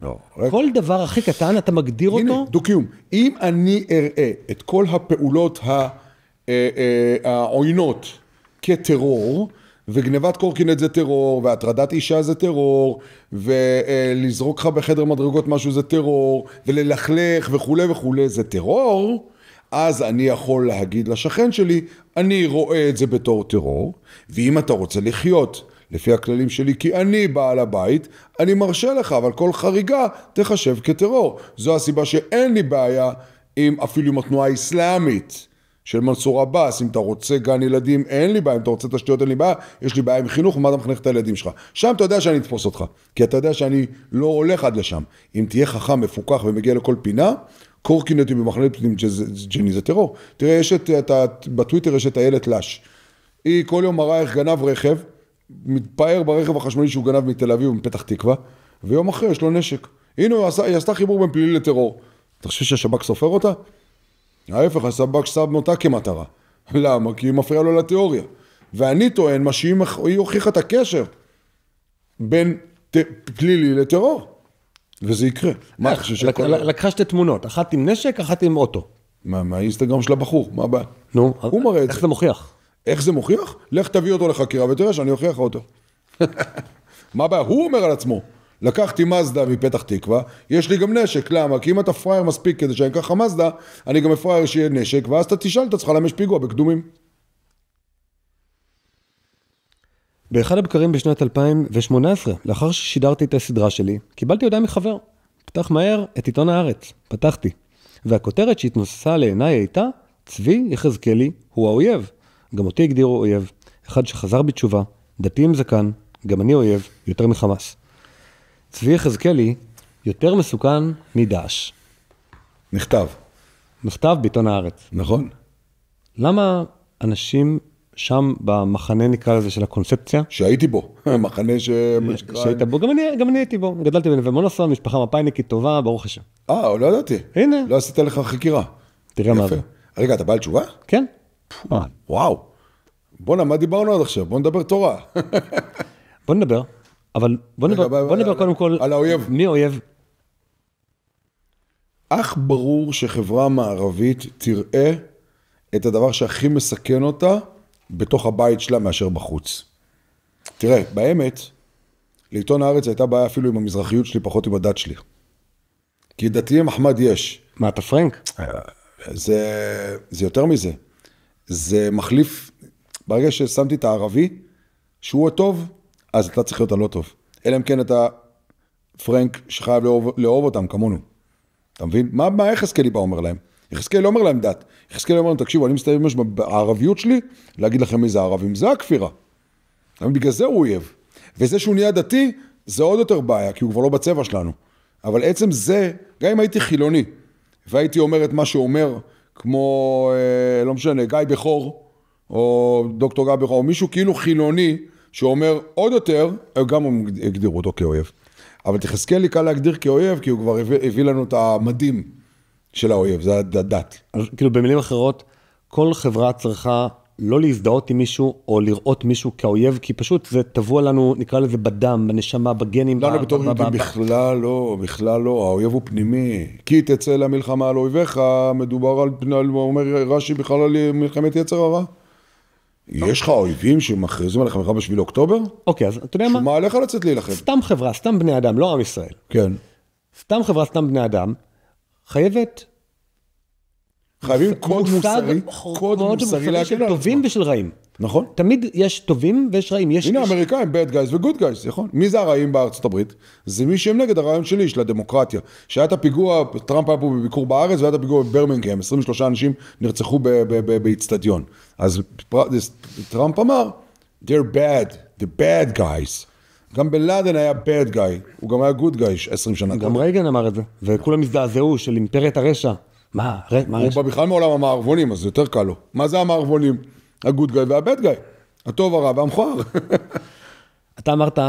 לא, כל דבר הכי קטן, אתה מגדיר אותו? הנה, דו-קיום. אם אני אראה את כל הפעולות העוינות כטרור, וגנבת קורקינט זה טרור, והטרדת אישה זה טרור, ולזרוק לך בחדר מדרגות משהו זה טרור, וללכלך וכו' וכו' זה טרור, אז אני יכול להגיד לשכן שלי, אני רואה את זה בתור טרור, ואם אתה רוצה לחיות לפי הכללים שלי, כי אני בעל הבית, אני מרשה לך, אבל כל חריגה תחשב כטרור. זו הסיבה שאין לי בעיה אפילו עם התנועה האסלאמית של מנסור עבאס. אם אתה רוצה גן ילדים, אין לי בעיה. אם אתה רוצה תשתיות, אין לי בעיה. יש לי בעיה עם חינוך, ומה אתה מחנך את הילדים שלך? שם אתה יודע שאני אתפוס אותך, כי אתה יודע שאני לא הולך עד לשם. אם תהיה חכם, מפוקח ומגיע לכל פינה, קורקינטים במחנה פליטים ג'ני זה טרור. תראה, בטוויטר יש את איילת לש. היא כל יום מראה איך גנב רכב, מתפאר ברכב החשמלי שהוא גנב מתל אביב ומפתח תקווה, ויום אחרי יש לו נשק. הנה, היא עשתה חיבור בין פלילי לטרור. אתה חושב שהשב"כ סופר אותה? ההפך, השב"כ שם אותה כמטרה. למה? כי היא מפריעה לו לתיאוריה. ואני טוען מה שהיא הוכיחה את הקשר בין פלילי לטרור. וזה יקרה. לקחה שתי תמונות, אחת עם נשק, אחת עם אוטו. מהאינסטגרם של הבחור, מה הבעיה? נו, הוא מראה את זה. איך זה מוכיח? איך זה מוכיח? לך תביא אותו לחקירה ותראה שאני אוכיח אותו. מה הבעיה? הוא אומר על עצמו. לקחתי מזדה מפתח תקווה, יש לי גם נשק, למה? כי אם אתה פרייר מספיק כדי שאני אקח מזדה, אני גם פרייר שיהיה נשק, ואז אתה תשאל את עצמך למה יש פיגוע בקדומים. באחד הבקרים בשנת 2018, לאחר ששידרתי את הסדרה שלי, קיבלתי הודעה מחבר. פתח מהר את עיתון הארץ. פתחתי. והכותרת שהתנוססה לעיניי הייתה, צבי יחזקאלי הוא האויב. גם אותי הגדירו אויב. אחד שחזר בתשובה, דתי עם זקן, גם אני אויב, יותר מחמאס. צבי יחזקאלי יותר מסוכן מדאעש. נכתב בעיתון הארץ. נכון. למה אנשים שם במחנה נקרא לזה של הקונספציה. שהייתי בו, מחנה שהיית בו, גם אני הייתי בו, גדלתי בנווה מונוסון, משפחה מפאיניקית טובה, ברוך השם. לא ידעתי. הנה. לא עשית לך חקירה. תראה מה זה. רגע, אתה בעל תשובה? כן. וואו. בוא'נה, מה דיברנו עד עכשיו? בוא נדבר תורה. בוא נדבר, אבל בוא נדבר קודם כל. על האויב. מי האויב? אך ברור שחברה מערבית תראה את הדבר שהכי מסכן אותה בתוך הבית שלה מאשר בחוץ. תראה, באמת, לעיתון הארץ הייתה בעיה אפילו עם המזרחיות שלי, פחות עם הדת שלי. כי דתיים אחמד יש. מה, אתה פרנק? זה יותר מזה. זה מחליף, ברגע ששמתי את הערבי, שהוא הטוב, אז אתה צריך להיות הלא טוב. אלא אם כן אתה פרנק שחייב לאהוב אותם כמונו. אתה מבין? מה יחזקאלי בא אומר להם? יחזקאלי לא אומר להם דת. יחזקאלי אומר להם, תקשיבו, אני מסתובב בערביות שלי, להגיד לכם מי זה הערבים. זה הכפירה. בגלל זה הוא אויב. וזה שהוא נהיה דתי, זה עוד יותר בעיה, כי הוא כבר לא בצבע שלנו. אבל עצם זה, גם אם הייתי חילוני, והייתי אומר את מה שאומר, כמו, לא משנה, גיא בכור, או דוקטור גיא בכור, או מישהו כאילו חילוני, שאומר עוד יותר, גם הם הגדירו אותו כאויב. אבל יחזקאלי קל להגדיר כאויב, כי הוא כבר הביא לנו את המדים של האויב, זה הדת. אז כאילו במילים אחרות, כל חברה צריכה לא להזדהות עם מישהו, או לראות מישהו כאויב, כי פשוט זה טבוע לנו, נקרא לזה בדם, בנשמה, בגנים. לא, בתור יהודים בכלל לא, בכלל לא, האויב הוא פנימי. כי תצא למלחמה על אויביך, מדובר על, אומר רש"י בכלל על מלחמת יצר הרע. יש לך אויבים שמכריזים עליך מלחמה בשביל אוקטובר? אוקיי, אז אתה יודע מה? שמה עליך לצאת להילחם? סתם חברה, סתם בני אדם, לא עם ישראל. כן. סתם חברה, סתם בני אדם, חייבים קוד מוסרי של טובים ושל רעים. נכון. תמיד יש טובים ויש רעים. הנה האמריקאים, bad guys ו-good guys, נכון? מי זה הרעים בארצות הברית? זה מי שהם נגד הרעיון שלי, של הדמוקרטיה. שהיה את הפיגוע, טראמפ היה פה בביקור בארץ, והיה את הפיגוע בברמינגהם, 23 אנשים נרצחו באצטדיון. אז טראמפ אמר, they're bad, the bad guys. גם בן לאדן היה bad guy, הוא גם היה good guy 20 שנה. גם רייגן אמר את זה, וכולם הזדעזעו של אימפריית הרשע. מה הרשע? הוא בא בכלל מעולם המערבונים, אז זה יותר קל לו. מה זה המערבונים? הגוד גאי והבד גאי. הטוב הרע והמכוער. אתה אמרת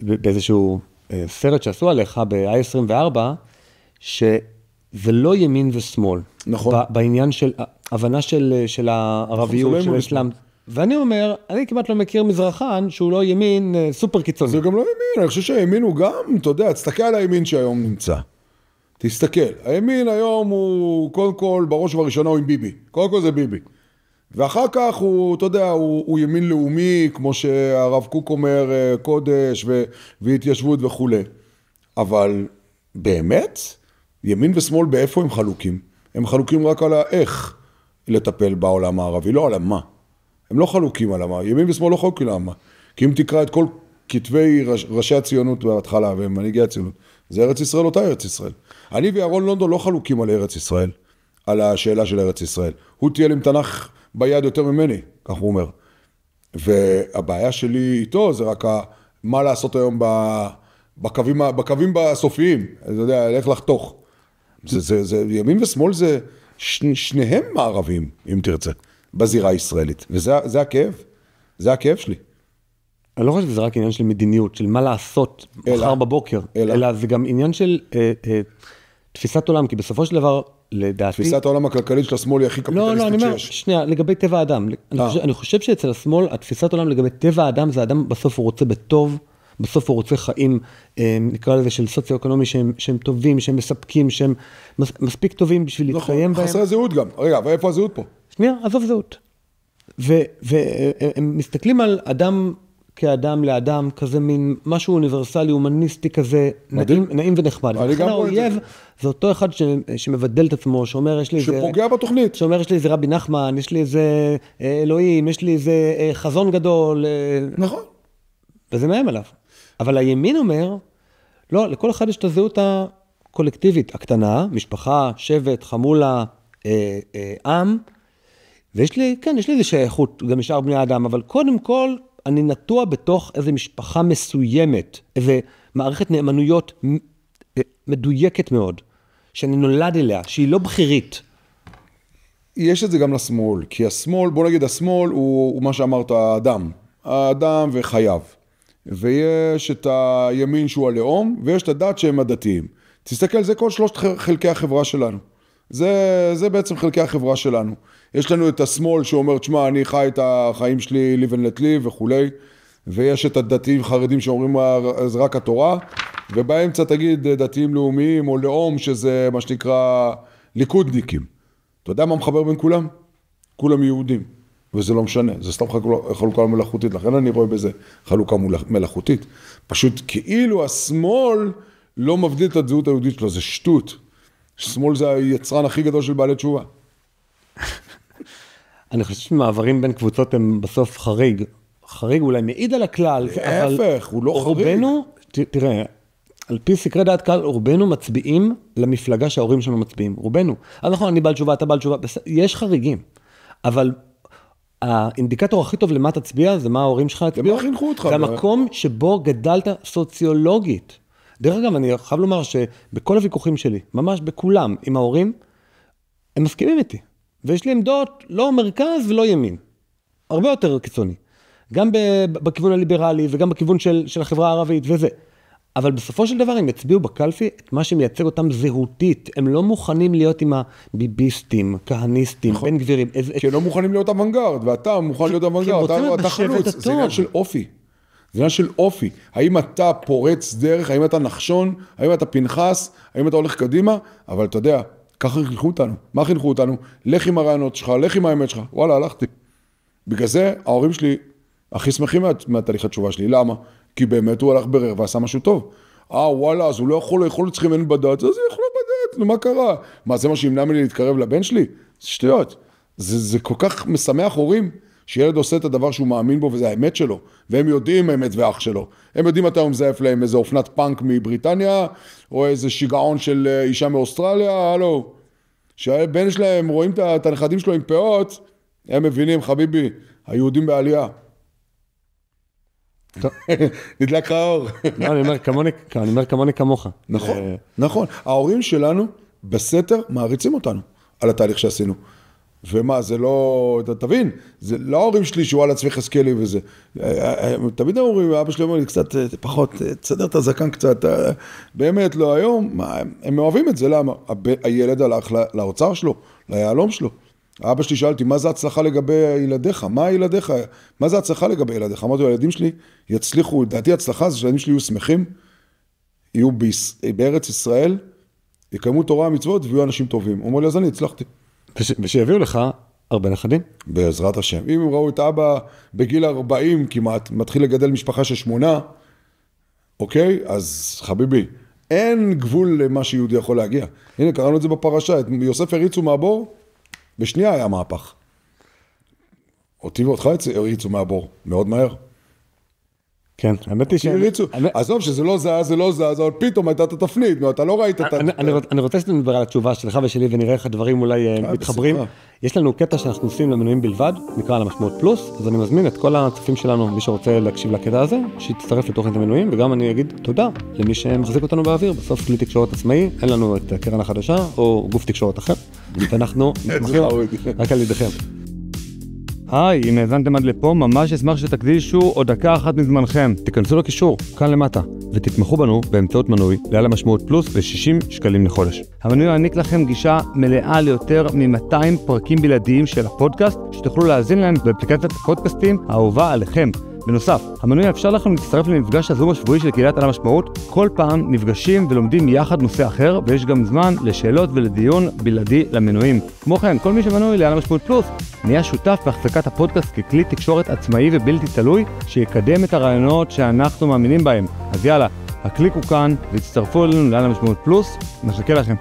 באיזשהו סרט שעשו עליך ב-i24, שזה לא ימין ושמאל. נכון. בעניין של הבנה של הערביות, של האסלאם. ואני אומר, אני כמעט לא מכיר מזרחן שהוא לא ימין סופר קיצוני. זה גם לא ימין, אני חושב שהימין הוא גם, אתה יודע, תסתכל על הימין שהיום נמצא. תסתכל, הימין היום הוא, קודם כל, בראש ובראשונה הוא עם ביבי. קודם כל זה ביבי. ואחר כך הוא, אתה יודע, הוא ימין לאומי, כמו שהרב קוק אומר, קודש והתיישבות וכו'. אבל באמת, ימין ושמאל באיפה הם חלוקים? הם חלוקים רק על האיך לטפל בעולם הערבי, לא על המה. הם לא חלוקים על המה, ימין ושמאל לא חלוקים על המה. כי אם תקרא את כל כתבי ראשי הציונות בהתחלה ומנהיגי הציונות, זה ארץ ישראל, אותה ארץ ישראל. אני וירון לונדון לא חלוקים על ארץ ישראל, על השאלה של ארץ ישראל. הוא תהיה עם תנ"ך ביד יותר ממני, כך הוא אומר. והבעיה שלי איתו זה רק מה לעשות היום בקווים בסופיים. אתה יודע, איך לחתוך. זה ימין ושמאל זה שניהם מערבים, אם תרצה, בזירה הישראלית. וזה הכאב. זה הכאב שלי. אני לא חושב שזה רק עניין של מדיניות, של מה לעשות מחר בבוקר, אלא זה גם עניין של תפיסת עולם, כי בסופו של דבר, לדעתי... תפיסת העולם הכלכלית של השמאל היא הכי קפיטליסטית שיש. לא, אני אומר, שנייה, לגבי טבע האדם. אני חושב שאצל השמאל, התפיסת עולם לגבי טבע האדם, זה האדם בסוף הוא רוצה בטוב, בסוף הוא רוצה חיים, נקרא לזה של סוציו-אקונומי, שהם טובים, שהם מספקים, שהם מספיק טובים בשביל להתקיים בהם. חסרי זהות גם. רגע, ואיפה הזהות פה? שנייה, עזוב זהות. והם מסתכלים על אדם כאדם לאדם, כזה מין משהו אוניברסלי, הומניסטי כזה, נעים ונחמד. ולכן האויב זה אותו אחד שמבדל את עצמו, שאומר יש לי איזה... שפוגע בתוכנית. שאומר יש לי איזה רבי נחמן, יש לי איזה אלוהים, יש לי איזה חזון גדול. נכון. וזה מהם עליו. אבל הימין אומר, לא, לכל אחד יש את הזהות הקולקטיבית, הקטנה, משפחה, שבט, חמולה, עם, ויש לי, כן, יש לי איזה שייכות, גם משאר בני האדם, אבל קודם כל, אני נטוע בתוך איזו משפחה מסוימת, איזו מערכת נאמנויות מדויקת מאוד, שאני נולד אליה, שהיא לא בחירית. יש את זה גם לשמאל, כי השמאל, בוא נגיד, השמאל הוא מה שאמרת, האדם וחייו. ויש את הימין שהוא הלאום, ויש את הדת שהם הדתיים. תסתכל, זה כל שלושת חלקי החברה שלנו. זה בעצם חלקי החברה שלנו. יש לנו את השמאל שאומר, תשמע, אני חי את החיים שלי, live and let live וכולי, ויש את הדתיים חרדים שאומרים, זה רק התורה, ובאמצע תגיד דתיים לאומיים או לאום, שזה מה שנקרא ליכודניקים. אתה יודע מה מחבר בין כולם? כולם יהודים, וזה לא משנה, זה סתם חלוקה מלאכותית, לכן אני רואה בזה חלוקה מלאכותית. פשוט כאילו השמאל לא מבדיל את הזהות היהודית שלו, זה שטות. שמאל זה היצרן הכי גדול של בעלי תשובה. אני חושב שמעברים בין קבוצות הם בסוף חריג. חריג אולי מעיד על הכלל. להפך, הוא לא חריג. רובנו, תראה, על פי סקרי דעת קהל, רובנו מצביעים למפלגה שההורים שלנו מצביעים. רובנו. אז נכון, אני בעל תשובה, אתה בעל תשובה. יש חריגים. אבל האינדיקטור הכי טוב למה תצביע, זה מה ההורים שלך הצביעו. למה חינכו אותך? זה המקום שבו גדלת סוציולוגית. דרך אגב, אני חייב לומר שבכל הוויכוחים שלי, ממש בכולם, עם ההורים, הם מסכימים איתי. ויש לי עמדות לא מרכז ולא ימין. הרבה יותר קיצוני. גם בכיוון הליברלי וגם בכיוון של החברה הערבית וזה. אבל בסופו של דבר הם יצביעו בקלפי את מה שמייצג אותם זהותית. הם לא מוכנים להיות עם הביביסטים, כהניסטים, בן גבירים. כי הם לא מוכנים להיות אוונגרד, ואתה מוכן להיות אוונגרד. אתה חלוץ, זה עניין של אופי. זה עניין של אופי. האם אתה פורץ דרך, האם אתה נחשון, האם אתה פנחס, האם אתה הולך קדימה, אבל אתה יודע, ככה חינכו אותנו. מה חינכו אותנו? לך עם הרעיונות שלך, לך עם האמת שלך. וואלה, הלכתי. בגלל זה, ההורים שלי הכי שמחים מהתהליך התשובה שלי. למה? כי באמת הוא הלך ברר ועשה משהו טוב. וואלה, אז הוא לא יכול לצריכים אין בדת, אז הוא יכול בדת, נו, מה קרה? מה, זה מה שימנע ממני להתקרב לבן שלי? זה שטויות. זה כל כך משמח הורים, שילד עושה את הדבר שהוא מאמין בו, וזה האמת שלו. והם יודעים האמת ואח שלו. הם יודעים מתי הוא מזייף להם איזה אופנת פאנק מבריטניה, או איזה שיגעון של אישה מאוסטרליה, הלו. שהבן שלהם רואים את הנכדים שלו עם פאות, הם מבינים, חביבי, היהודים בעלייה. נדלק לך האור. אני אומר כמוני כמוך. נכון, נכון. ההורים שלנו בסתר מעריצים אותנו על התהליך שעשינו. ומה, זה לא, תבין, זה לא ההורים שלי שהוא על עצמי חזקלי וזה. תמיד ההורים, אבא שלי אומר לי קצת פחות, תסדר את הזקן קצת, באמת לא היום, הם אוהבים את זה, למה? הילד הלך לאוצר שלו, ליהלום שלו. אבא שלי שאלתי, מה זה הצלחה לגבי ילדיך? מה ילדיך? מה זה הצלחה לגבי ילדיך? אמרתי, הילדים שלי יצליחו, דעתי הצלחה זה שהילדים שלי יהיו שמחים, יהיו בארץ ישראל, יקיימו תורה ומצוות ויהיו אנשים טובים. הוא אומר לי, אז אני הצלחתי. ושיביאו לך הרבה נכדים. בעזרת השם. אם הם ראו את אבא בגיל 40 כמעט, מתחיל לגדל משפחה של 8, אוקיי? אז חביבי, אין גבול למה שיהודי יכול להגיע. הנה, קראנו את זה בפרשה, את יוסף הריצו מהבור, בשנייה היה מהפך. אותי ואותך הריצו מהבור, מאוד מהר. כן, האמת היא עזוב שזה לא זז, זה לא זז, אבל פתאום הייתה את התפנית, אתה לא ראית את... אני רוצה שנדבר על התשובה שלך ושלי ונראה איך הדברים אולי מתחברים. יש לנו קטע שאנחנו עושים למנויים בלבד, נקרא למשמעות פלוס, אז אני מזמין את כל הצופים שלנו, מי שרוצה להקשיב לקטע הזה, שיצטרף לתוכנית המנויים, וגם אני אגיד תודה למי שמחזיק אותנו באוויר, בסוף כלי תקשורת עצמאי, אין לנו את הקרן החדשה או גוף תקשורת אחר, ואנחנו מתמחים רק על ידיכם. היי, אם האזנתם עד לפה, ממש אשמח שתקדישו עוד דקה אחת מזמנכם. תיכנסו לקישור, כאן למטה, ותתמכו בנו באמצעות מנוי לעל המשמעות פלוס ב-60 שקלים לחודש. המנוי יעניק לכם גישה מלאה ליותר מ-200 פרקים בלעדיים של הפודקאסט, שתוכלו להאזין להם באפליקציית הפודקאסטים האהובה עליכם. בנוסף, המנוי יאפשר לכם להצטרף למפגש הזום השבועי של קהילת על המשמעות. כל פעם נפגשים ולומדים יחד נושא אחר, ויש גם זמן לשאלות ולדיון בלעדי למנויים. כמו כן, כל מי שמנוי לעל המשמעות פלוס נהיה שותף בהחזקת הפודקאסט ככלי תקשורת עצמאי ובלתי תלוי, שיקדם את הרעיונות שאנחנו מאמינים בהם. אז יאללה, הקליקו כאן והצטרפו אלינו לעל המשמעות פלוס, נחכה לכם.